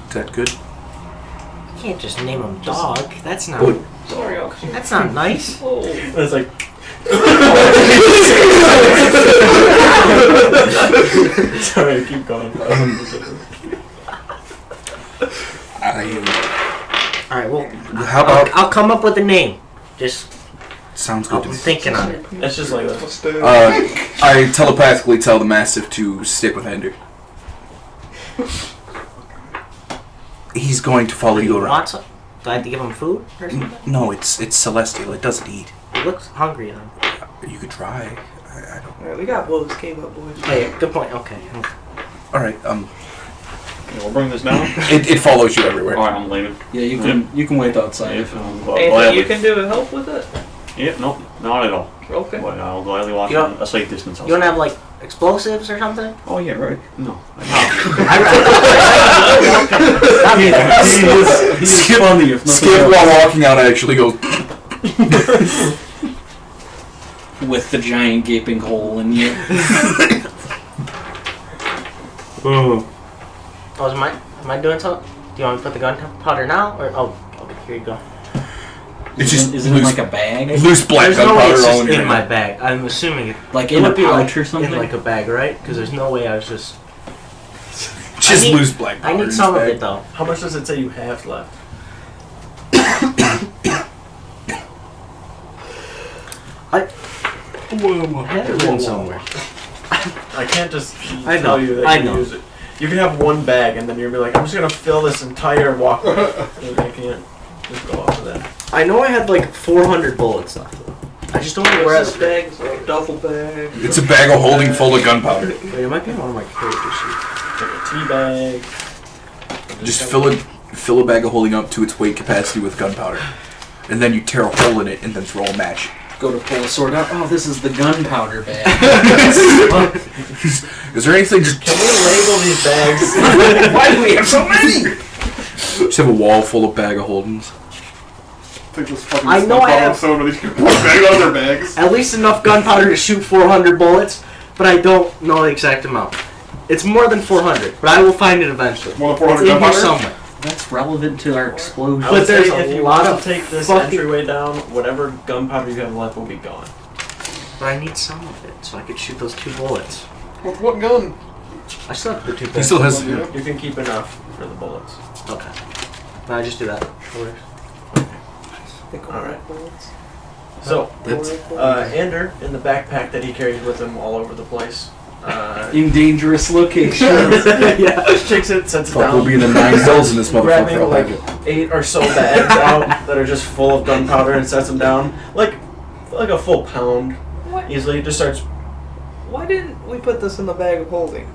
Is that good? You can't just name him Dog. That's not. Good. Sorry, I'll That's not nice. It's like. Sorry, keep going. All right. Well, How about? I'll come up with a name. Just Sounds good I'm to me. thinking on it. It's just like this. I telepathically tell the Mastiff to stick with Ender. He's going to follow you around. Want some? Do I have to give him food or something? No, it's celestial. It doesn't eat. He looks hungry then. You could try. I don't. Alright, we got blow this cave up, boys. Oh, yeah, good point. Okay. All right. Yeah, we'll bring this down. It follows you everywhere. Alright, I'm leaving. Yeah, you can wait outside. If Anything you can do to help with it? Yep, nope, not at all. Okay. But I'll gladly walk You don't- a safe distance. You don't have like explosives or something? Oh yeah, right. No. He's funny if nothing Skip else. while walking out actually goes. With the giant gaping hole in you. Oh, am I doing something? Do you want me to put the gunpowder now? Or okay, here you go. It's just Is it in loose, like a bag? loose black There's no way gunpowder it's all just in your in my hand. bag. I'm assuming it. Like It in a would be pouch like or something? in like a bag, right? Because there's no way I was just. Just I need- loose black powder. I in need his some of bag. it though. How much does it say you have left? I had it written somewhere. I can't just I know, tell you that I you know. use it. You can have one bag and then you'll be like, I'm just gonna fill this entire walkway. And I can't just go off of that. I know I had like 400 bullets left. I just don't know where I Where's the bags? Like a duffel bag. It's a bag of holding full of gunpowder. Wait, it might be on one of my character sheets. Like a tea bag. Just fill a bag of holding up to its weight capacity with gunpowder, and then you tear a hole in it and then throw a match. Go to pull a sword out. Oh, this is the gunpowder bag. Is there anything? Just Can we label these bags? why do we have so many? Just have a wall full of bag of holdings. Take this fucking I know I have- some of these people bag on their bags. At least enough gunpowder to shoot 400 bullets, but I don't know the exact amount. It's more than 400, but I will find it eventually. More than 400 It's in here gunpowder? somewhere. That's relevant to our explosion. I would But say there's a if you lot want of to take this fucking- entryway down, whatever gunpowder you have left will be gone. But I need some of it so I could shoot those 2 bullets. With what gun? I still have the 2 bullets. He still has. You can keep enough for the bullets. Okay. No, I just do that. Alright. So, Ender, in the backpack that he carried with him all over the place, In dangerous locations. yeah, takes it, sets it Fuck, down. we'll be in the 9 hills in this grabbing motherfucker. like 8 or so bags out that are just full of gunpowder and sets them down. Like a full pound What? easily. Just starts. Why didn't we put this in the bag of holding?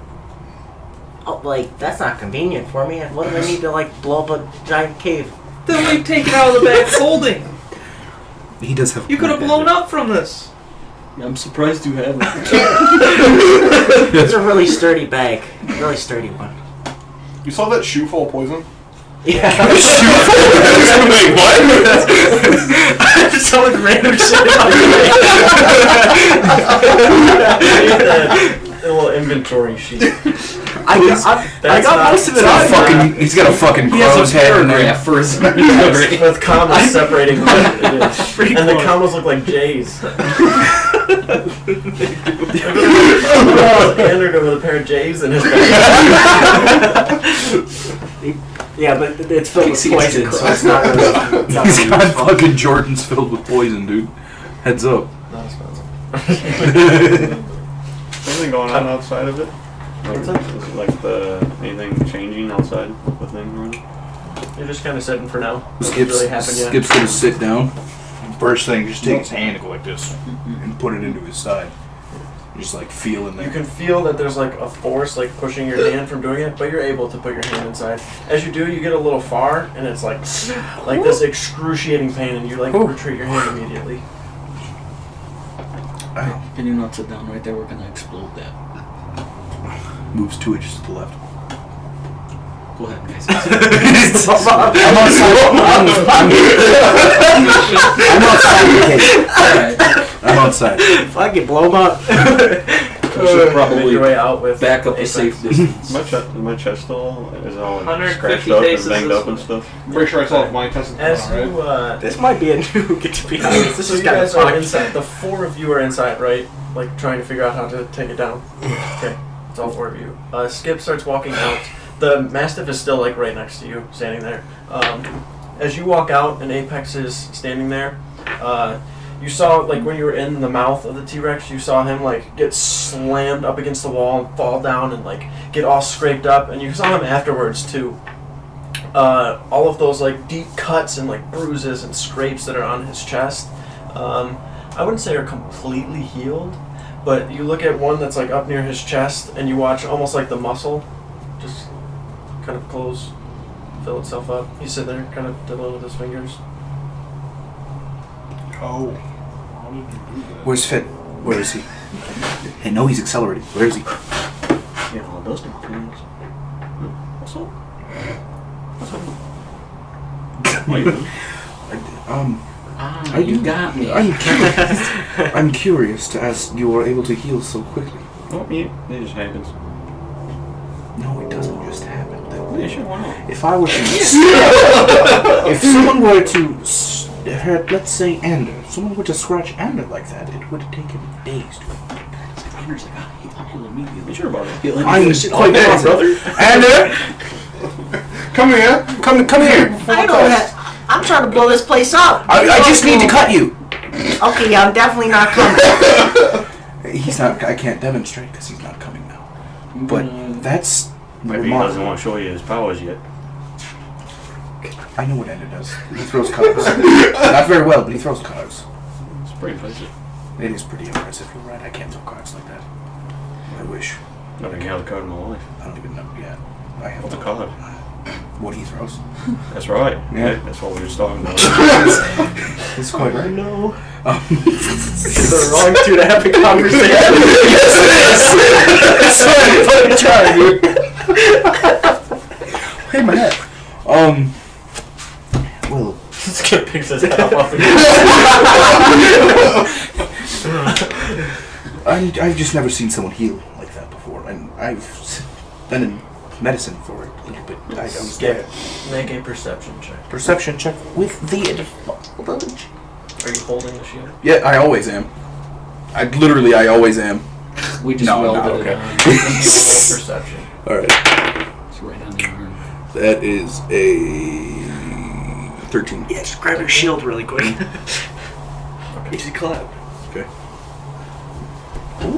Oh, like, that's not convenient for me. What if I need to, like, blow up a giant cave? Then we take it out of the bag folding. He does have. You could have blown up from this. I'm surprised you haven't. It's a really sturdy bag. Really sturdy one. You saw that shoe full of poison? Yeah. Wait, what? So much random shit. A little inventory sheet. I got most of it on. He's got a fucking He has crow's a head in there. paragraph for his With commas separating what it is. And the commas look like J's. Andrew with a pair of J's in his bag. Yeah, but it's filled with poison, so it's not really. He's got fucking Jordans filled with poison, dude. Heads up. Not expensive. Anything going on outside of it? What's that? Is it like anything changing outside the thing running? You're just kind of sitting for now. Nothing's Skip's, really happened yet. Skip's gonna sit down. First thing, just take his hand and go like this and put it into his side. Just like feel in there. You can feel that there's like a force like pushing your hand from doing it, but you're able to put your hand inside. As you do, you get a little far, and it's like this excruciating pain, and you like retreat your hand immediately. Can you not sit down right there? We're gonna explode that. Moves 2 inches to the left. Go ahead, guys. I'm outside. Fuck it, blow him up. You should Make probably your way out with back up a Apex. safe distance. My chest still is all 150 scratched up and paces banged this up and way. stuff. I'm pretty sure I saw my intestines come As out, right? you, This might be a nuke, to be honest. This so is you kind of guys are fun. inside. The 4 of you are inside, right? Like trying to figure out how to take it down. Okay, it's all 4 of you. Skip starts walking out. The Mastiff is still like right next to you, standing there. As you walk out and Apex is standing there, you saw like when you were in the mouth of the T-Rex, you saw him like get slammed up against the wall and fall down and like get all scraped up, and you saw him afterwards too. All of those like deep cuts and like bruises and scrapes that are on his chest. I wouldn't say are completely healed, but you look at one that's like up near his chest and you watch almost like the muscle just kind of fill itself up. He's sitting there kind of diddling with his fingers. Oh. Where's Finn? Where is he? Hey, no, he's accelerating. Where is he? Yeah, all those things. What's up? You got me. I'm curious as you were able to heal so quickly. Oh, yeah, it just happens. No, it doesn't just happen. Yeah, sure, why not? If I were to, if someone were to hurt, let's say Ander, if someone were to scratch Ander like that, it would take him days to. Anders, I'm healing immediately. Sure about it. I'm quite brother. Ander, Come here! come here. I don't have. I'm trying to blow this place up. I just need to cut you. Okay, yeah, I'm definitely not coming. He's not. I can't demonstrate because he's not coming now. But that's Maybe he doesn't want to show you his powers yet. I know what Ender does. He throws cards. Not very well, but he throws cards. It's pretty impressive. It is pretty impressive. You're right. I can't throw cards like that. I wish. I think I held a card in my life. I don't even know yet. I have What's a no- card? What he throws. That's right. Yeah. That's what we were just talking about. That's quite right. No. This is the wrong two to have a conversation. Hey, my head. Well, Skip picks his head off the I've just never seen someone heal like that before, and I've been in medicine for a little bit. I don't Skip, make a perception check. Perception check with the advantage. Are you holding the shield? Yeah, I always am. I always am. We just No, welded okay. it on. Roll perception. All right. It's right on the arm. That is a 13. Yeah, just grab your shield really quick. Easy clap. Okay.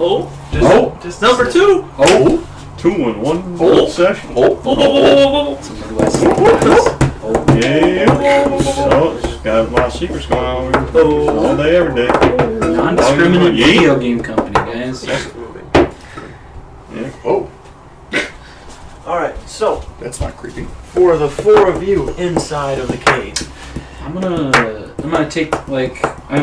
Oh, Just number 2. Oh. 2 in 1 session. Oh. So where do I see the Yeah. So, it's got a lot of secrets going on over here. All day, every day. non-discriminate Yeah. video game company, guys? Yeah. Oh. So, That's not creepy. for the 4 of you inside of the cave, I'm gonna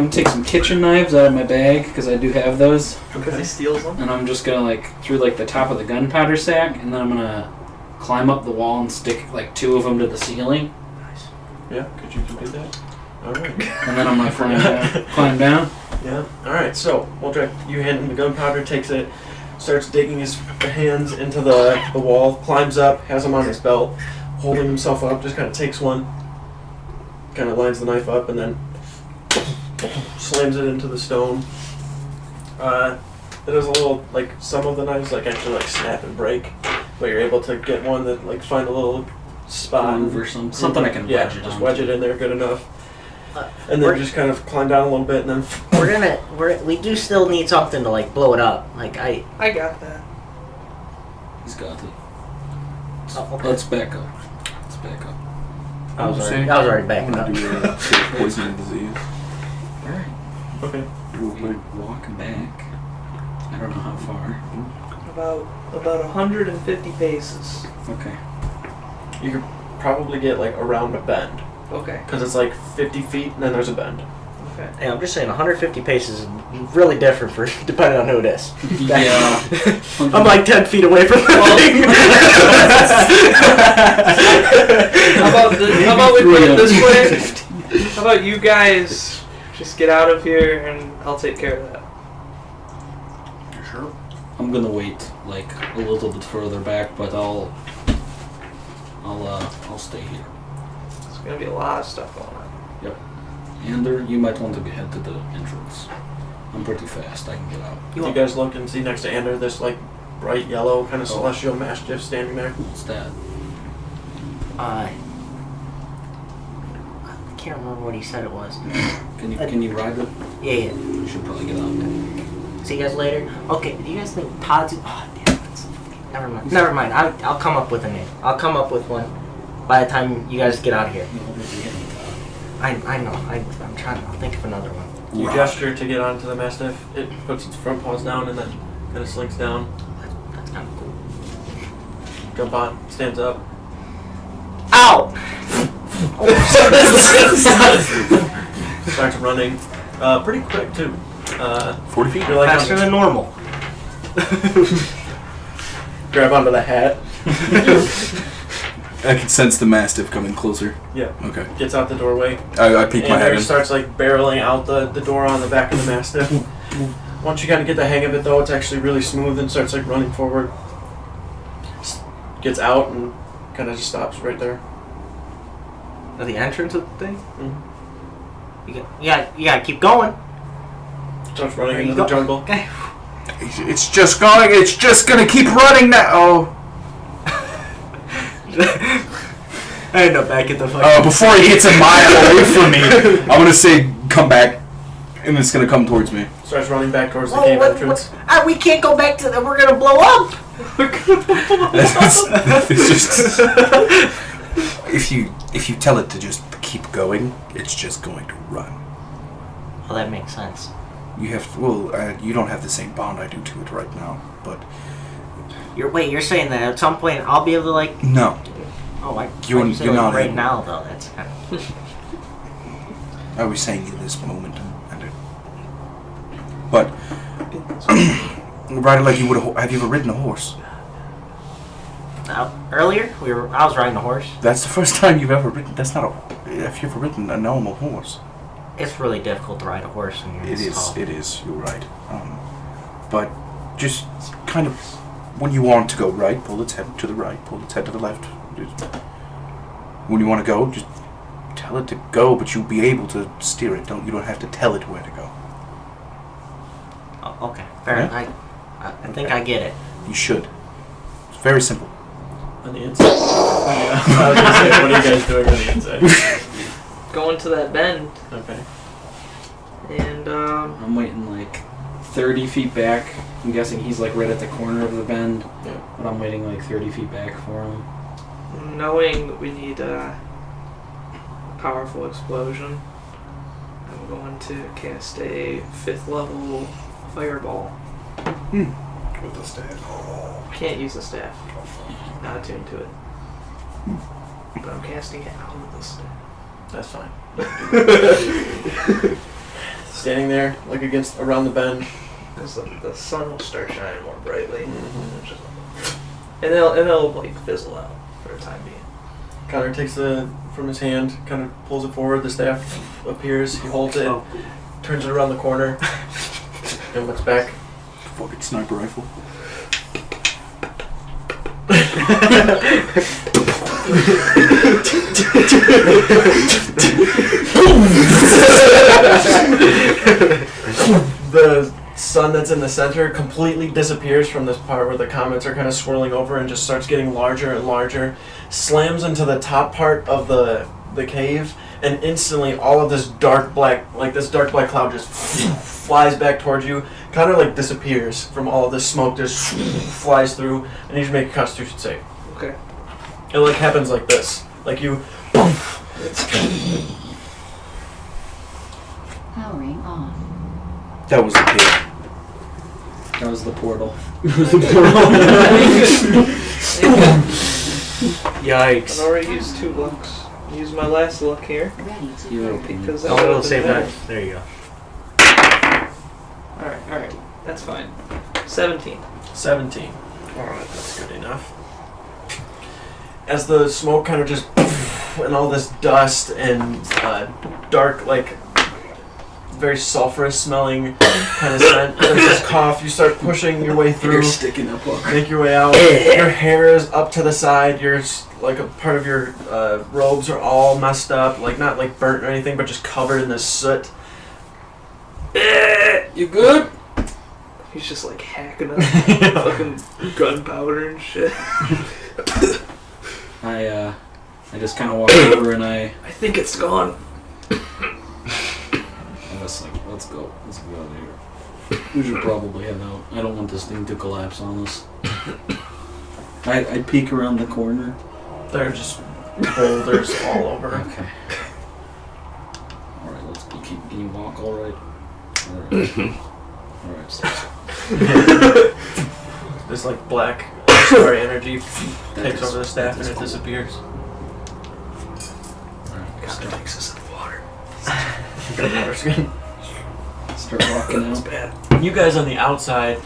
take some kitchen knives out of my bag because I do have those, Because he steals them. and I'm just gonna through the top of the gunpowder sack, and then I'm gonna climb up the wall and stick 2 of them to the ceiling, yeah, could you do that? All right. and then I'm gonna climb down. Yeah. All right. So, Waldrek, you hand him the gunpowder, takes it, starts digging his hands into the wall, climbs up, has him on his belt, holding himself up, just kind of takes one, kind of lines the knife up, and then slams it into the stone. It is a little, some of the knives, actually, snap and break, but you're able to get one that, find a little spot. Groove or something I can wedge it just onto. wedge it in there good enough. And then just kind of climb down a little bit, and then... We do still need something to blow it up. I got that. He's got it. Oh, okay. Let's back up. I was already backing up. Poison and disease. Alright. Okay. We walk back. I don't know how far. About 150 paces. Okay. You could probably get, around a bend. Okay. Because it's 50 feet, and then there's a bend. Okay. Hey, I'm just saying, 150 paces is really different for depending on who it is. Yeah. I'm 10 feet away from the thing. How about we put it this way? How about you guys just get out of here and I'll take care of that. You sure? I'm gonna wait a little bit further back, but I'll stay here. There's gonna be a lot of stuff going on. Ander, you might want to head to the entrance. I'm pretty fast. I can get out. You guys look and see next to Ander this bright yellow kind of celestial mastiff standing there. What's that? I can't remember what he said it was. Can you ride it? Yeah. You should probably get out. See you guys later. Okay, do you guys think Todd's... Oh, damn, Never mind. I'll come up with a name. I'll come up with one by the time you guys get out of here. I know. I'm trying to think of another one. You gesture to get onto the mastiff. It puts its front paws down and then kind of slinks down. That's kind of cool. Jump on. Stands up. Ow! Starts running. Pretty quick too. 40 feet? You're Faster than normal. Grab onto the hat. I can sense the mastiff coming closer. Yeah. Okay. Gets out the doorway. I peek my head in. Starts barreling out the door on the back of the mastiff. Once you kind of get the hang of it though, it's actually really smooth and starts running forward. Gets out and kind of just stops right there. At the entrance of the thing? Mm-hmm. You gotta keep going. Starts running into the jungle. Okay. It's just gonna keep running now. Oh. I end up back at the fucking... Before he gets a mile away from me, I'm gonna say, come back. And it's gonna come towards me. Starts running back towards the cave entrance. We can't go back to the... We're gonna blow up! It's just... If you tell it to just keep going, it's just going to run. Well, that makes sense. You don't have the same bond I do to it right now, but... You're saying that at some point I'll be able to No. Oh, You're not right able. now though. That's kind of... I was saying in this moment, but ride it like you would. Have you ever ridden a horse? Earlier, I was riding a horse. That's the first time you've ever ridden. Have you ever ridden a normal horse? It's really difficult to ride a horse when you're this tall. It is. You're right. But just kind of when you want to go right, pull its head to the right. Pull its head to the left. When you want to go, just tell it to go, but you'll be able to steer it. You don't have to tell it where to go. Oh, okay, fair enough. I think I get it. You should. It's very simple. On the inside. I was gonna say, what are you guys doing on the inside? Going to that bend. Okay. And I'm waiting 30 feet back. I'm guessing he's right at the corner of the bend. Yeah. But I'm waiting 30 feet back for him. knowing that we need a powerful explosion, I'm going to cast a 5th level fireball. with the staff. Can't use the staff. Not attuned to it. But I'm casting it out of the staff. That's fine. Standing there, like against around the bend. Because the sun will start shining more brightly. And it'll like fizzle out for the time being. Connor takes it from his hand, kind of pulls it forward, the staff appears, he holds it, turns it around the corner, and looks back. Fucking sniper rifle. The sun that's in the center completely disappears from this part where the comets are kind of swirling over and just starts getting larger and larger, slams into the top part of the cave, and instantly all of this dark black cloud just flies back towards you, kind of like disappears from all of this smoke, just flies through, and you just make a Constitution save. Okay. It like happens like this, like you. Powering on. That was the kid. That was the portal. Yikes. I've already used 2 lucks. Use my last luck here. Ready to Hero move. opinion. Because Oh, it'll save that. There you go. Alright. That's fine. 17. 17. Alright, that's good enough. As the smoke kind of just and all this dust and dark, like very sulfurous smelling kind of scent, there's this cough, you start pushing your way through. You're sticking up. Make your way out. Your hair is up to the side. Your like a part of your robes are all messed up, like not like burnt or anything, but just covered in this soot. You good? He's just like hacking up fucking gunpowder and shit. I just kind of walk over and I think it's gone. was like, let's go out of here. We should probably head out. I don't want this thing to collapse on us. I peek around the corner. There are just boulders all over. Okay. Alright, let's go. Can you walk alright? Alright, so. This like black story energy takes over the staff and it disappears. Alright, Takes us in the water. start walking out. Bad. You guys on the outside,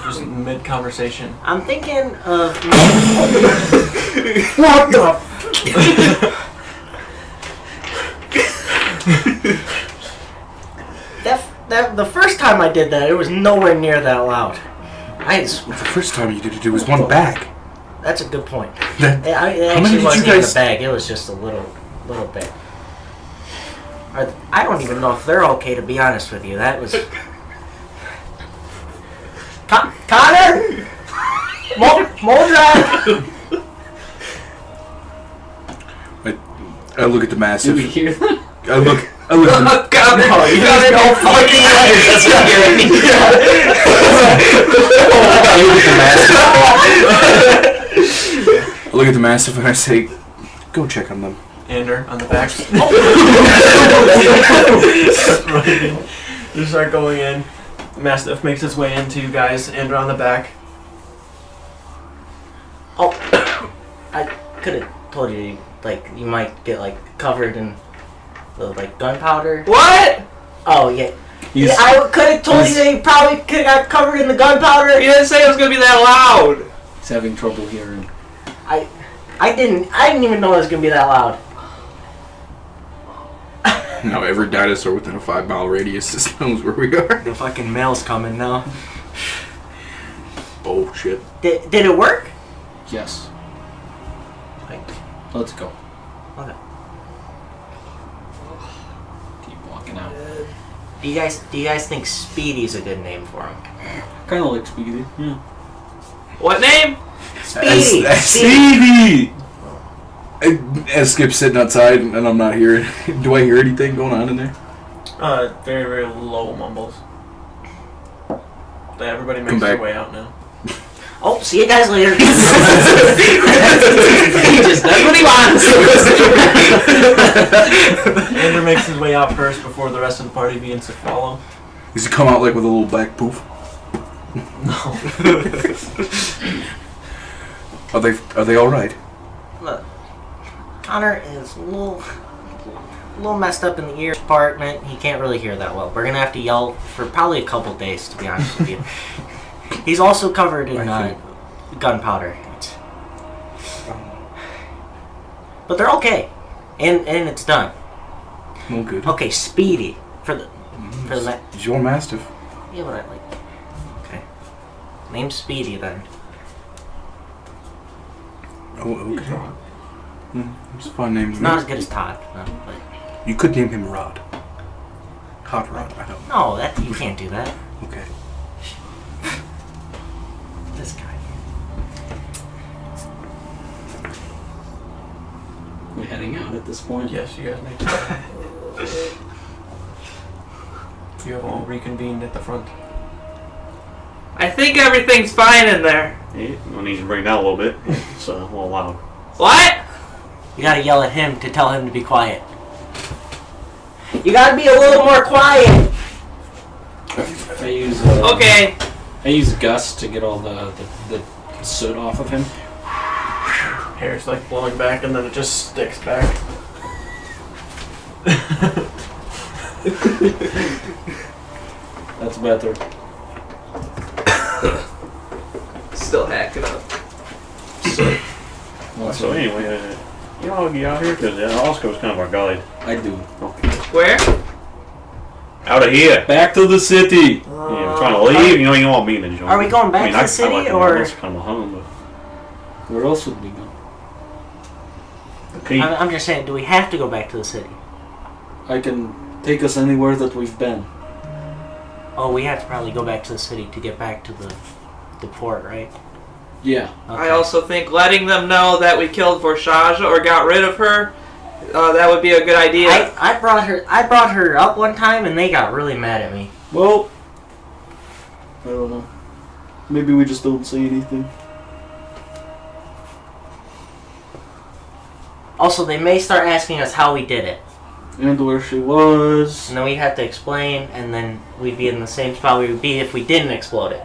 just mid-conversation. I'm thinking of... What the... the first time I did that, it was nowhere near that loud. The first time you did it was one bag. That's a good point. That- It many actually did you wasn't even a guys- bag, it was just a little bit. I don't even know if they're okay, to be honest with you. That was... Connor! Moldrop! I look at the massive. Did we hear that? I look at the God, no, you guys don't fucking way. That's not hearing I look at the massive and I say, go check on them. Ander on the back. You start going in. Mastiff makes its way into you guys. Ander on the back. Oh, I could have told you, like, you might get, like, covered in the, like, gunpowder. What? Oh, yeah. He's- Yeah, I could have told you that you probably could have got covered in the gunpowder. You didn't say it was gonna be that loud. He's having trouble hearing. I didn't even know it was gonna be that loud. Now every dinosaur within a 5-mile radius just knows where we are. The fucking mail's coming now. Oh shit. Did it work? Yes. Like, Let's go. okay. Keep walking out. Do you guys think Speedy's a good name for him? Kind of like Speedy. Yeah. What name? Speedy. Speedy! As Skip's sitting outside and I'm not hearing, do I hear anything going on in there? Very, very low mumbles. Everybody makes Come their back. way out now. Oh, see you guys later. He just does what he wants. Ander makes his way out first before the rest of the party begins to follow. Does he come out like with a little black poof? No. Are they all right? Look, Connor is a little messed up in the ear department. He can't really hear that well. We're gonna have to yell for probably a couple days, to be honest with you. He's also covered in gunpowder. But they're okay, and it's done. Well, good. Okay, Speedy for the It's your mastiff. yeah, but I like. Okay, name's Speedy then. Oh, okay. It's a fun name. to Not me. as good as Todd, no, but You could name him Rod. Hot Rod. I don't know. no, that you can't do that. Okay. This guy. We heading out at this point? Yes, you guys make it. You have all reconvened at the front. I think everything's fine in there. Yeah, we'll need to bring it down a little bit. It's a little loud. What? You gotta yell at him to tell him to be quiet. You gotta be a little more quiet. I use Okay. I use Gust to get all the soot off of him. Hair's like blowing back and then it just sticks back. That's better. Still hacking up. So anyway, you all get out here because Oscar's kind of our guide. I do. Where? Out of here. Back to the city. Yeah, I'm trying to leave. You know, you want me to join. Are we going back to the city, like or- it's kind of home, but Where else would we go? okay. I'm just saying, do we have to go back to the city? I can take us anywhere that we've been. Oh, we have to probably go back to the city to get back to the port, right? Yeah. Okay. I also think letting them know that we killed Vorzasa or got rid of her, that would be a good idea. I brought her up one time and they got really mad at me. Well, I don't know. Maybe we just don't say anything. Also, they may start asking us how we did it. And where she was. And then we'd have to explain, and then we'd be in the same spot we would be if we didn't explode it.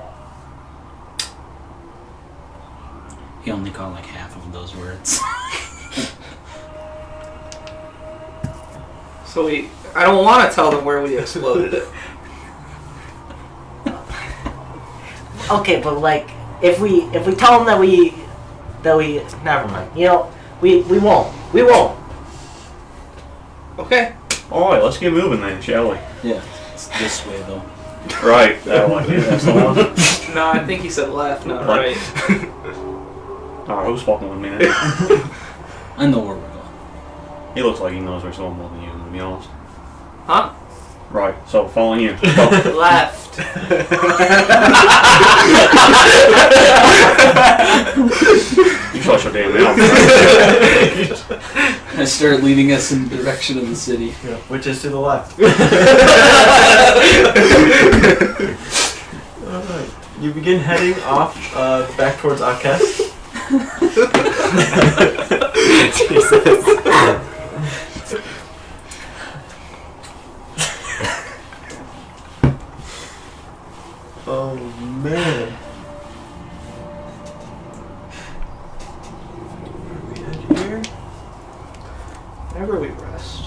He only caught like half of those words. So I don't want to tell them where we exploded it. Okay, but like, if we tell them that we never mind. You know, we won't. We won't. Okay. Alright, let's get moving then, shall we? Yeah. It's this way though. Right, that one. Yeah, that's the one. No, I think he said left, not What? right. Alright, who's fucking with me then? I know where we're going. He looks like he knows where someone more than you, to be honest. Huh? Right, so following you. Go. Left. You shut your damn mouth. I start leading us in the direction of the city. Yeah, which is to the left. Alright. You begin heading off back towards Akest. Jesus. Oh man. We head here. Whenever we rest,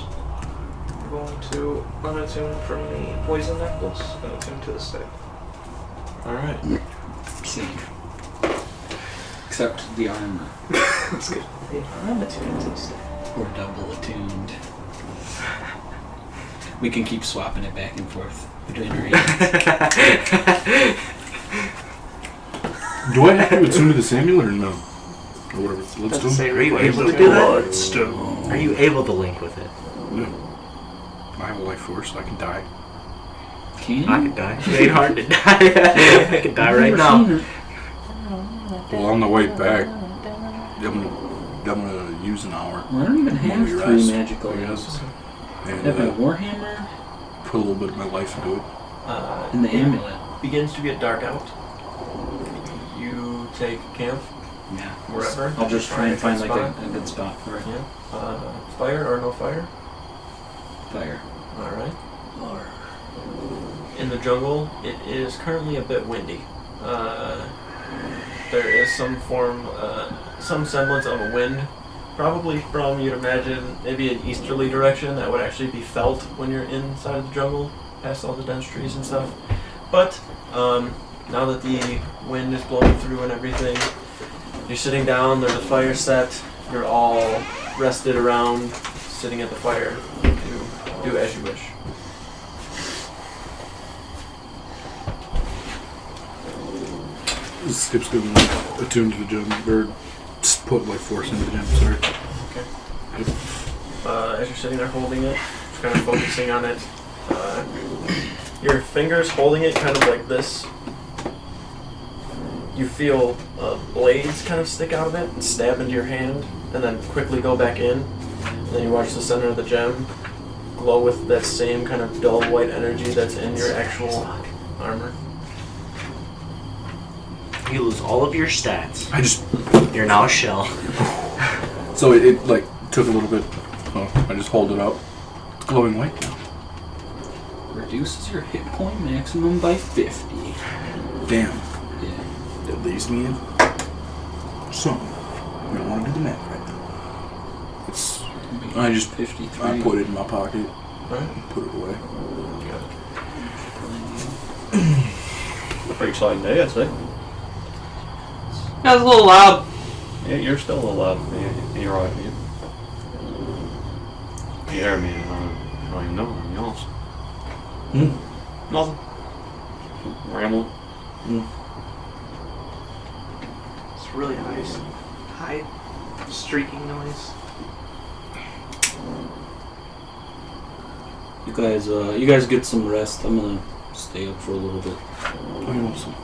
we're going to unattune from the poison necklace and attune to the stick. Alright. Same. Except the armor. That's good. I'm attuned to the stick. We're double attuned. We can keep swapping it back and forth between our agents. Do I have to attune to the amulet or no? Or whatever. Let's do Say, it. are you able to do that? Bloodstone. Are you able to link with it? Yeah. I have a life force. I can die. Can I could die. It ain't hard to die. I could die right now. Well, on the way back, I'm gonna use an hour. Well, I don't even have Maybe 3 rest, magical I guess. items. I And have my Warhammer put a little bit of my life into it. and the amulet. Begins to get dark out. You take camp Yeah. wherever. I'll just try and find like spot. a good spot for it. Yeah. Fire or no fire? Fire. Alright. In the jungle, it is currently a bit windy. there is some some semblance of a wind, probably from, you'd imagine, maybe an easterly direction that would actually be felt when you're inside of the jungle, past all the dense trees and stuff. But now that the wind is blowing through and everything, you're sitting down, there's a fire set, you're all rested around, sitting at the fire to do as you wish. Skip's going to attune to the gem, or put life force into the gem, sorry. Okay. As you're sitting there holding it, just kind of focusing on it, your fingers holding it kind of like this, you feel blades kind of stick out of it and stab into your hand, and then quickly go back in. And then you watch the center of the gem glow with that same kind of dull white energy that's in your actual armor. You lose all of your stats. You're now a shell. So it like took a little bit. Oh, I just hold it out. It's glowing white now. Reduces your hit point maximum by 50. Damn. Yeah. That leaves me in. So, I don't want to do the math right now. It's. I just 53. I put it in my pocket. Alright. Put it away. Pretty exciting day, I'd say. That was a little loud. Yeah, you're still a little loud. Yeah, you're right, man. Yeah, man. I don't even know anything else. Nothing. Rambling. It's really nice. High streaking noise. You guys get some rest. I'm gonna stay up for a little bit. Awesome.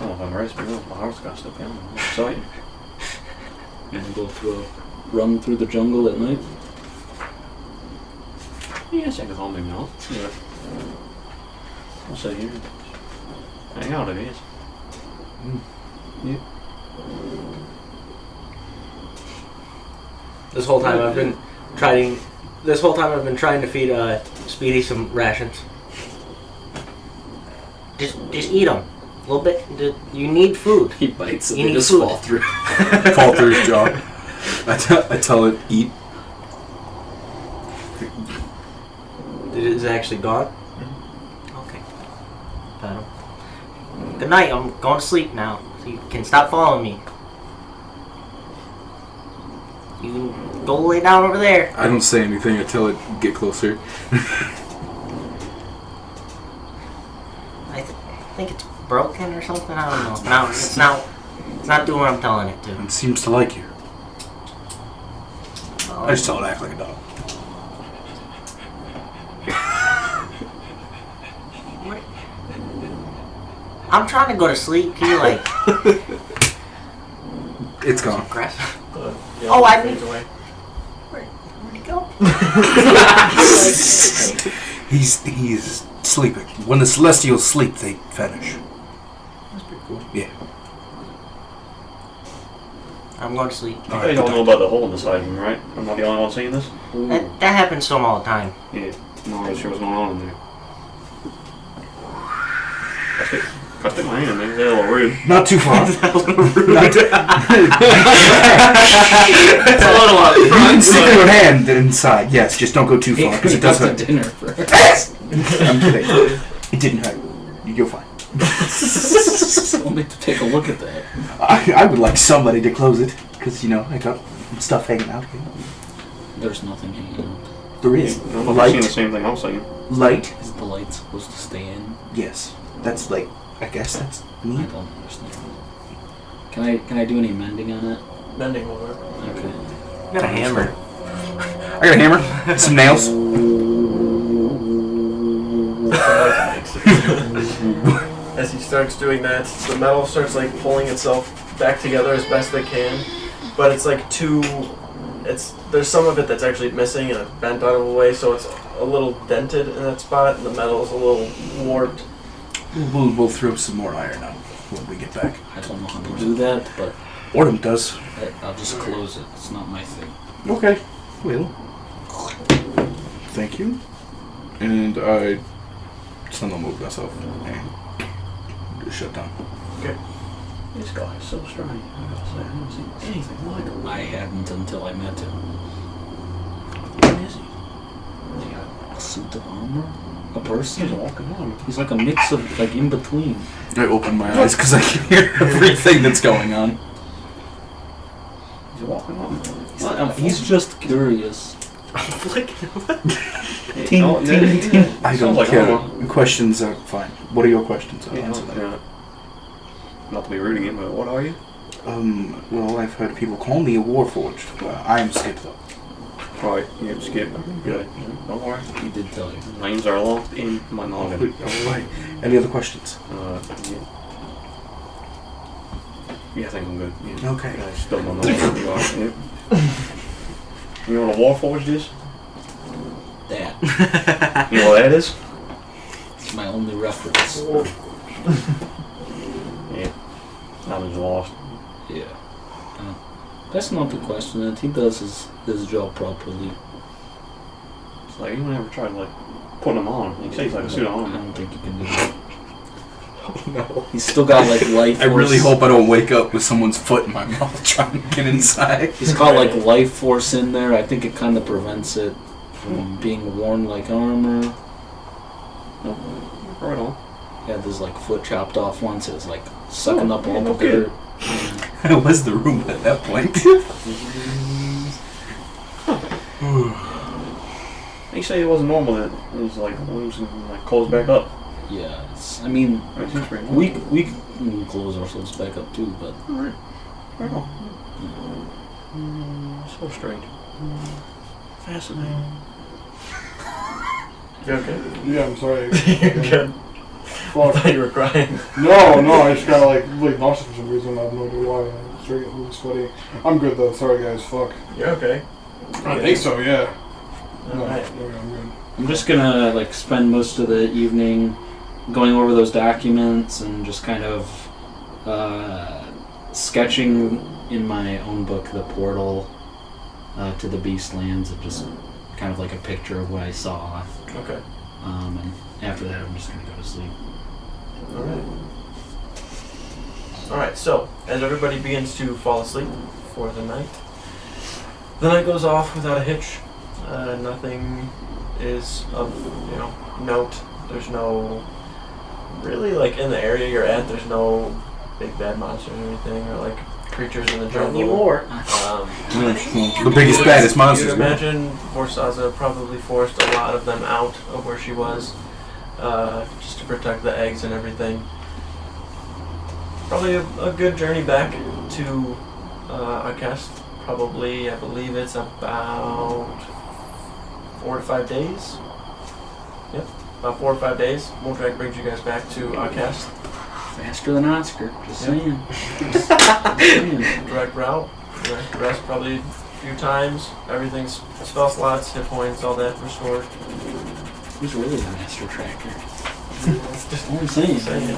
Oh, if I'm right, my heart's got stuck down. I'm excited. You wanna go through a run through the jungle at night? Yeah, check us all maybe not. Yeah. I'll sit here. Hang out, I guess. Yeah. This whole time I've been trying to feed Speedy some rations. Just eat them. A little bit. You need food. He bites and You they need just food. fall through. Fall through his jaw. I tell it, eat. Is it actually gone? Okay. Pet him. Good night. I'm going to sleep now. So you can stop following me. You can go lay down over there. I don't say anything until it get closer. I think it's broken or something. I don't know. No, it's not doing what I'm telling it to. It seems to like you. Oh. I just tell it to act like a dog. What? I'm trying to go to sleep. Can you like? It's gone. Aggressive. Yeah, Oh, I fades need- away. Where'd he go? He's sleeping. When the Celestials sleep, they vanish. That's pretty cool. Yeah. I'm going to sleep. You guys don't know about the hole in the side of him, right? I'm not the only one seeing this? That happens to him all the time. Yeah. No, I was sure what's going on in there. I stick my hand in there. They're a little rude. Not too far. It's a little up You can front. stick your hand inside. Yes, just don't go too far because it does Got hurt. to dinner first. I'm kidding. It didn't hurt. You're fine. I'll need to take a look at that. I would like somebody to close it because I got stuff hanging out here. There's nothing hanging out. There is I'm not light. seeing the same thing I'm seeing. Light. Is the light supposed to stay in? Yes, that's like. I guess that's I me. don't understand. Can I do any mending on it? Mending will work. Okay. I got a hammer. I got a hammer. Some nails. As he starts doing that, the metal starts like pulling itself back together as best it can, but it's like there's some of it that's actually missing and it's bent out of the way, so it's a little dented in that spot, and the metal is a little warped. We'll throw some more iron on when we get back. I don't know how to do that, but Orem does. I'll just close it. It's not my thing. Okay. Well. Thank you. And I Sun don't move myself. Just shut down. This guy is so strange. I gotta say, I haven't seen anything like him. I hadn't until I met him. What is he? Has he got A suit of armor? A person? He's walking on. He's like a mix of, like, in between. I open my eyes because I can hear everything that's going on. He's walking on. He's just curious. I'm flicking. Ting, Oh, ting, yeah, ting. yeah. I Sounds don't like care. armor. Questions are fine. What are your questions? I'll Yeah, answer them. yeah. Not to be rude again, but what are you? Well, I've heard people call me a Warforged. I'm Skip, though. Right, yeah, Skip. Good. Don't worry. He did tell you. Names are locked in my noggin. Alright. Any other questions? Yeah. Yeah, I think I'm good. Yeah. Okay. I still don't know what you are. Yeah. You know what a Warforged is? That. You know what that is? It's my only reference. Yeah. I was lost. Yeah. That's not the question. He does his job properly. It's like, anyone ever tried, like, putting them on? Like, say it's like a suit of I armor. don't think you can do that. No. He's still got like life I really force. hope I don't wake up with someone's foot in my mouth trying to get inside. He's got like life force in there. I think it kind of prevents it from being worn like armor. Right on. He had his like foot chopped off once. It was like sucking up all yeah, the no kidding. dirt. How was the room at that point? He said it wasn't normal that it was like wounds and like closed back up. Yeah, I mean, It seems pretty normal. we can close ourselves back up too, but Alright. Right on. So strange. Fascinating. You okay? Yeah, I'm sorry. You're good. I thought you were crying. No, I just got like nauseous for some reason. I have no idea why. I started getting really sweaty. I'm good though. Sorry guys. Fuck. You're okay. I think so. Yeah. No, Alright. I'm good. I'm just gonna like spend most of the evening going over those documents and just kind of sketching in my own book the portal to the Beastlands, and just kind of like a picture of what I saw. Okay. And after that, I'm just gonna go to sleep. Alright. Alright, so as everybody begins to fall asleep for the night goes off without a hitch. Nothing is of, note. There's no, really, like, in the area you're at, there's no big bad monsters or anything, or like creatures in the Not jungle. anymore. The biggest, baddest monsters. You'd imagine Vorzasa probably forced a lot of them out of where she was, just to protect the eggs and everything. Probably a good journey back to Akest. Probably, I believe it's about 4 to 5 days. Yep, about 4 or 5 days. Moldrak brings you guys back to Akest. Faster than Oscar, just Yep. saying. Direct route. Direct rest probably a few times. Everything's spell slots, hit points, all that restored. Who's really the master tracker? Just All I'm saying. saying. I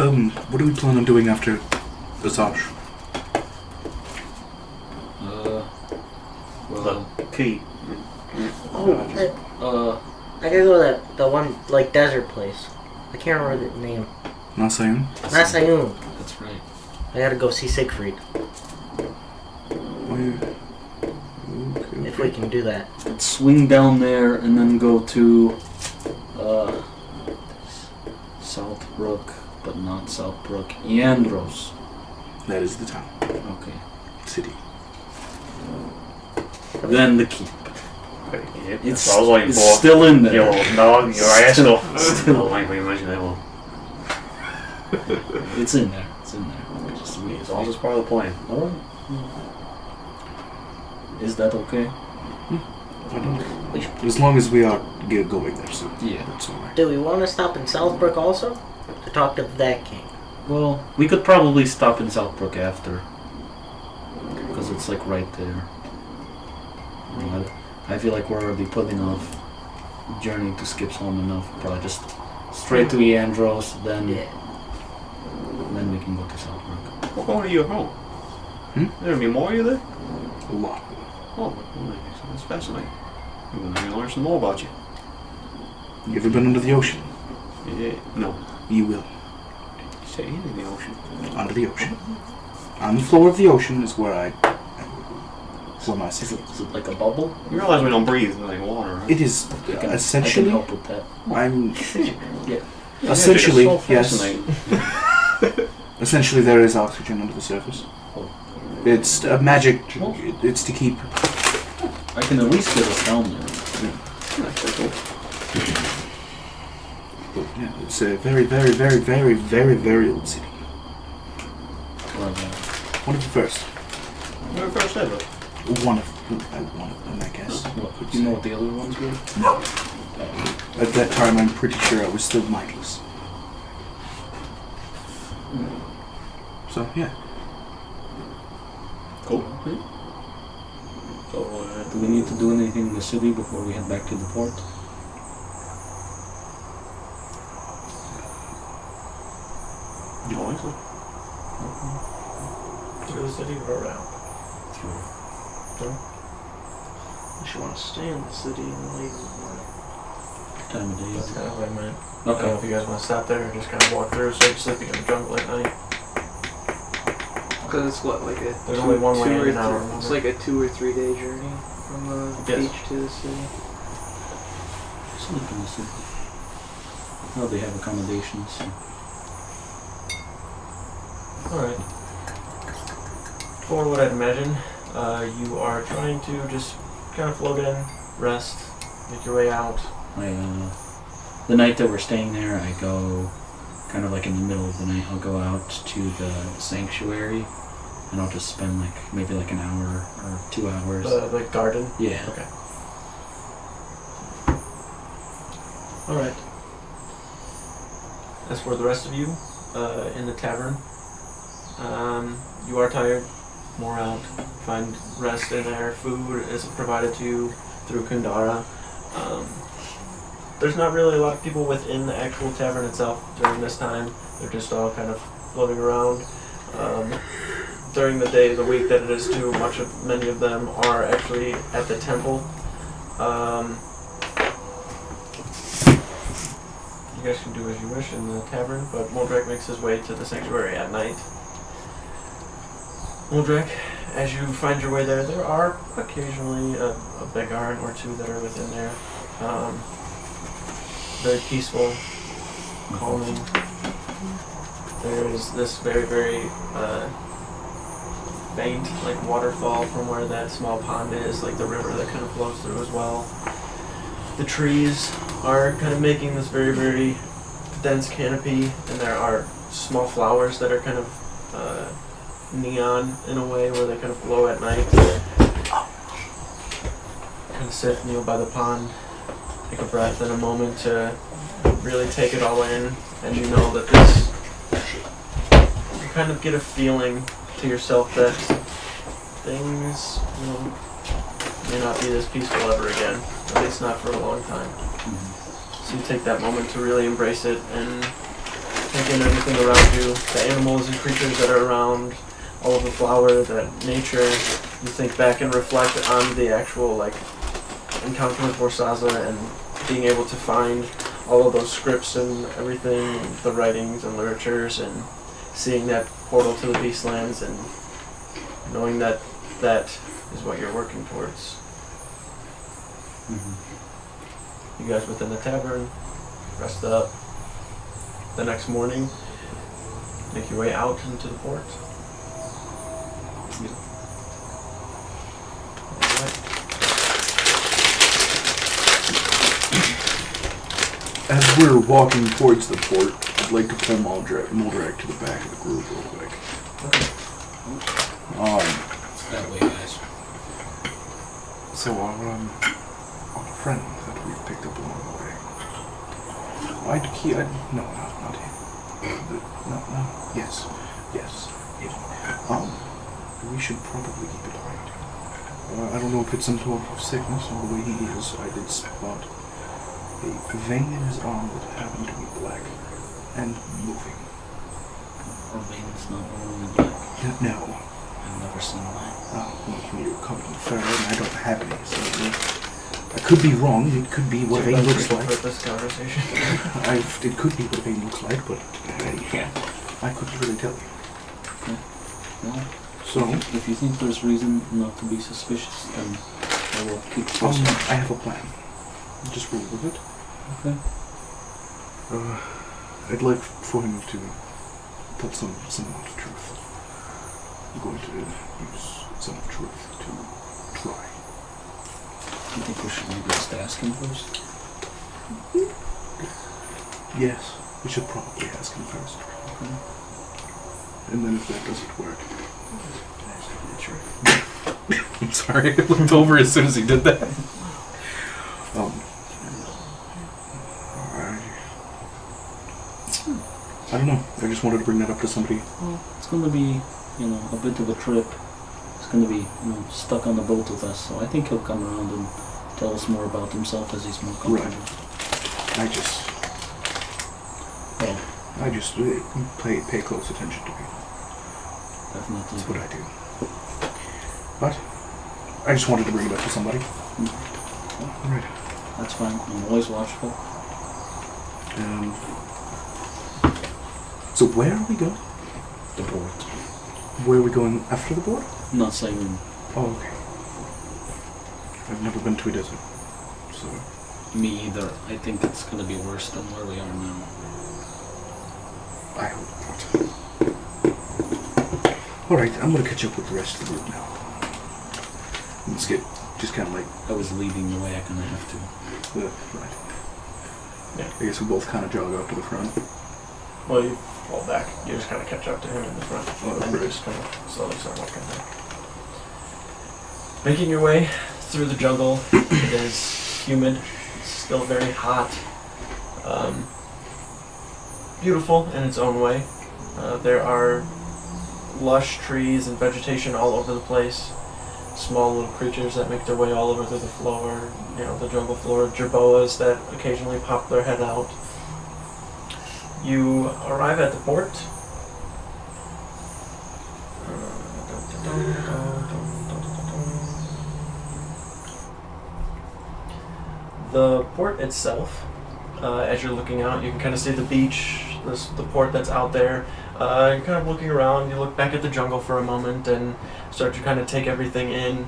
don't know. What do we plan on doing after Azash? Well, The key. Oh, I gotta go to the one like desert place. I can't remember the name. Not saying. Not Sayun. that's right. I gotta go see Siegfried if we can do that. Let's swing down there and then go to Southbrook, but not Southbrook. Iandros. That is the town. Okay. City. Then the keep. Okay, yeah, It's, that's what I was waiting it's for. still in You there. little dog, your asshole. Still. Oh, I can imagine that one. It's in there. It's in there. Just wait. It's all just part of the plan. Alright. Is that okay? As long as we are going there soon. Yeah. That's alright. Do we want to stop in Southbrook also to talk to that king? Well, we could probably stop in Southbrook after. Because it's like right there. You know, I feel like we're already putting off journey to Skip's home enough. Probably just straight to Iandros, then Yeah. we can go to Southbrook. We're going to your home. There'll be more of you there? A lot. Oh, that's fascinating. I'm going to learn some more about you. You ever been under the ocean? Yeah, no. You will. Say into the ocean. Under the ocean. On the floor of the ocean is where my city Is it like a bubble? You realize we don't breathe like water, right? It is I can essentially. help with that. I'm. Yeah. Essentially, so yes. fascinating. Essentially, there is oxygen under the surface. It's a magic. It's to keep. I can at least get us down there. That's pretty cool. But yeah, it's a very, very, very, very, very, very old city. One of the first. We're first ever. One of them, I guess. Do you know what the other ones were? No. At that time, I'm pretty sure I was still mindless. So yeah. Cool. So, do we need to do anything in the city before we head back to the port? You don't think so? Through the city or around? Through. Unless you want to stay in the city and leave in the morning. Time of day. That's kind of what I meant. I don't know Okay. if you guys want to stop there or just kind of walk through, so you're sleeping in the jungle at night. Because it's what, like a There's only one way two or in an hour, three- It's remember? like a 2 or 3 day journey from the Yes. beach to the city. Sleep in the city. Well, they have accommodations. So. Alright. For what I'd imagine, you are trying to just kind of float in, rest, make your way out. The night that we're staying there, I go kind of like in the middle of the night. I'll go out to the sanctuary, and I'll just spend like maybe like an hour or 2 hours. The garden. Yeah. Okay. Alright. As for the rest of you, in the tavern, you are tired, more out, find rest in there, food is provided to you through Kundara. There's not really a lot of people within the actual tavern itself during this time, they're just all kind of floating around. During the day of the week that it is too, many of them are actually at the temple. You guys can do as you wish in the tavern, but Moldrak makes his way to the sanctuary at night. Moldrak, as you find your way there, there are occasionally a Bengarran or two that are within there. Very peaceful, calming. There is this very, very faint, like waterfall from where that small pond is, like the river that kind of flows through as well. The trees are kind of making this very, very dense canopy, and there are small flowers that are kind of neon in a way where they kind of glow at night. Kind of sit, kneel by the pond, take a breath and a moment to really take it all in, and you know that this, you kind of get a feeling to yourself that things may not be this peaceful ever again, at least not for a long time. So you take that moment to really embrace it and take in everything around you, the animals and creatures that are around, all of the flower, the nature. You think back and reflect on the actual encounter with Vorzasa and being able to find all of those scripts and everything, the writings and literatures, and seeing that portal to the Beastlands and knowing that that is what you're working towards. You guys within the tavern, rest up. The next morning, make your way out into the port. As we're walking towards the port, I'd like to pull Moldrak to the back of the group real quick. That way, guys. So our friend that we've picked up along the way. No, not him. No. Yes. Him. We should probably keep it right. I don't know if it's some sort of sickness or the way he is. I did spot a vein in his arm that happened to be black and moving. Our veins not normally black. No. I've never seen mine. Oh, well, you're covered in fur, and I don't have any, so I could be wrong. It could be what a vein looks like. For this conversation. It could be what a vein looks like, but I couldn't really tell you. Okay. Well, So, if you think there's reason not to be suspicious, then I will keep close. I have a plan. Just roll with it. Okay. I'd like for him to tell some amount of truth. I'm going to use some truth to try. You think we should maybe just ask him first? Yes, we should probably ask him first. Okay. And then if that doesn't work... I'm sorry, I looked over as soon as he did that. I don't know. I just wanted to bring that up to somebody. Well, it's going to be, a bit of a trip. He's going to be, stuck on the boat with us, so I think he'll come around and tell us more about himself as he's more comfortable. Right. I just pay close attention to people. Definitely. That's what I do. But I just wanted to bring it up to somebody. Alright. That's fine. I'm always watchful. So where are we going? The board. Where are we going after the board? I'm not saying. Oh, okay. I've never been to a desert, so... Me either. I think it's going to be worse than where we are now. I hope not. Alright, I'm going to catch up with the rest of the group now. Let's get just kind of like... I was leading the way, I kind of have to. Right. Yeah. I guess we both kind of jog up to the front. Well, you fall back. You just kind of catch up to him in the front. And right. you just kind of slowly start walking back. Making your way through the jungle. It is humid. It's still very hot. Beautiful in its own way. There are lush trees and vegetation all over the place. Small little creatures that make their way all over the floor. The jungle floor. Jerboas that occasionally pop their head out. You arrive at the port. The port itself, as you're looking out, you can kind of see the beach, the port that's out there. You're kind of looking around, you look back at the jungle for a moment and start to kind of take everything in,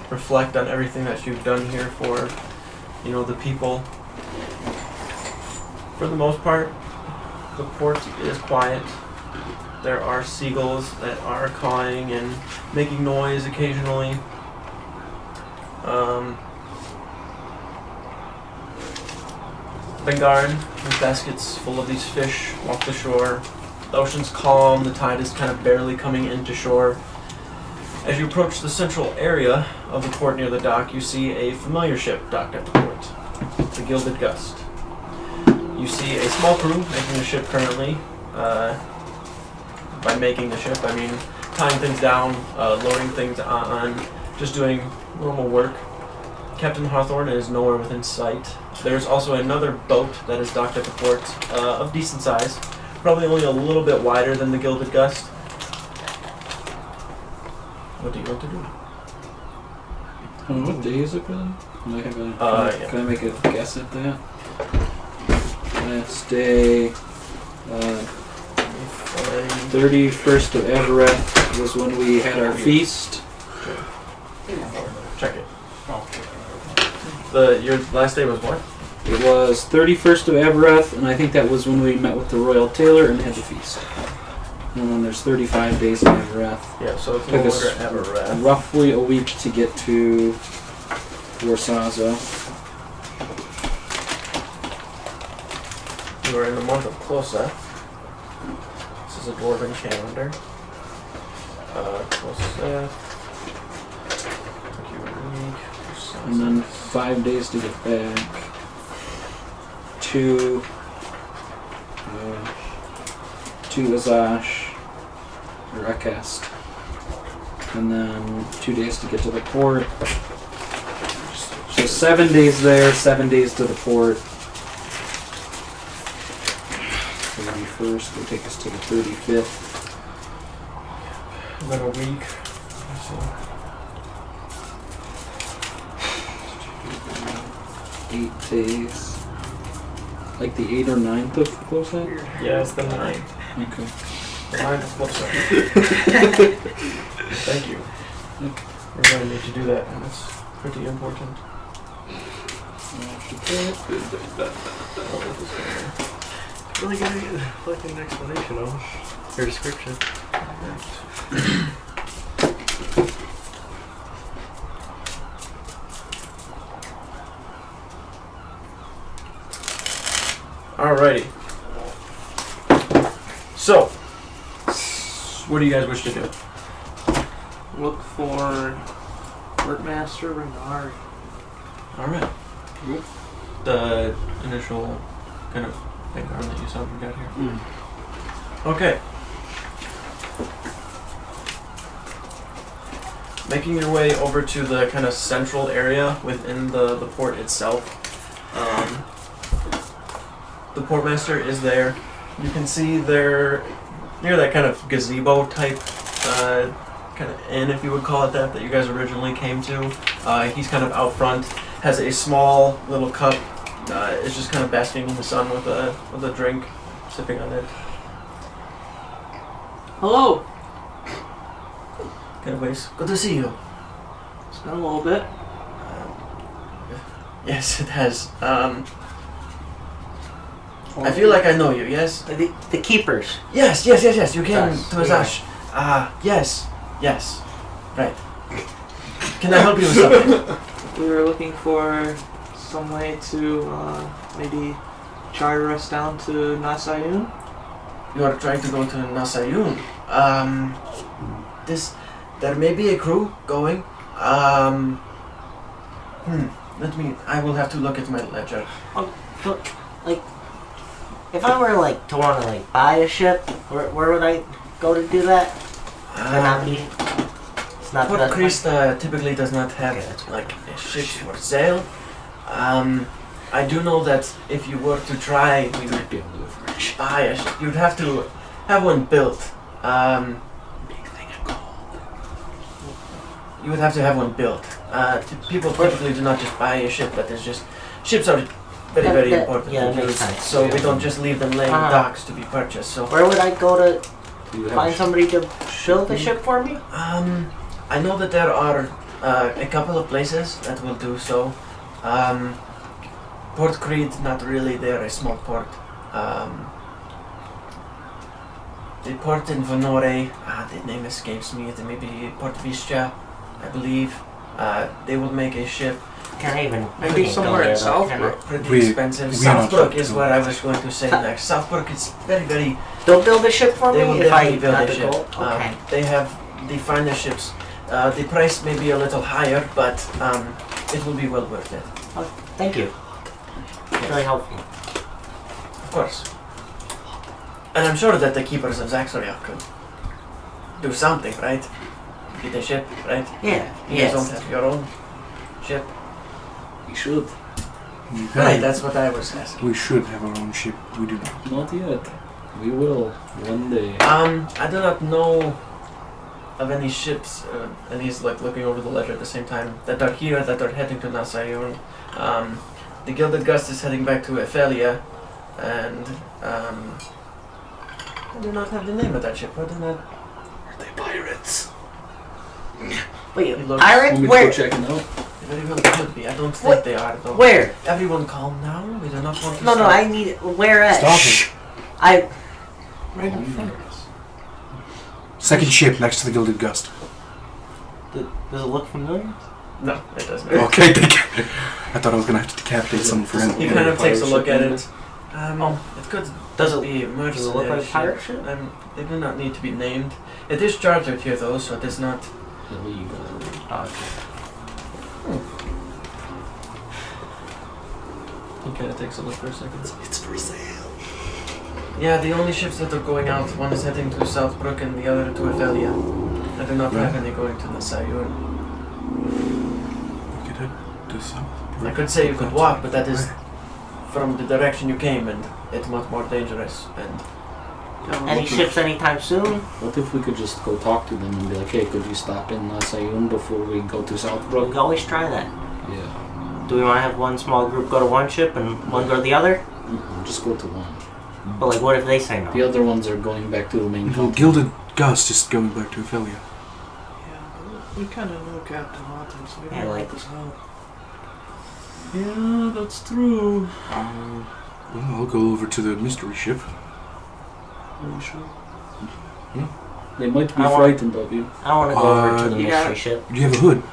reflect on everything that you've done here for, the people. For the most part, the port is quiet. There are seagulls that are cawing and making noise occasionally. Bengarran, with baskets full of these fish, walk the shore. The ocean's calm, the tide is kind of barely coming into shore. As you approach the central area of the port near the dock, you see a familiar ship docked at the port, the Gilded Gust. You see a small crew making the ship currently. By making the ship, I mean tying things down, loading things on, just doing normal work. Captain Hawthorne is nowhere within sight. There's also another boat that is docked at the port, of decent size, probably only a little bit wider than the Gilded Gust. What do you want to do? What day is it, brother? Can I make a guess at that? Last day, 31st of Avareth was when we had our feast. Check it. Your last day was what? It was 31st of Avareth, and I think that was when we met with the Royal Tailor and had the feast. And then there's 35 days in Avareth. Yeah, so it's no longer Avareth. Roughly a week to get to Vorzasa. You are in the month of Closeth. This is a dwarven calendar. Closeth. And then 5 days to get back to Azash, or Akast. And then 2 days to get to the port. So 7 days there, 7 days to the port. 31st will take us to the 35th. about a week. So, 8 days. Like the 8th or 9th of close out? yeah, it's the 9th. Okay. The 9th of close out. Thank you. We're going to need to do that, and it's pretty important. Really gotta get like an explanation of your description. Alrighty. So, what do you guys wish to do? Look for Workmaster Renard. Alright. The initial kind of Bengarran that you saw when we got here. Okay. Making your way over to the kind of central area within the port itself. The portmaster is there. You can see there, near that kind of gazebo type kind of inn, if you would call it that you guys originally came to. He's kind of out front, has a small little cup. Is just kind of basking in the sun with a drink, sipping on it. Hello. Kind of ways. Good to see you. It's been a little bit. Yes, it has. I feel like I know you. Yes. The keepers. Yes. You came Yes, to Azash. Yes. Right. Can I help you with something? We were looking for some way to maybe charter us down to Nasayun. You are trying to go to Nasayun. There may be a crew going. I will have to look at my ledger. But, like, if I were like to want to like buy a ship, where would I go to do that? It's not Port the Krista typically does not have like a ship for sale. I do know that if you were to try, we might be able to buy a ship. You'd have to have one built. You would have to have one built. People typically do not just buy a ship, but there's just ships are very important yeah, to makes use. sense. So we don't just leave them laying docks to be purchased. So where would I go to find somebody to build a ship for me? I know that there are a couple of places that will do so. Port Creed, not really. They're a small port. The port in Venore, the name escapes me. It may be Port Vistia, I believe. They will make a ship. Can I even? Maybe somewhere in Southbrook. Pretty expensive. Southbrook is what I was going to say next. Southbrook is very. They'll build a ship for me They will if I definitely build got a the ship. gold. Okay. They have the finest ships. The price may be a little higher, but it will be well worth it. Oh, thank you. Really helpful. Of course. And I'm sure that the keepers of Zaxria could do something, right? Get a ship, right? Yeah. You guys don't have your own ship. We should. Right, that's what I was asking. We should have our own ship. We do not. Not yet. We will one day. I do not know of any ships, and he's like looking over the ledger at the same time, that are here, that are heading to Nasayun. The Gilded Gust is heading back to Ephelia, and I do not have the name of that ship. I do not. Are they pirates? Wait, He looks- pirates? Want me to Where? go checking out? They very well could be. I don't think What? they are though. Where? Everyone calm now. We do not want to. No, start. I need it. Where at? Stop it. I. Right in front of us. Second ship next to the Gilded Gust. Does it look familiar? No, it does not. Okay, thank you. I thought I was gonna have to decapitate someone for He anything. kind of takes a look at it. Oh. It could Does it? be a mercenary Does it look like a pirate ship? They do not need to be named. It is chartered here though, so it is not. He kind of takes a look for a second. It's for sale. Yeah, the only ships that are going out, one is heading to Southbrook and the other to Ephelia. I do not have any going to Nasayun. We could head to south. I could say you could walk, but that is from the direction you came, and it's much more dangerous. And Any ships anytime soon? What if we could just go talk to them and be like, hey, could you stop in Sayun before we go to We Southbrook? can always try that. Yeah. Do we want to have one small group go to one ship and one go to the other? Just go to one. But like, what if they say no? The other ones are going back to the main Well, company. Gilded Gust is going back to Ophelia. Yeah, but we kind of know Captain Hawthorne, so we Yeah, don't like- help us out. Yeah, that's true. Well, I'll go over to the mystery ship. Are you sure? Yeah. They might be I want- frightened of you. I want to go over to the yeah. mystery ship. Do you have a hood?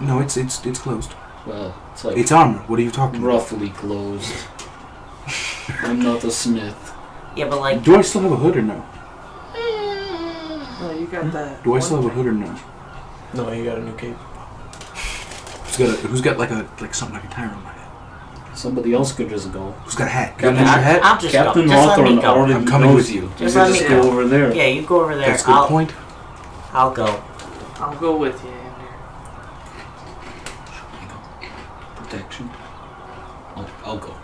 No, it's closed. Well, it's like It's armor. What are you talking about? roughly closed. I'm not a smith. Yeah, but like, Do I still have a hood or no? Oh, you got that. Do I still have a hood or no? No, you got a new cape. Who's got like something I can tie around my head? Somebody else could just go. Who's got a hat? Captain- Got an extra hat? I'll just Captain go. Just let me Hawthorne go. already I'm coming knows with you. Just you let just me go go. over there. Yeah, you go over there. That's a good point. I'll go. I'll go with you, Andy. Protection. I'll go.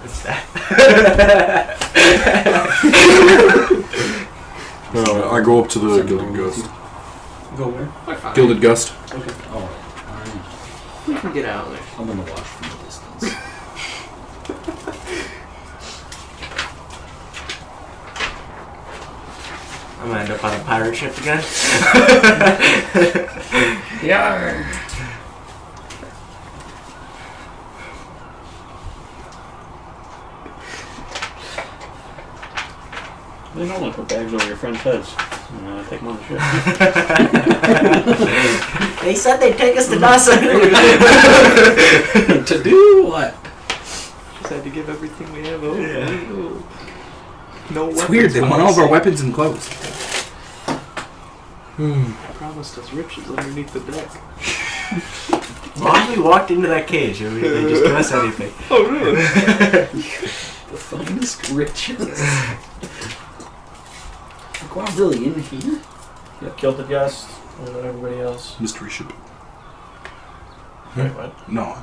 What's that? I go up to the Gilded Gust. Go where? Gilded Gust. Okay. Alright. We can get out of there. I'm gonna watch from the distance. I'm gonna end up on a pirate ship again. Yeah. They normally put bags over your friends' heads. Take them on the ship. They said they'd take us to NASA. To do what? Just had to give everything we have over. Yeah. No It's weird. They want all of our weapons and clothes. Promised us riches underneath the deck. As long as we walked into that cage, they just give us anything. Oh, really? The finest riches. Like, wow, really in here? Gilded Gust, and then everybody else. Mystery ship. Wait, what? No,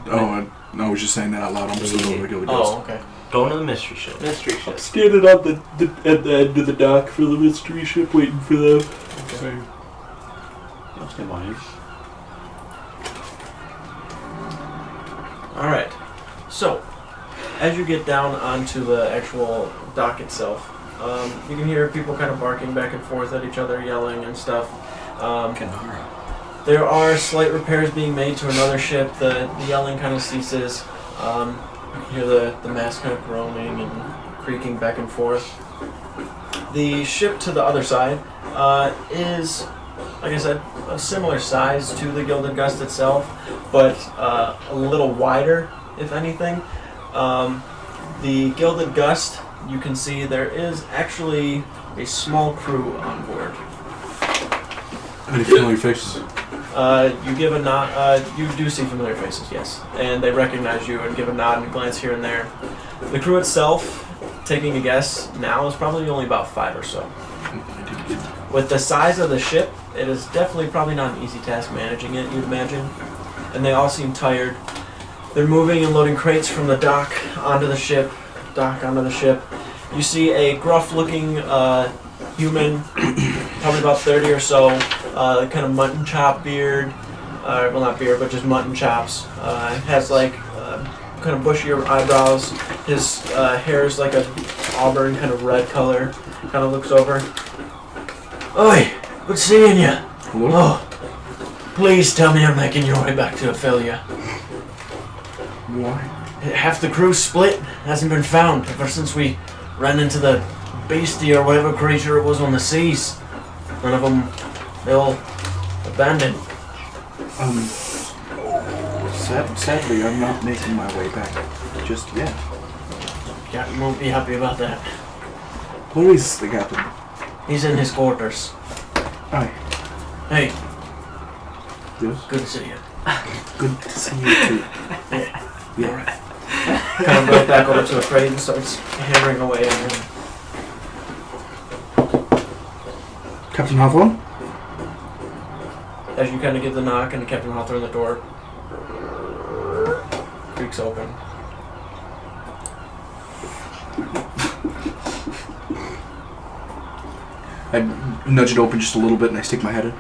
I was just saying that out loud. I'm still over Gilded Gust. Oh, okay. Going to the mystery ship. Mystery ship. Standing on at the end of the dock for the mystery ship, waiting for them. Okay. I'll stand by you. Alright. So, as you get down onto the actual dock itself, you can hear people kind of barking back and forth at each other, yelling and stuff. Kanara. There are slight repairs being made to another ship. The yelling kind of ceases. You can hear the mast kind of groaning and creaking back and forth. The ship to the other side is, like I said, a similar size to the Gilded Gust itself, but a little wider, if anything. The Gilded Gust, you can see there is actually a small crew on board. Any familiar faces? You give a nod. You do see familiar faces, yes, and they recognize you and give a nod and a glance here and there. The crew itself, taking a guess now, is probably only about 5 or so. With the size of the ship, it is definitely probably not an easy task managing it, you'd imagine. And they all seem tired. They're moving and loading crates from the dock onto the ship. You see a gruff-looking human, probably about 30 or so, kind of mutton chop beard. Well, not beard, but just mutton chops. Has like kind of bushier eyebrows. His hair is like a auburn kind of red color. Kind of looks over. Oi, good seeing you. Oh, please tell me you're making your way back to Ophelia. Why? Half the crew split, hasn't been found ever since we ran into the beastie or whatever creature it was on the seas. None of them, they all abandoned. Sadly, I'm not making my way back just yet. Captain won't be happy about that. Where is the captain? He's in his quarters. Hi. Hey, Yes. good to see you. Good to see you too. Yeah. Kind of goes back over to a crate and starts hammering away at him. Captain Hawthorne? As you kind of give the knock and Captain Hawthorne the door creaks open. I nudge it open just a little bit and I stick my head in.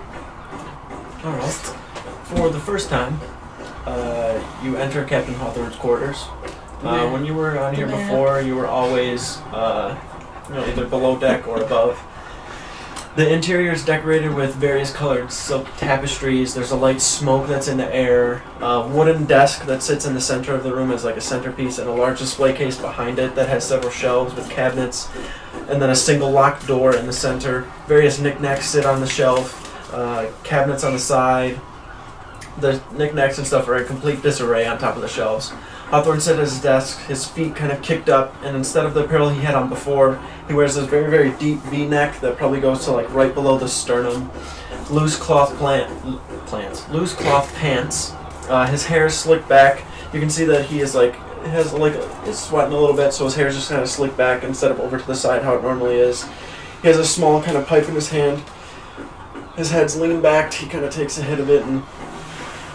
Alright. For the first time, you enter Captain Hawthorne's quarters. When you were on here before, you were always either below deck or above. The interior is decorated with various colored silk tapestries. There's a light smoke that's in the air. A wooden desk that sits in the center of the room as like a centerpiece, and a large display case behind it that has several shelves with cabinets, and then a single locked door in the center. Various knickknacks sit on the shelf, cabinets on the side. The knickknacks and stuff are in complete disarray on top of the shelves. Hawthorne sat at his desk, his feet kind of kicked up, and instead of the apparel he had on before, he wears this very, very deep V-neck that probably goes to like right below the sternum. Loose cloth pants. His hair is slicked back. You can see that he is is sweating a little bit, so his hair is just kind of slicked back instead of over to the side how it normally is. He has a small kind of pipe in his hand. His head's leaned back. He kind of takes a hit of it and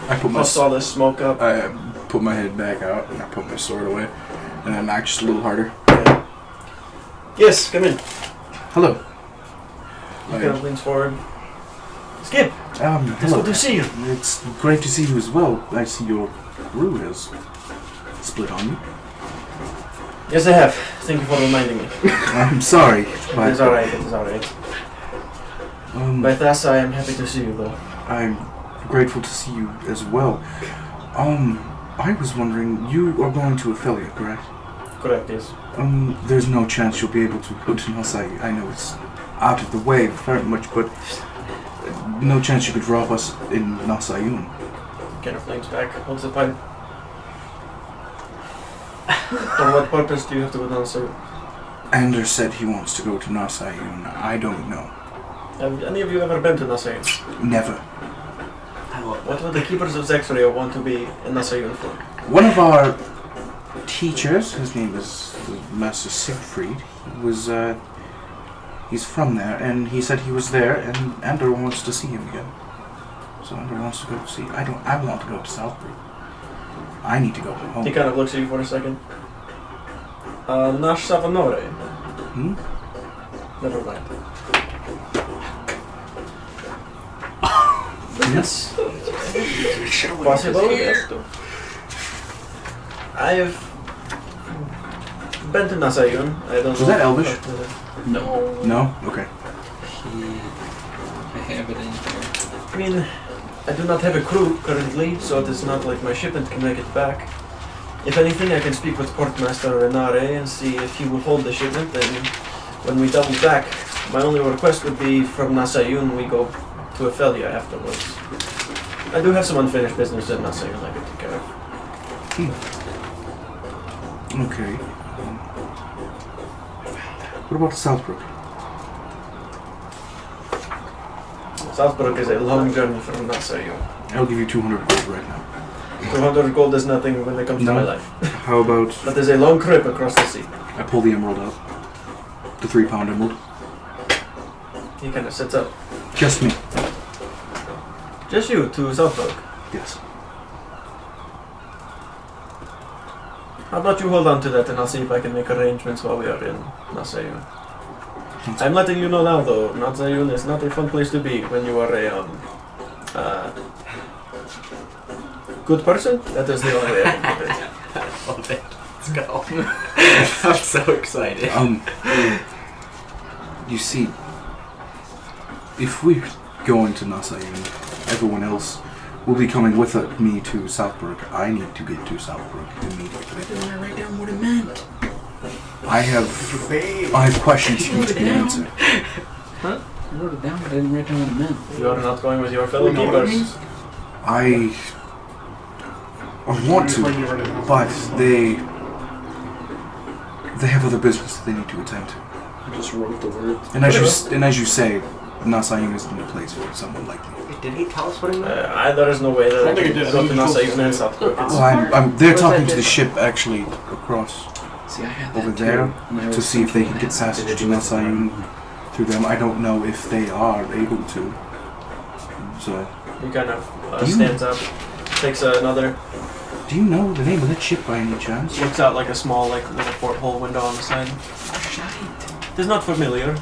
puffs all this smoke up. I put my head back out and I put my sword away and I knock just a little harder. Yeah. Yes, come in. Hello. He kind of leans forward. Skip! It's Hello. good to see you. It's great to see you as well. I see your brew has split on you. Yes, I have. Thank you for reminding me. I'm sorry. It is alright, it is alright. By thus, I am happy to see you, though. I'm grateful to see you as well. I was wondering, you are going to Ophelia, correct? Correct, yes. There's no chance you'll be able to go to Nasai. I know it's out of the way very much, but no chance you could drop us in Nasayun. Kind of leans back, holds the pipe. For what purpose do you have to go down so? Anders said he wants to go to Nasayun. I don't know. Have any of you ever been to Nasayun? Never. What would the keepers of Zaxria want to be in Nasayun for? One of our teachers, his name is Master Siegfried, he's from there, and he said he was there, and Ander wants to see him again. So Ander wants to go see. I want to go to Southbrook. I need to go home. He kind of looks at you for a second. Nash Savanore. Never mind. Yes. Possible, yes. I have been to Nasayun. I don't know. Was that Elvish? No. No? Okay. I have it in here. I mean, I do not have a crew currently, so it is not like my shipment can make it back. If anything, I can speak with Portmaster Renare and see if he will hold the shipment, and when we double back, my only request would be from Nasayun we go to Ophelia afterwards. I do have some unfinished business in Nasayun I could take care of. Okay. What about Southbrook? Southbrook is a long journey from Nasayun. I'll give you 200 gold right now. 200 gold is nothing when it comes to my life. How about... That is a long trip across the sea. I pull the emerald out. The 3-pound emerald. He kind of sits up. Just me. Just you to Southbrook? Yes. How about you hold on to that and I'll see if I can make arrangements while we are in Nasayun. I'm letting you know now though, Nasayun is not a fun place to be when you are a good person. That is the only way I can put it. I love it. Let's go. I'm so excited. You see, if we're going to Nasayun, everyone else will be coming with me to Southbrook. I need to get to Southbrook immediately. Didn't I write down what it meant? I have questions for you to answer. Huh? I wrote it down, but I didn't write down what it meant. You are not going with your fellow keepers. I want to, but they have other business that they need to attend to. I just wrote the words. And as you say, Nasayun isn't a place for someone like me. Did he tell us what it meant? There is no way that I can go to Nasayun and Southbrook. Well, they're talking to the ship actually across See, I had that over there too, to see if they can get passage to Nasayun through them. I don't know if they are able to. So He kind of stands up, takes another. Do you know the name of that ship by any chance? Looks out like a small, little porthole window on the side. It is not familiar.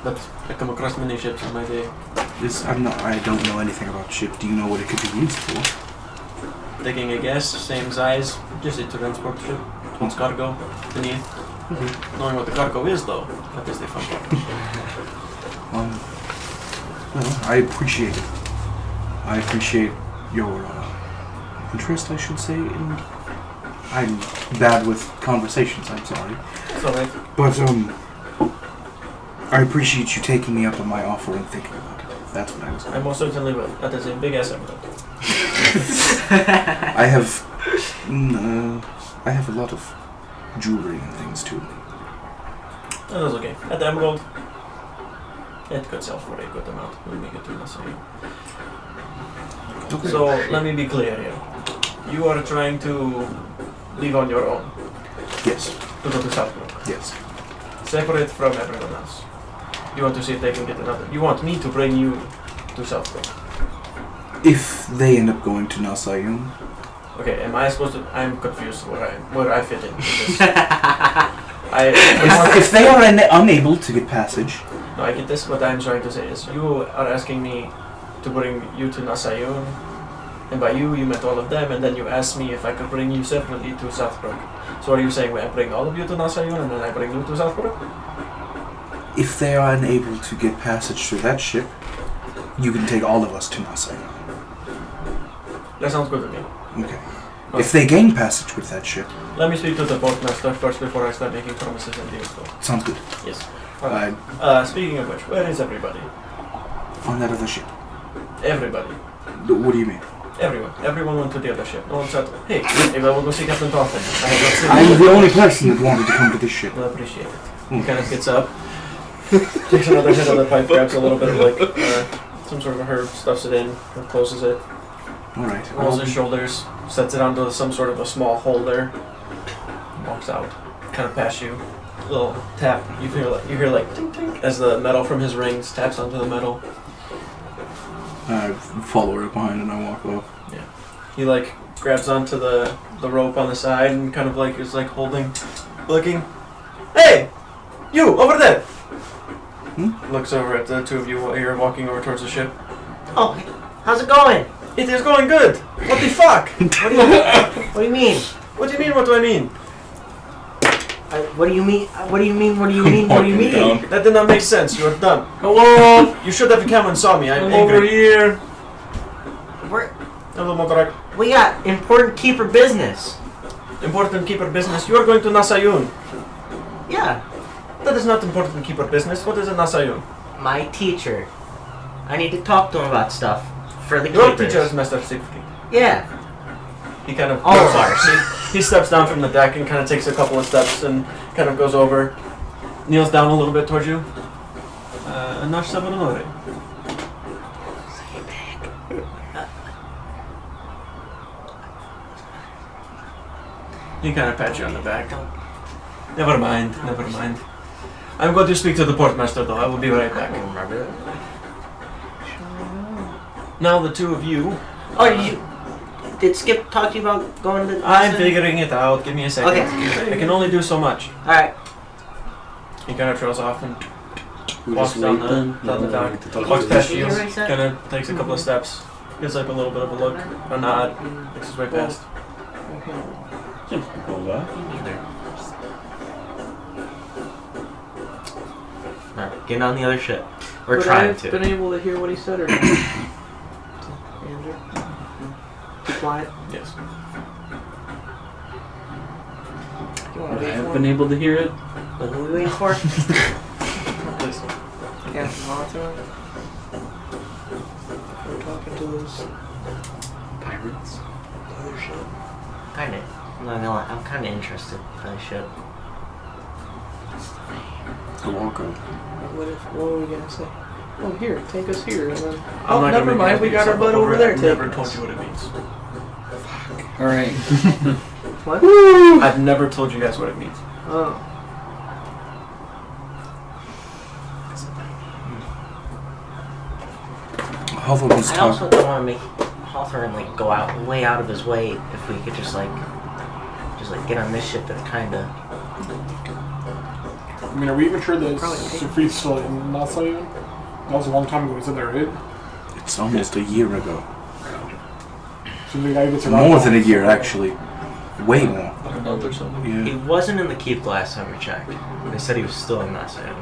but I come across many ships in my day. I don't know anything about the ship. Do you know what it could be used for? Taking a guess, same size, just a transport ship. Wants cargo beneath. Knowing what the cargo is, though, that is the fun part. Well, I appreciate it. I appreciate your interest, I should say. I'm bad with conversations, I'm sorry. It's alright. But, I appreciate you taking me up on my offer and thinking about it. That's what I was. I most certainly will. That is a big ass emerald. I have a lot of jewelry and things too. That is okay. At the emerald, it could sell for a good amount when we get to Nassau. Okay. So, let me be clear here. You are trying to leave on your own Yes. to go to Southbrook. Yes. Separate from everyone else. You want to see if they can get another. You want me to bring you to Southbrook. If they end up going to Nasayun, Okay, am I supposed to? I'm confused where I fit in this. if they are unable to get passage, No, I get this. What I'm trying to say is, you are asking me to bring you to Nasayun, and by you meant all of them, and then you asked me if I could bring you separately to Southbrook. So are you saying I bring all of you to Nasayun, and then I bring you to Southbrook? if they are unable to get passage through that ship, you can take all of us to Nasayun. That sounds good to me. Okay. If they gain passage with that ship, Let me speak to the portmaster first before I start making promises and deals, though. sounds good. Yes. Speaking of which, where is everybody? On that other ship. Everybody. What do you mean? Everyone. Everyone went to the other ship. No one said, hey, maybe I will go see Captain Thorfinn. I have not seen I'm him. the only person that wanted to come to this ship. I appreciate it. He kind of gets up, takes another hit of the pipe, grabs a little bit of some sort of a herb, stuffs it in, and closes it, Alright. rolls his shoulders, sets it onto some sort of a small holder, walks out, kind of past you. Little tap. You hear like tink tink as the metal from his rings taps onto the metal. I follow her behind and I walk off. Yeah. He grabs onto the rope on the side and kind of is holding, looking. Hey! You! Over there! Looks over at the two of you while you're walking over towards the ship. Oh, how's it going? It is going good! What the fuck? What do you mean? What do you mean, what do I mean? What do you mean? What do you mean? What do you mean? What do you mean? That did not make sense. You are dumb. Hello? You should have come and saw me. I'm I'm angry. over here. Hello, Motorak. We got important keeper business. Important keeper business. You are going to Nasayun. Yeah, That is not important keeper business. What is a Nasayun? my teacher. I need to talk to him about stuff for the Your keepers. teacher is Master Siegfried. Yeah. He kind of All of ours. He steps down from the deck and kind of takes a couple of steps and kind of goes over, kneels down a little bit towards you. Nash Savanore. He kind of pats you on the back. Never mind, never mind. I'm going to speak to the portmaster though. I will be right back. Remember? Now the two of you. Oh, did Skip talk to you about going to? I'm figuring it out. Give me a second. Okay. I can only do so much. All right. He kind of trails off and We walks just down wait the then? dock. To talk Walks to past the- you. You're right, sir. Kind of takes a couple of steps. Gives like a little bit of a look, a nod. Makes his way past. Simple that. All right. Getting on the other ship. We're Would I trying have to. been able to hear what he said or not? Andrew? Too quiet? Yes. You want Would to I wait have for been him? able to hear it? What are we waiting for? Please. Captain Hawthorne? We're talking to those Pirates? other ship. Kind of. I'm not gonna lie. I'm kind of interested in the ship. Go walk up. What were we gonna say? Oh, here, take us here, and then. I'm Oh, not never gonna mind. make We you got our yourself butt up over it. there. I've never taking told us. you what it means. Alright. What? I've never told you guys what it means. Oh. Hawthorne was I talking. also don't want to make Hawthorne go way out of his way. If we could just get on this ship and kind of. I mean, are we even sure that Probably. Siegfried's still in Nassau? That was a long time ago. He said they were in. It's almost a year ago. So the guy gets around. More than a year, actually. Way more. A month or so. He Yeah. wasn't in the keep the last time we checked. They said he was still in that side.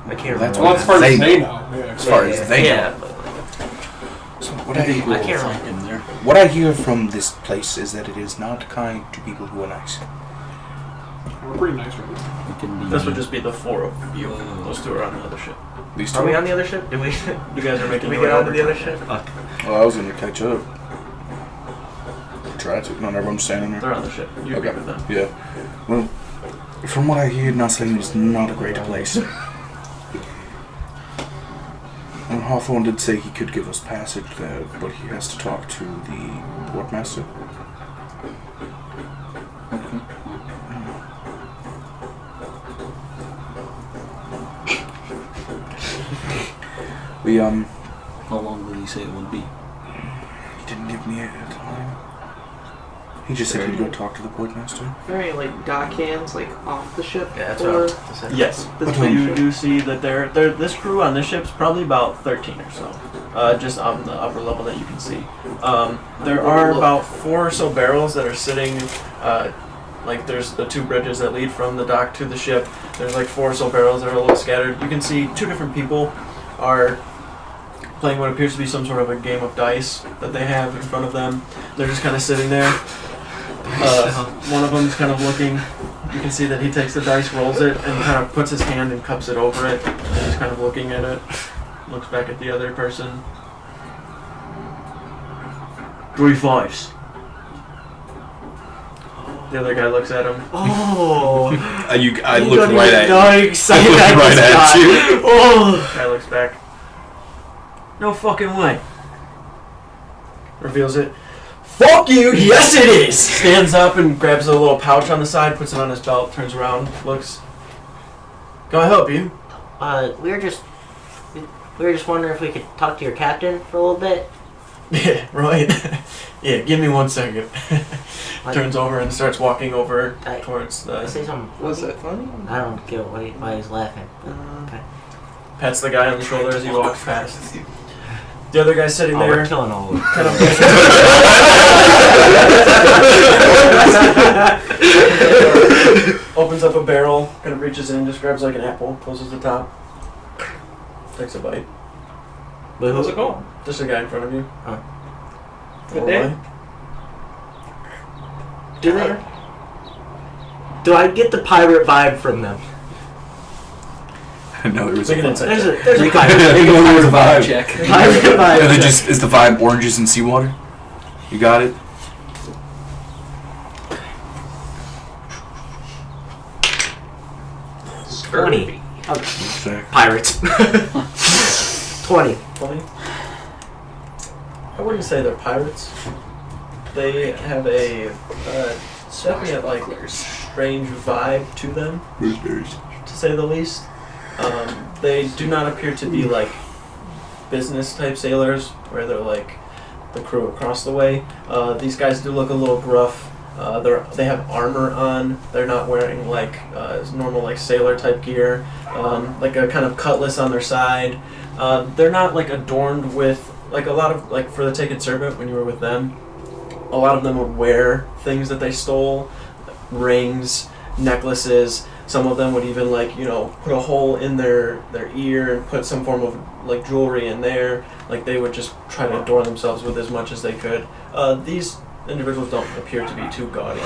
I can't That's remember. Well, as far They as they know. know. Yeah. As far as they yeah, know. but So I think I we'll can't find him there. what I hear from this place is that it is not kind to people who are nice. We're pretty nice right now. We can be. This would just be the 4 of you. Those 2 are on the other ship. These two. are we on the other ship? Did we? You guys are making Did we your get way onto over the other to ship? Fuck. Well, I was gonna catch up. Try to. Not everyone's standing there. They're on the ship. You agree with them. Yeah. Well, from what I hear, Nassau is not a great place. And Hawthorne did say he could give us passage there, but he has to talk to the portmaster. Okay. We, How long did he say it would be? he didn't give me a time. He just said he'd go talk to the portmaster. Are there any like dock hands like off the ship? Yeah, that's or what I was about to say. Yes, This but you ship? do see that this crew on this ship's probably about 13 or so, just on the upper level that you can see. There are about 4 or so barrels that are sitting, like there's the 2 bridges that lead from the dock to the ship. There's like 4 or so barrels that are a little scattered. You can see 2 different people are playing what appears to be some sort of a game of dice that they have in front of them. They're just kind of sitting there. One of them is kind of looking. You can see that he takes the dice, rolls it, and kind of puts his hand and cups it over it. And he's kind of looking at it. Looks back at the other person. 3 5s. The other guy looks at him. Oh. I You looked don't right even at know how you. excited I looked I right just at got. you. Oh. Guy looks back. No fucking way. Reveals it. Fuck you! Yes, it is. Stands up and grabs a little pouch on the side, puts it on his belt, turns around, looks. Can I help you? We were just wondering if we could talk to your captain for a little bit. Yeah, right. Yeah, give me 1 second. Turns over and starts walking over towards I the. say something. Was it funny? I don't get why he's laughing. But, okay. Pats the guy on the shoulder as he walks past. The other guy's sitting Oh, there. we're killing all of them. Kind of opens up a barrel, kind of reaches in, just grabs like an apple, closes the top, takes a bite. But How's it going? Just a guy in front of you. Good day. Do I get the pirate vibe from them? No, there was Make a an vibe. insight There's check. a pirate. There was a vibe. Check. Pirate vibe. And then just is the vibe oranges and seawater? You got it? $20. Exactly. Pirates. 20. 20? I wouldn't say they're pirates. They have a definite like strange vibe to them, to say the least. They do not appear to be like business type sailors where they're like the crew across the way. These guys do look a little gruff. They have armor on. They're not wearing like normal like sailor type gear. Like a kind of cutlass on their side. They're not like adorned with like a lot of like for the Taken Servant when you were with them. A lot of them would wear things that they stole, rings, necklaces. Some of them would even like put a hole in their ear and put some form of like jewelry in there. Like they would just try to adorn themselves with as much as they could. These individuals don't appear to be too gaudy.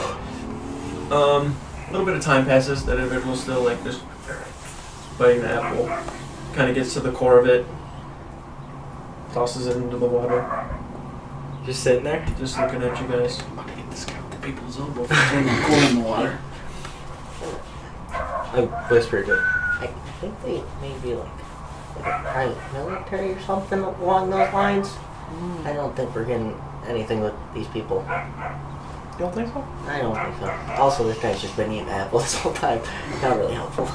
A little bit of time passes. That individual's still like just biting the apple. Kind of gets to the core of it. Tosses it into the water. Just sitting there? Just looking at you guys. I'm about to get this guy with the people's elbow for throwing a corn in the water. I whispered it. I think they may be like a private military or something along those lines. I don't think we're getting anything with these people. You don't think so? I don't think so. Also, this guy's just been eating apples this whole time. Not really helpful.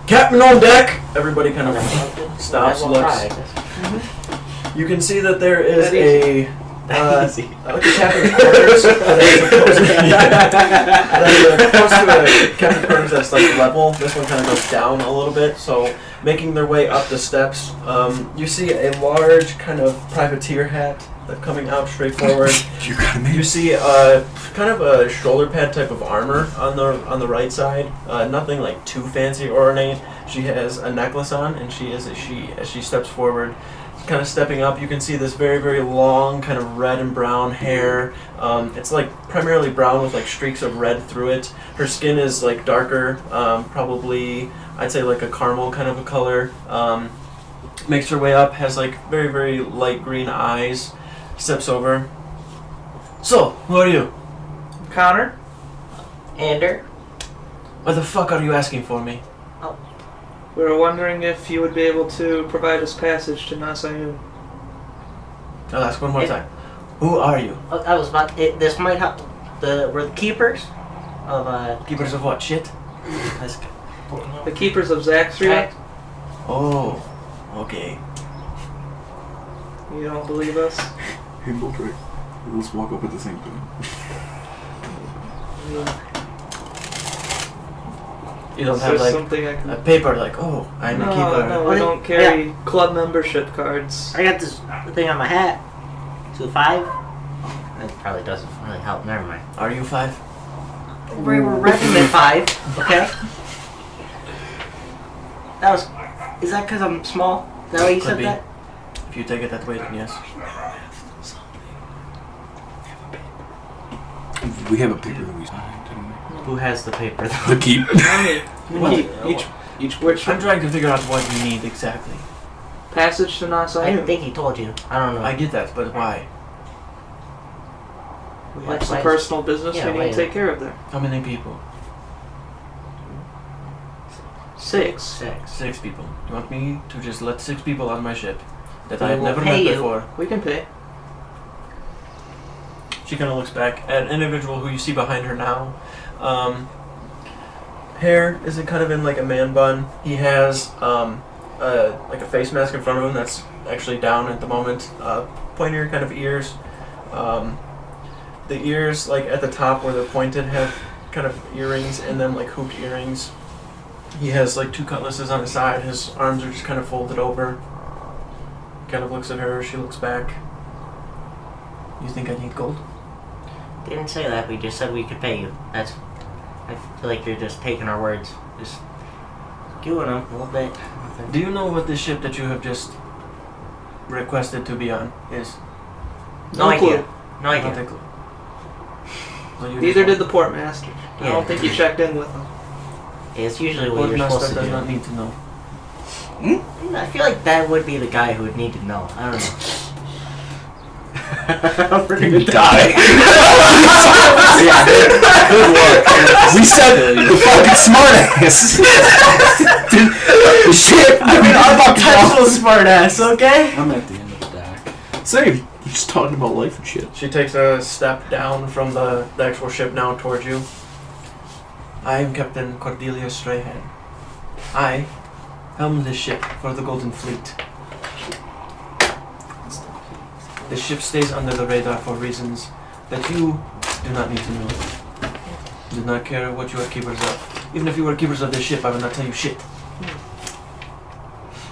Captain on deck! Everybody kind of Okay. stops, We'll looks. try, I guess. You can see that there is a Easy. Like the captain's quarters, but as opposed to a captain's quarters that's like level, this one kind of goes down a little bit. So making their way up the steps, you see a large kind of privateer hat that's coming out straight forward. You see kind of a shoulder pad type of armor on the right side. Nothing like too fancy or ornate. She has a necklace on, and as she steps forward. Kind of stepping up, you can see this very, very long kind of red and brown hair. It's like primarily brown with like streaks of red through it. Her skin is like darker, probably I'd say like a caramel kind of a color. Makes her way up, has like very, very light green eyes. Steps over. So, who are you? Connor? Ander? What the fuck are you asking for me? We were wondering if you would be able to provide us passage to Nasayun. I'll ask one more time. Who are you? I was about. This might help. We're the keepers of. Keepers of what? Shit? The keepers of Zaxria? Oh, okay. You don't believe us? Hey, Moldrick. Let's walk up at the same time. You don't Is have there like something I can... a paper like, oh, I'm a keeper. No, we don't carry club membership cards. I got this thing on my hat. 2-5. That probably doesn't really help. Never mind. Are you 5? We're regiment 5. Okay. That was. Is that because I'm small? Is that why you Could said be. that? If you take it that way, then yes. We have a paper that we signed, didn't we? Who has the paper though? The keep. Which I'm trying to figure out what you need exactly. passage to I Nasayun? think he told you. I don't know. I get that, but why? We have some Why- personal business Yeah, we why- need to take care of there. How many people? 6. 6 people. You want me to just let 6 people on my ship that We I have will never pay met you. before? We can pay. She kind of looks back at an individual who you see behind her now. Hair is kind of in like a man bun. He has like a face mask in front of him that's actually down at the moment. Pointier kind of ears. The ears, like at the top where they're pointed, have kind of earrings in them, like hooped earrings. He has like 2 cutlasses on his side. His arms are just kind of folded over. Kind of looks at her. She looks back. You think I need gold? Didn't say that. We just said we could pay you. That's. I feel like you're just taking our words. Just giving them a little bit. Do you know what this ship that you have just requested to be on is? No idea. No Not idea. a clue. So you Neither just did the portmaster. I Yeah. don't think you checked in with them. It's usually want- what you're Portmaster supposed to does do. not need to know. I feel like that would be the guy who would need to know. I don't know. We're gonna die. Good luck. We said the fucking smartass. The shit. I mean, I'm about Potential smartass, okay? I'm at the end of the deck. Same. We're just talking about life and shit. She takes a step down from the actual ship now towards you. I am Captain Cordelia Strahan. I helm this ship for the Golden Fleet. The ship stays under the radar for reasons that you do not need to know. Do not care what you are keepers of. Even if you were keepers of this ship, I will not tell you shit.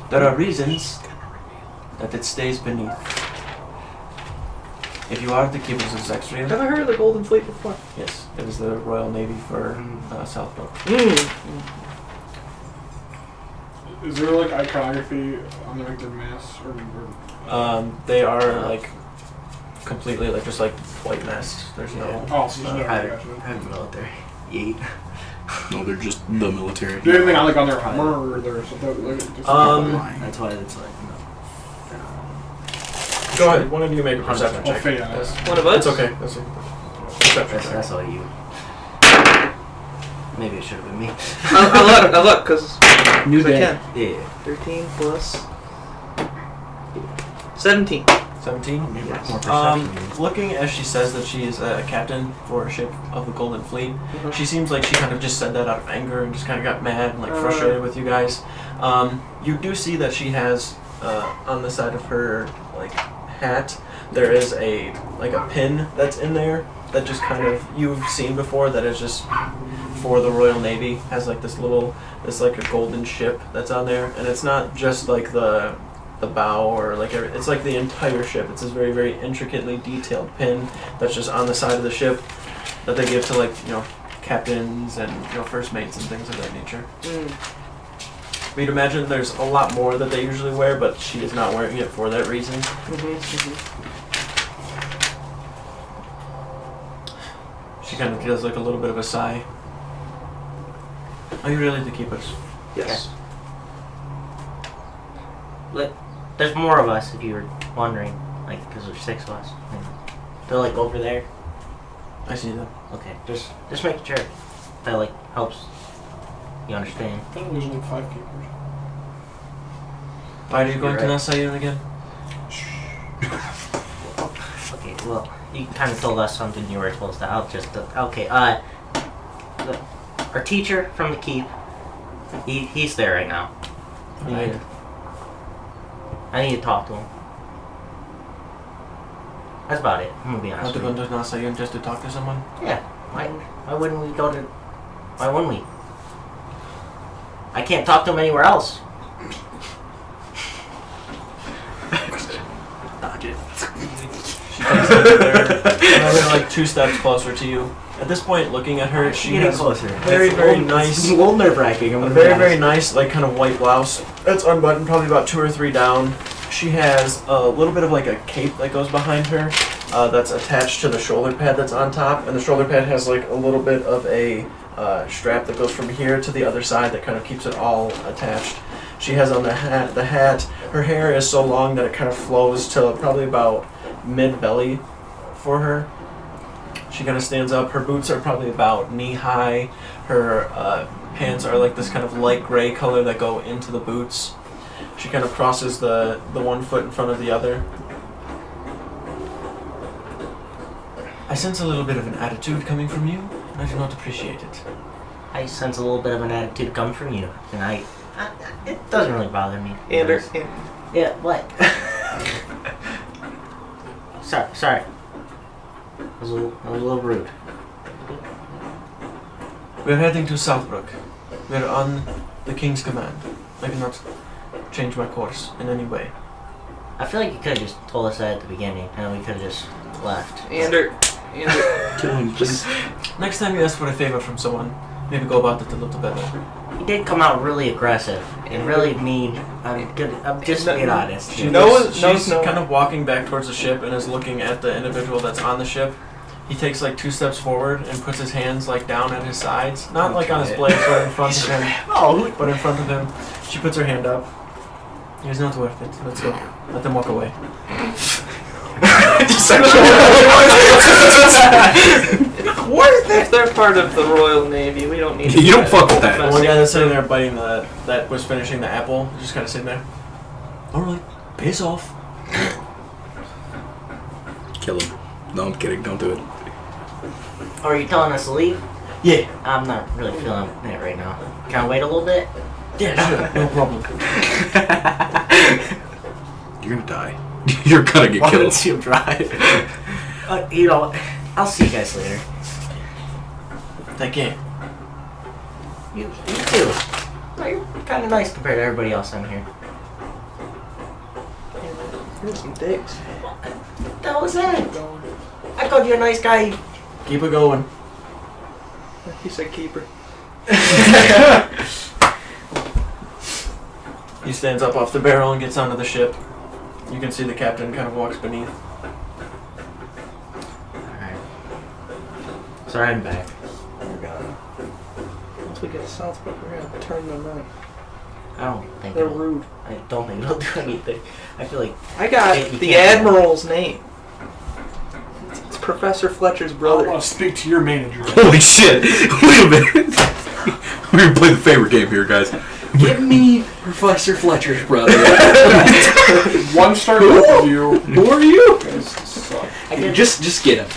There are reasons that it stays beneath. If you are the keepers of Zaxria, Never heard of the Golden Fleet before. yes, it is the Royal Navy for Southport. Is there like iconography on like their masks or They are like completely like just like white masks. There's no. oh, so there's no Private, gotcha. private military. Yeet. No, they're just the military. Do you have anything on like on their armor or their something? Like, just That's why it's like, no. Go ahead. One of you make a perception Oh, check. Faye, yeah. Yes. One of us? It's okay. That's a perception check. That's all you. Maybe it should have been me. I'll look, because New I day. can. Yeah. 13 plus 17. 17. Yes. More perception. Looking as she says that she is a captain for a ship of the Golden Fleet, she seems like she kind of just said that out of anger and just kind of got mad and like frustrated with you guys. You do see that she has on the side of her like hat, there is a pin that's in there that just kind of you've seen before that is just for the Royal Navy. Has like this like a golden ship that's on there, and it's not just like the bow or like it's like the entire ship. It's this very, very intricately detailed pin that's just on the side of the ship that they give to like captains and first mates and things of that nature. But you'd imagine there's a lot more that they usually wear, but she is not wearing it for that reason. She kind of does like a little bit of a sigh. Are you really the keepers? Yes. Look, there's more of us if you were wondering, like, because there's 6 of us. They're like over there. I see them. Okay, just making sure that like helps you understand. I think there's only 5 keepers. Why are you going You're to right. Nasayun again? Okay, well, you kind of told us something you were supposed to. I'll just okay. Our teacher from the keep, he's there right now. Right. I need to talk to him. That's about it. I'm gonna be honest Not to with go you. to Nasayun just to talk to someone? Yeah. Why wouldn't we go to? Why wouldn't we? I can't talk to him anywhere else. Dodge it. She comes over there, another like 2 steps closer to you. At this point, looking at her, she has very, very nice. It's a little nerve-wracking. A very, very nice, like kind of white blouse. That's unbuttoned, probably about 2 or 3 down. She has a little bit of like a cape that goes behind her, that's attached to the shoulder pad that's on top, and the shoulder pad has like a little bit of a strap that goes from here to the other side that kind of keeps it all attached. She has on the hat. Her hair is so long that it kind of flows to probably about mid-belly for her. She kind of stands up. Her boots are probably about knee-high. Her pants are like this kind of light gray color that go into the boots. She kind of crosses the one foot in front of the other. I sense a little bit of an attitude coming from you, and I do not appreciate it. I sense a little bit of an attitude come from you, and it doesn't really bother me. Yeah, what? Sorry. I was a little rude. We are heading to Southbrook. We are on the King's command. I cannot change my course in any way. I feel like you could have just told us that at the beginning, and we could have just left. Ander. Kill him, please. Next time you ask for a favor from someone, maybe go about it a little better. He did come out really aggressive and really mean. I'm just being honest. She's kind of walking back towards the ship and is looking at the individual that's on the ship. He takes like 2 steps forward and puts his hands like down at his sides, not like on his blades, but in front of him. But in front of him, she puts her hand up. He's not worth it. Let's go. Let them walk away. If they're part of the Royal Navy, we don't need to You don't fuck with that. The one guy that's sitting there biting that was finishing the apple, just kind of sitting there. Alright, piss off. Kill him. No, I'm kidding. Don't do it. Are you telling us to leave? Yeah. I'm not really feeling it right now. Can I wait a little bit? Yeah, sure. No problem. You're gonna die. You're gonna get Why killed. don't you drive? I'll see you guys later. Take care. You too. No, you're kind of nice compared to everybody else on here. Here's some dicks. What the hell was that? I called you a nice guy. Keep it going. He said keeper. He stands up off the barrel and gets onto the ship. You can see the captain kind of walks beneath. Alright. Sorry, I'm back. Once we get to Southbrook, we're gonna turn them out. I don't think They're it'll, rude. I don't think it'll do anything. I feel like I got You the can't- Admiral's name. It's Professor Fletcher's I brother. want to speak to your manager. Holy shit! Wait a minute. We're gonna play the favorite game here, guys. give me Professor Fletcher's brother. 1-star both of you. Who are you? Guys suck. I did Just get him.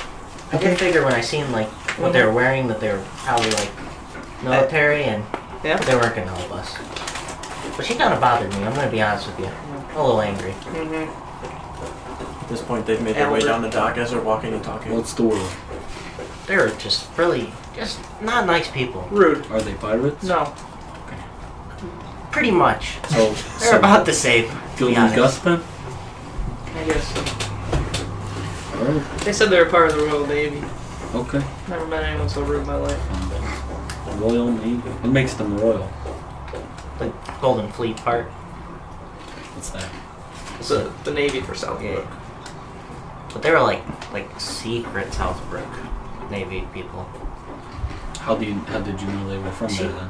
I did figure when I seen like what they were wearing that they were probably like military and Yeah. they weren't gonna help us. But she kind of bothered me. I'm gonna be honest with you. I'm a little angry. this point, they've made their way Albert. down the dock as they're walking and talking. What's the word? They're just really, just not nice people. Rude. Are they pirates? No. Pretty much. So, They're about the same. to be Gildan honest. Guspen? I guess so. Alright. They said they were part of the Royal Navy. Okay. Never met anyone so rude in my life. Royal Navy. What makes them royal? The Golden Fleet part. What's that? It's the Navy for Southbrook. But they were like secret Southbrook Navy people. How did you know they were from She- there then?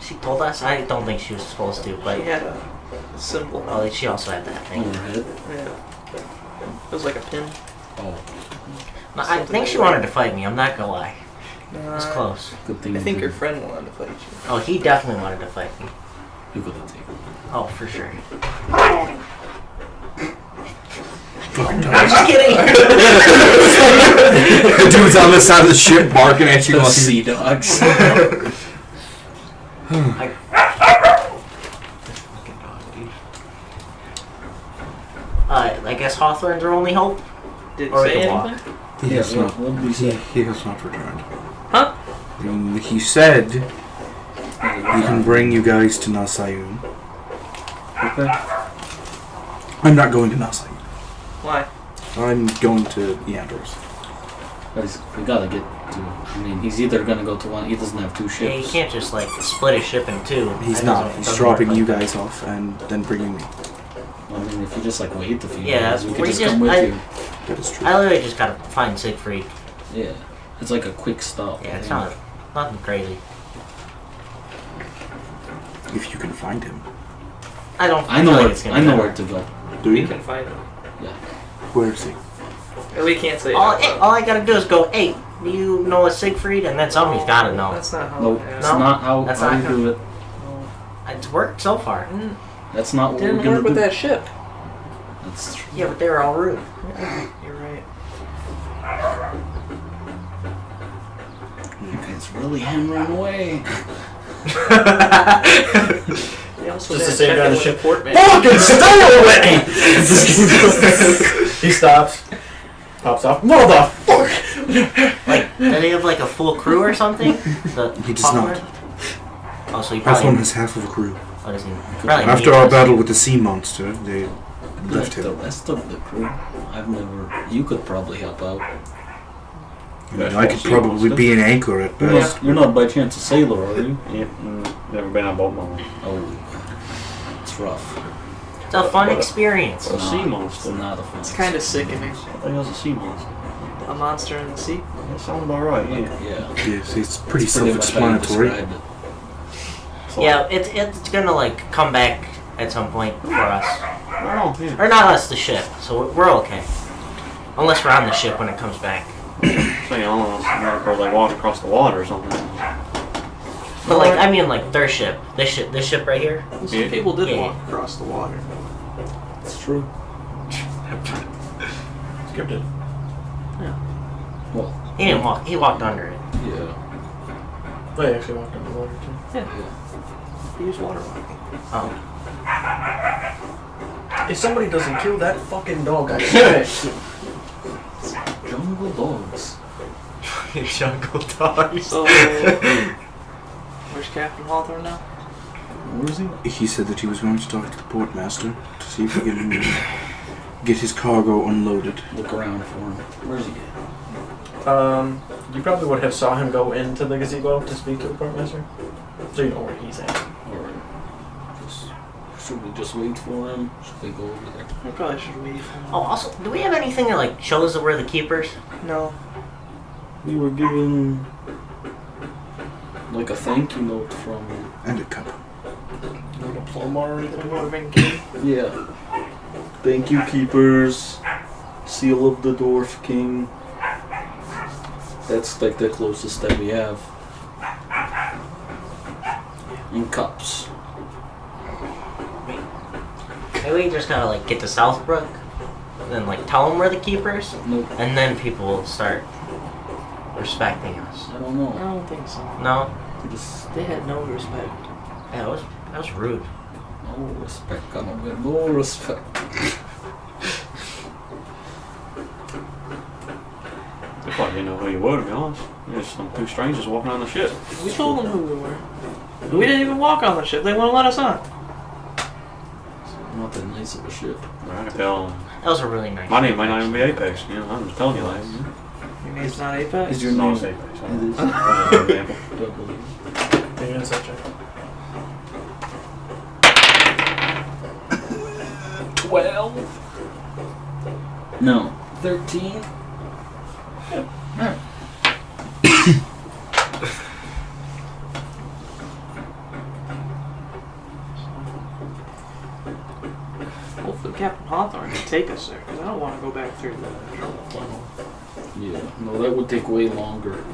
She told us. I don't think she was supposed to, but She had a symbol. oh, she also had that thing. On her head? Yeah. It was like a pin. Oh, No, I think she wanted to fight me. I'm not gonna lie. It was close. good thing I you think your didn't. friend wanted to fight you. Oh, he definitely wanted to fight me. You could have taken it. Oh, for sure. Fucking I'm just kidding. The dude's on the side of the ship barking at you. The Like, sea dogs. I guess Hawthorne's our only hope. Did Or it we say can walk. anything? He has Yeah, not. what did he He, say? he has not returned. Huh? He said he can bring you guys to Nasayun. Okay. I'm not going to Nasayun. Why? I'm going to Eandros. Guys, we gotta get to. I mean, he's either gonna go to one. He doesn't have two Yeah, you ships. can't just like split his ship in two. He's That not. doesn't- He's doesn't dropping work you like guys off and then bringing me. I mean, if you just like wait a few Yeah, days, we could we just just- come with I- you. That is that. true. I literally just gotta find Siegfried. Yeah, it's like a quick stop. Yeah, it's not nothing crazy. If you can find him. I don't. I know feel like where. it's gonna I be know that. where to go. Do We you? can find him. Where is he? We can't say All, that. all I gotta do is go, hey, do you know a Siegfried? And then somebody's gotta know. That's not how No, it it's No, not how, that's how not you how- do it. It's worked so far. That's not what we're Didn't gonna work with do. that ship. That's true. Yeah, but they were all rude. You're right. You guys really hammering away. They also Just the didn't same check guy on in the with ship. port man. Fucking stay away! He stops. Pops off. Motherfucker! Like, do they have like a full crew or something? The He does Hawthorne? not. Oh, so he Hawthorne probably. has half of a crew. Oh, does he? Probably After needs our us. battle with the sea monster, they left The him. rest of the crew, I've never. You could probably help out. I mean, I could probably be an anchor at You're best. not, you're not by chance a sailor, are you? Yeah, never been on a boat before. Oh, it's rough. It's a fun experience. A sea monster. It's not a fun. It's kind of sickening. I thought he was a sea monster. A monster in the sea. That sounds about right, yeah. Yeah. Yes, it's pretty Pretty much how you self-explanatory. described it. So, Yeah, it's gonna like come back at some point for us, Oh, yeah. or not us, the ship. So we're okay, unless we're on the ship when it comes back. So, you know, unless like walk across the water or something. But like, I mean, like their ship, this ship right here. Some Yeah. people did Yeah. walk across the water. It's true. Skipped it. Well, He didn't walk. He walked under it. yeah. Oh, he actually walked under the water too. He used water walking. Oh, If somebody doesn't kill that fucking dog, I swear. Jungle dogs. jungle dogs. So, where's Captain Hawthorne now? Where is he? He said that he was going to talk to the port master to see if he can get his cargo unloaded. Look around for him. Where's he at? You probably would have saw him go into the gazebo to speak to the portmaster, so you know where he's at. Or should we just wait for him? Should we go over there? We probably should leave. Oh, also, do we have anything that like shows that we're the keepers? No. We were given like a thank you note from. And a cup. Not a plumber or The anything. dwarven king. Yeah. Thank you, keepers. Seal of the Dwarf King. That's like the closest that we have. And cups. Maybe we just gotta like get to Southbrook, and then like tell them we're the keepers, Nope. and then people will start respecting us. I don't know. I don't think so. No, Just They had no respect. yeah, that was rude. no respect. I don't get no respect. Well, you know who you were, to be honest. You're just some two strangers walking on the ship. We told them who we were. We didn't even walk on the ship. They wouldn't let us on. Not that nice of a ship. I can tell. That was a really nice. My name might not even be Apex. You know, I'm just telling you that. Your name's not Apex? Is your No, name? it's Apex. It is. Take an insight check. 12. No. 13. Hopefully Captain Hawthorne can take us there, because I don't want to go back through the trouble tunnel. Yeah. No, that would take way longer.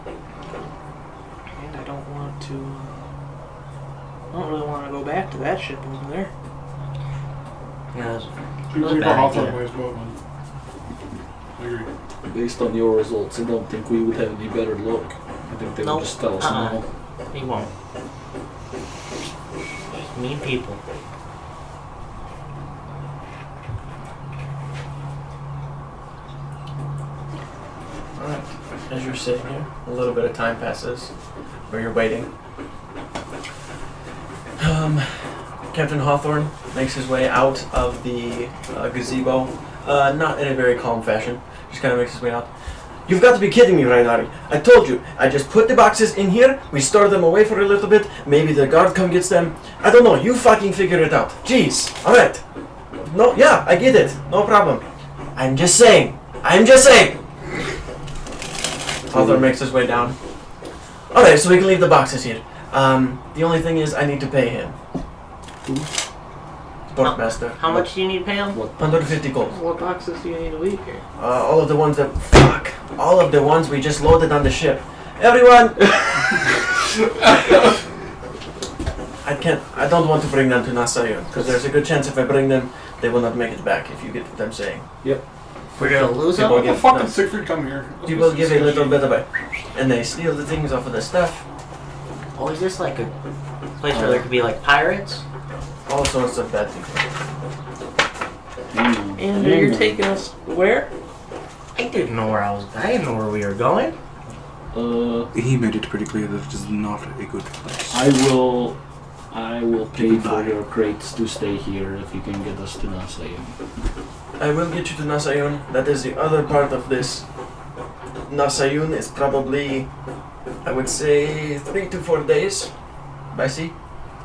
And I don't want to... I don't really want to go back to that ship over there. Yeah, that was, You was agree bad for Hawthorne idea. way as well, man. I agree. Based on your results, I don't think we would have any better luck. I think they Nope. would just tell us Uh-uh. no. He won't. Mean people. Alright. As you're sitting here, a little bit of time passes, or you're waiting. Captain Hawthorne makes his way out of the gazebo, not in a very calm fashion, just kind of makes his way out. You've got to be kidding me, Reinhardt. I told you, I just put the boxes in here, we store them away for a little bit, maybe the guard come gets them. I don't know, you fucking figure it out. Jeez, alright. No, yeah, I get it, no problem. I'm just saying. Hawthorne makes his way down. Alright, so we can leave the boxes here. The only thing is I need to pay him. Portmaster. How much do you need to pay him? 150 gold. What boxes do you need to leave here? All of the ones that... Fuck! All of the ones we just loaded on the ship. Everyone! I don't want to bring them to Nasayun, because there's a good chance if I bring them, they will not make it back, if you get what I'm saying. Yep. We're gonna lose People him? What the give- fuck no. did Siegfried come here? People give a little bit of a... And they steal the things off of the stuff. Oh, is this like a place where there could be like pirates? All sorts of bad things. And you're taking us where? I didn't know where we were going. He made it pretty clear that it is not a good place. I will pay for your crates to stay here if you can get us to Nasayun. I will get you to Nasayun. That is the other part of this. Nasayun is probably, I would say, 3 to 4 days by sea.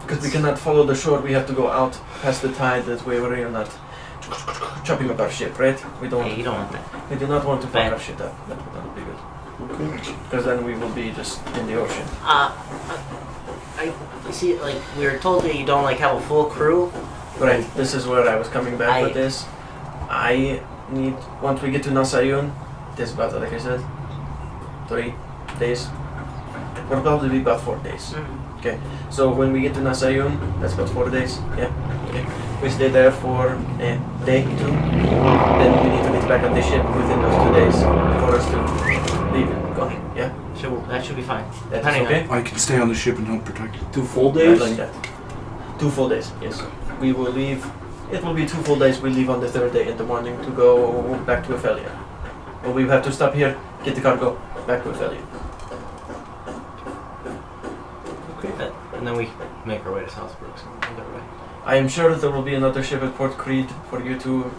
Because we cannot follow the shore, we have to go out past the tide that way where you're not chopping up our ship, right? We don't. Hey, you don't want that. We do not want to fuck Bad. our shit up. That would not be good. Because then we will be just in the ocean. I see. Like we were told that you don't like have a full crew. Right. This is where I was coming back with I- this. I need, once we get to Nasayun, this about, like I said, 3 days. It will probably be about 4 days. Okay, so when we get to Nasayun, that's about 4 days. Yeah. Okay. We stay there for a day, 2. Then we need to get back on the ship within those 2 days for us to leave and go. Yeah. That should be fine. That's Depending okay. I can stay on the ship and help protect it. 2 full I days? like that. 2 full days. Yes. We will leave. It will be 2 full days. We leave on the 3rd day in the morning to go back to Ophelia. But we have to stop here, get the cargo, back to Ophelia. on. And then we make our way to Southbrook. So either way. I am sure that there will be another ship at Port Creed for you to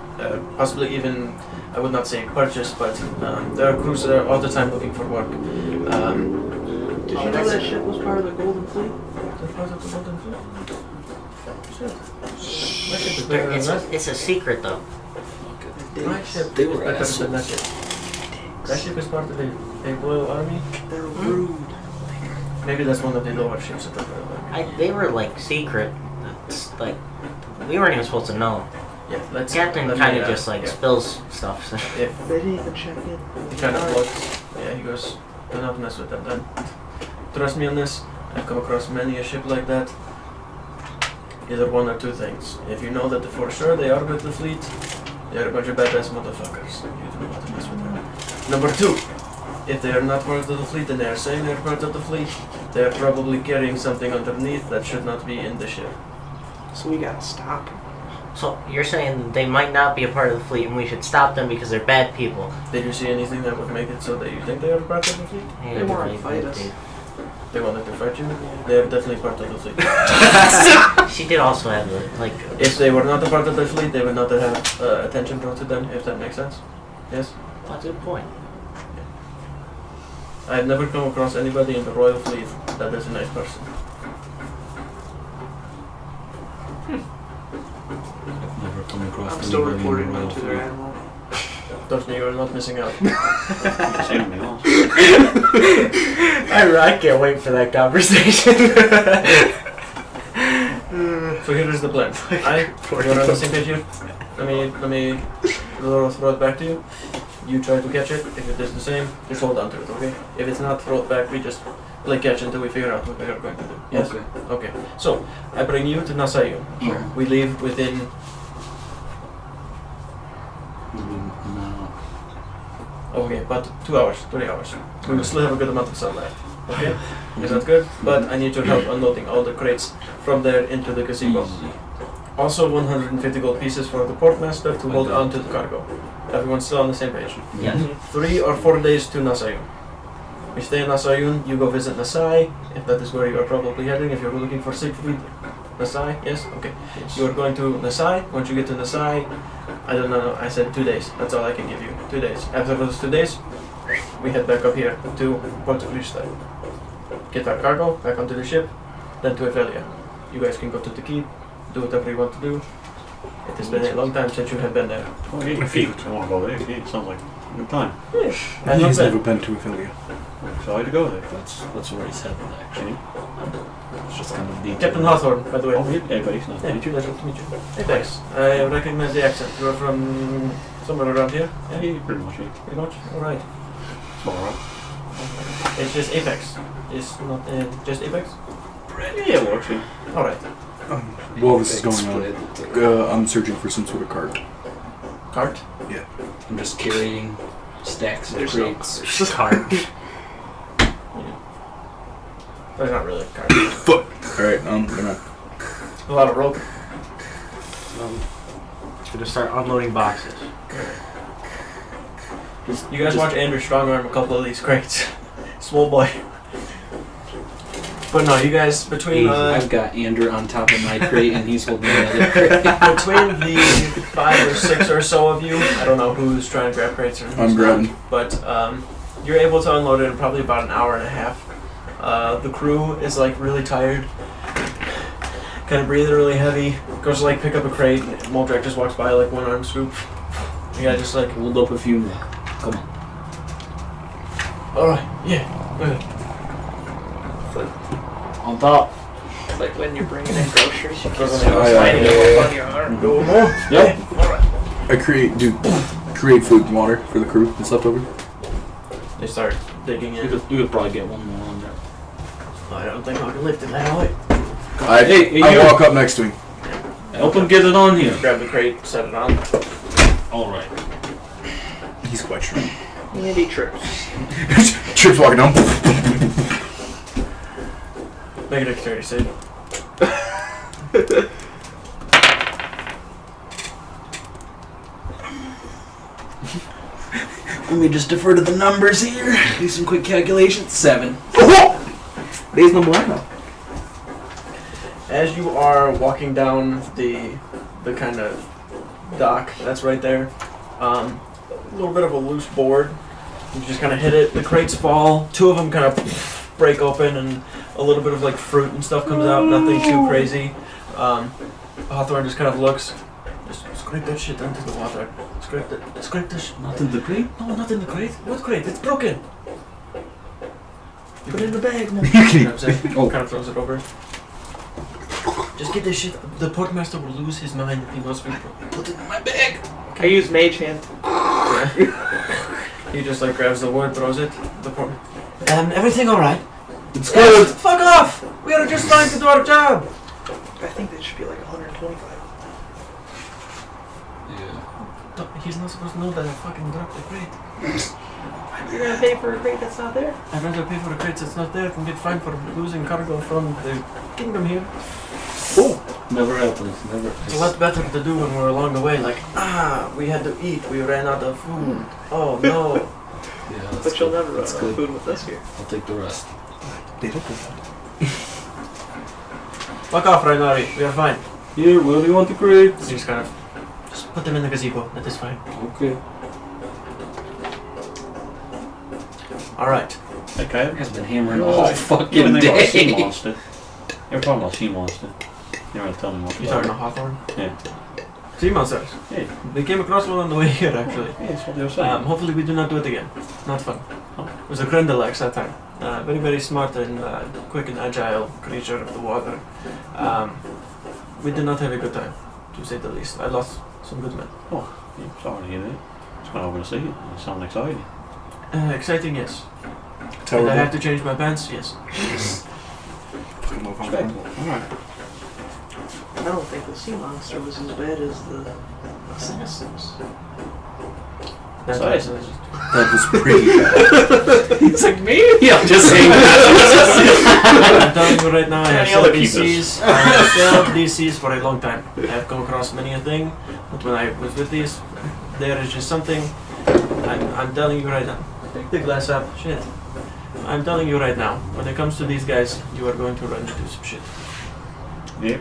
possibly even, I would not say purchase, but there are crews there all the time looking for work. Did you know that ship was part of the Golden Fleet? They're part of the Golden Fleet? Shit. My ship is better than that. It's a secret though. My ship They is were better than that assholes. ship. That ship is part of the Royal Army. They're rude. Maybe that's one of the lower ships of the Royal Army. They were like secret. It's like we weren't even supposed to know. Yeah, let's. Captain let kind me, of just like yeah. spills stuff. So. If They didn't even check in. he kind of looks, yeah, he goes, do not mess with them then. Trust me on this, I've come across many a ship like that. Either one or two things. If you know that for sure they are with the fleet, they are a bunch of badass motherfuckers. You do not want to mess with them. Number 2, if they are not part of the fleet and they are saying they are part of the fleet, they are probably carrying something underneath that should not be in the ship. So we gotta stop. So you're saying they might not be a part of the fleet and we should stop them because they're bad people? Did you see anything that would make it so that you think they are part of the fleet? Yeah, They want to right, fight right, us. dude. They want to fight you? They are definitely part of the fleet. She did also have the, like... If they were not a part of the fleet, they would not have attention brought to them, if that makes sense. Yes? That's a good point. I've never come across anybody in the royal fleet that is a nice person. I've never come across I'm still anybody in the reporting royal them to their fleet. animal. Trust me, you are not missing out. Say anything else. I can't wait for that conversation. So here is the plan. You're on the same page here. Let me throw it back to you. You try to catch it. If it is the same, just hold on to it, okay? If it's not, throw it back. We just play catch until we figure out what we are going to do. Yes? Okay. Okay. So, I bring you to Nasayun. Sure. We leave within... No. Okay, about 2 hours, 3 hours. We will still have a good amount of sunlight. Okay? Is that good? But I need your help unloading all the crates from there into the gazebo. Easy. Also 150 gold pieces for the portmaster to hold Okay. on to the cargo. Everyone's still on the same page. Yes. 3 or 4 days to Nasayun. We stay in Nasayun, you go visit Nasai, if that is where you are probably heading, if you're looking for Siegfried. Nasai, yes? Okay. You are going to Nasai. Once you get to Nasai, I don't know, I said 2 days. That's all I can give you. 2 days. After those 2 days, we head back up here to Port Krista. Get our cargo back onto the ship, then to Evelia. You guys can go to the keep, do whatever you want to do. It has been a long time since you have been there. Oh, yeah, I want to go there. Yeah, sounds like a good time. And He's not never bad. been to Ophelia. Excited to go there. That's where he's headed, actually. It's just kind of deep. Captain Hawthorne, by the way. Oh, yeah, buddy. Nice to Yeah, meet you. pleasure to meet you. Hey, thanks. I recognize the accent. You are from somewhere around here? Yeah, Yeah, pretty much. Yeah. pretty much. Alright. It's all right. It's just Apex. It's not just Apex? Yeah, it works. Yeah. Alright. While this is going on, I'm searching for some sort of cart. Cart? I'm just carrying stacks of There's no crates. Cart. There's not really a cart. Fuck! Alright, gonna... A lot of rope. Gonna start unloading boxes. You guys watch Andrew Strongarm a couple of these crates. Small boy. But no, you guys, between I've got Andrew on top of my crate and he's holding another crate. between the 5 or 6 or so of you, I don't know who's trying to grab crates or who's I'm grabbing. But you're able to unload it in probably about an hour and a half. The crew is like really tired, kind of breathing really heavy. Goes to like pick up a crate, and Moldrak just walks by like one arm scoop. You guys just like, Hold up a few more. Come on. alright, yeah, go ahead. On top. It's like when you're bringing in groceries, you keep Sliding sliding them up on your arm. Go more? Yep. I create food and water for the crew that's left over. They start digging You in. could probably get one more on there. I don't think I can lift it that high. Hey, I you. walk up next to him. Help him get it on here. Grab the crate, set it on. Alright. He's quite strong. Andy trips. Chip's walking down. Make it a dexterity save. Let me just defer to the numbers here. Do some quick calculations. 7. There's no bueno. As you are walking down the kind of dock that's right there, a little bit of a loose board. You just kind of hit it. The crates fall. 2 of them kind of break open, and a little bit of like fruit and stuff comes out. Nothing too crazy. Hawthorne just kind of looks. Just scrape that shit into the water. Scrape the shit. Not in the crate? No, not in the crate. What crate? It's broken. Put it in the bag, man. Oh. Kind of throws it over. Just get this shit. The portmaster will lose his mind if he knows we put it in my bag. I use Mage Hand. He just like grabs the wood, throws it. The port. Everything all right? It's good. Fuck off! We are just trying to do our job. I think that should be like 125. Yeah. He's not supposed to know that I fucking dropped the crate. You're gonna pay for a crate that's not there? I'd rather pay for the crates that's not there than get fined for losing cargo from the kingdom here. Oh, Never happens. Never. It's a lot better to do when we're along the way. Like, we had to eat. We ran out of food. Oh no. Yeah, that's But you'll good. never run That's out good. of food with us here. I'll take the rest. They don't do that. Fuck off, Rainari. We are fine. Here, what do you want to create? You just kind of just put them in the gazebo. That is fine. Okay. All right. That guy has been hammering Oh, all fucking about sea day. monster. You were talking about sea monster. You were telling me what You talking about Hawthorne? Yeah. Sea monsters. Yeah. We came across one on the way here, actually. Yeah, that's what they were saying. Hopefully we do not do it again. Not fun. It was a Grendelex that time. Very, very smart and quick and agile creature of the water. We did not have a good time, to say the least. I lost some good men. Yeah, sorry to hear that. It's kind of over to see you. It sounds exciting. Exciting, yes. Terrible. Did I have to change my pants? Yes. Fucking move on. Respectable. Alright. I don't think the sea monster was as bad as the assassins. That's Sorry. right. That was pretty bad. It's like me? Yeah, I'm just saying I'm telling you right now, I have Any other failed keepers? DCs. I have failed DCs for a long time. I have come across many a thing, but when I was with these, there is just something. I'm telling you right now. Take the glass up. Shit. I'm telling you right now. When it comes to these guys, you are going to run into some shit. Yep.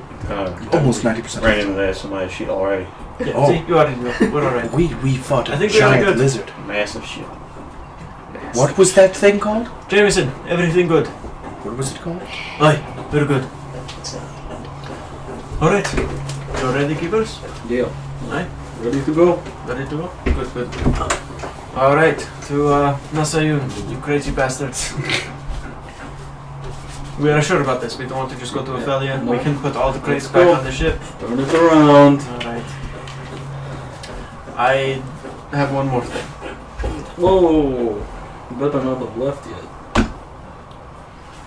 Almost 90%. Ran into that somebody's shit already. Yeah. Oh. See, you already know. We're alright. We fought I a think we are giant good. lizard. Massive shit. What was that thing called? Jameson, everything good? What was it called? Aye, very good. Alright. You ready, keepers? Yeah. Aye. Ready to go? Ready to go? Good, good. Alright, to Nasayun, you crazy bastards. We are sure about this. We don't want to just go to Ophelia. We can put all the crates Let's back go. on the ship. Turn it around. Alright. I have one more thing. Whoa. You better not have left yet.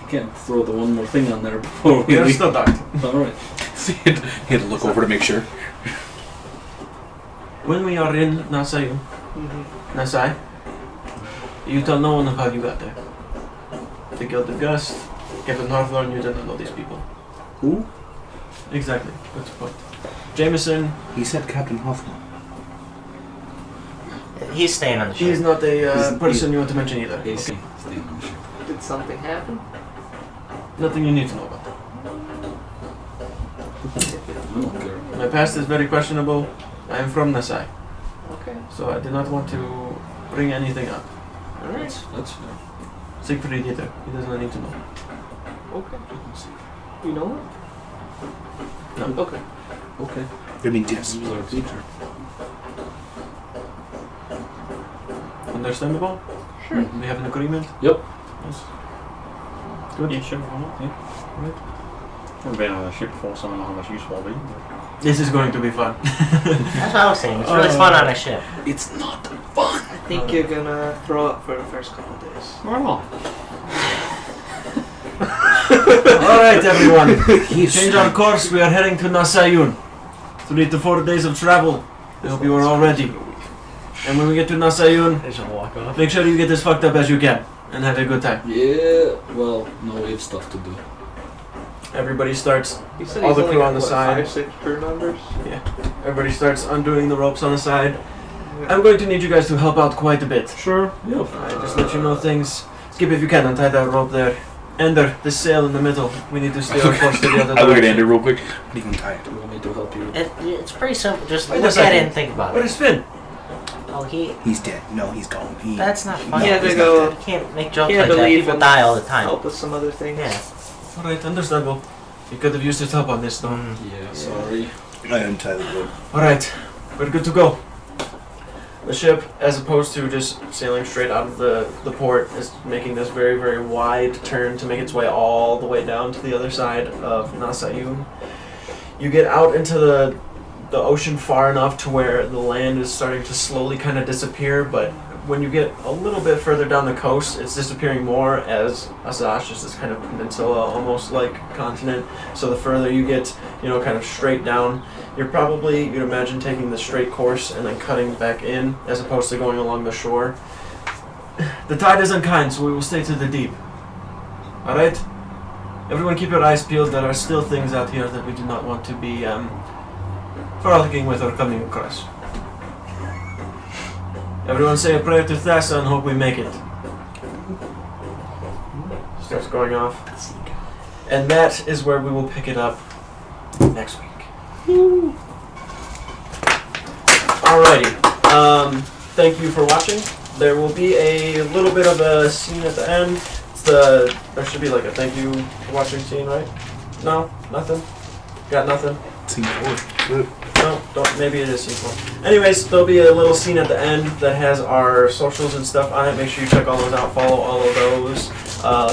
You can't throw the one more thing on there before we We are leave. still docked. Alright. He had to look over to make sure. When we are in Nasayun, Nasai, you tell no one of how you got there. The Guild of Gust, Captain Hawthorne, you didn't know these people. Who? Exactly. Good point. Jameson, He said Captain Hawthorne. He's staying on the he's ship. not a He's- person you want to mention either. Hey, Okay. stay on the ship. Did something happen? Nothing you need to know about. I don't care. My past is very questionable. I am from Nasai, Okay. so I did not want to bring anything up. Alright. That's fair. Siegfried either. He does not need to know. Okay. You know it? No. Okay. Okay. I mean, yes. He's our teacher. Understandable? Sure. We have an agreement? Yep. Yes. Good. Yeah, sure. Why not? Yeah. Right. Never been on a ship before, so I don't know how much use will be. This is going to be fun. That's what I was saying. It's really fun on a ship. It's not fun. I think you're gonna throw up for the first couple days. Why not? Alright, everyone. He's Change our course. We are heading to Nasayun. 3 to 4 days of travel. I hope you are all ready. And when we get to Nasayun, They should walk off. make sure you get as fucked up as you can and have a good time. Yeah. Well, no, we have stuff to do. Everybody starts. You said All he's the only crew got, on the what, side. 5, 6 crew members? Everybody starts undoing the ropes on the side. I'm going to need you guys to help out quite a bit. Sure. Yeah. Just let you know things. Skip, if you can, untie that rope there. Ender, this sail in the middle. We need to steer our course to the other I look at direction. Andy real quick. How do you untie it? You want me to help you? It's pretty simple. Just Wait a look at second. it and think about What it. is Finn? Oh, He's dead. No, he's gone. that's not funny. He had to he's go You can't make jokes He had like to that. leave People and die all the time. help with some other things. Yeah. Alright, understandable. You could have used his help on this, though. Yeah. Sorry. I untie the rope. Alright, we're good to go. The ship, as opposed to just sailing straight out of the port, is making this very, very wide turn to make its way all the way down to the other side of Nasayun. You get out into the ocean far enough to where the land is starting to slowly kind of disappear, but when you get a little bit further down the coast, it's disappearing more as Azash is this kind of peninsula, almost like continent. So the further you get, kind of straight down, you'd imagine taking the straight course and then cutting back in, as opposed to going along the shore. The tide is unkind, so we will stay to the deep. Alright? Everyone keep your eyes peeled. There are still things out here that we do not want to be frolicking with or coming across. Everyone say a prayer to Thassa and hope we make it. Starts going off. And that is where we will pick it up next week. Alrighty. Thank you for watching. There will be a little bit of a scene at the end. There should be like a thank you for watching scene, right? No? Nothing? Got nothing? Scene 4. No, don't. Maybe it is scene 4. Anyways, there'll be a little scene at the end that has our socials and stuff on it. Make sure you check all those out. Follow all of those.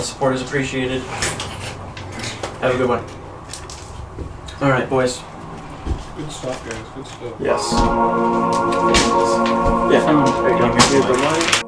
Support is appreciated. Have a good one. Alright, boys. Good stuff, guys. Good stuff. Yes. Yeah.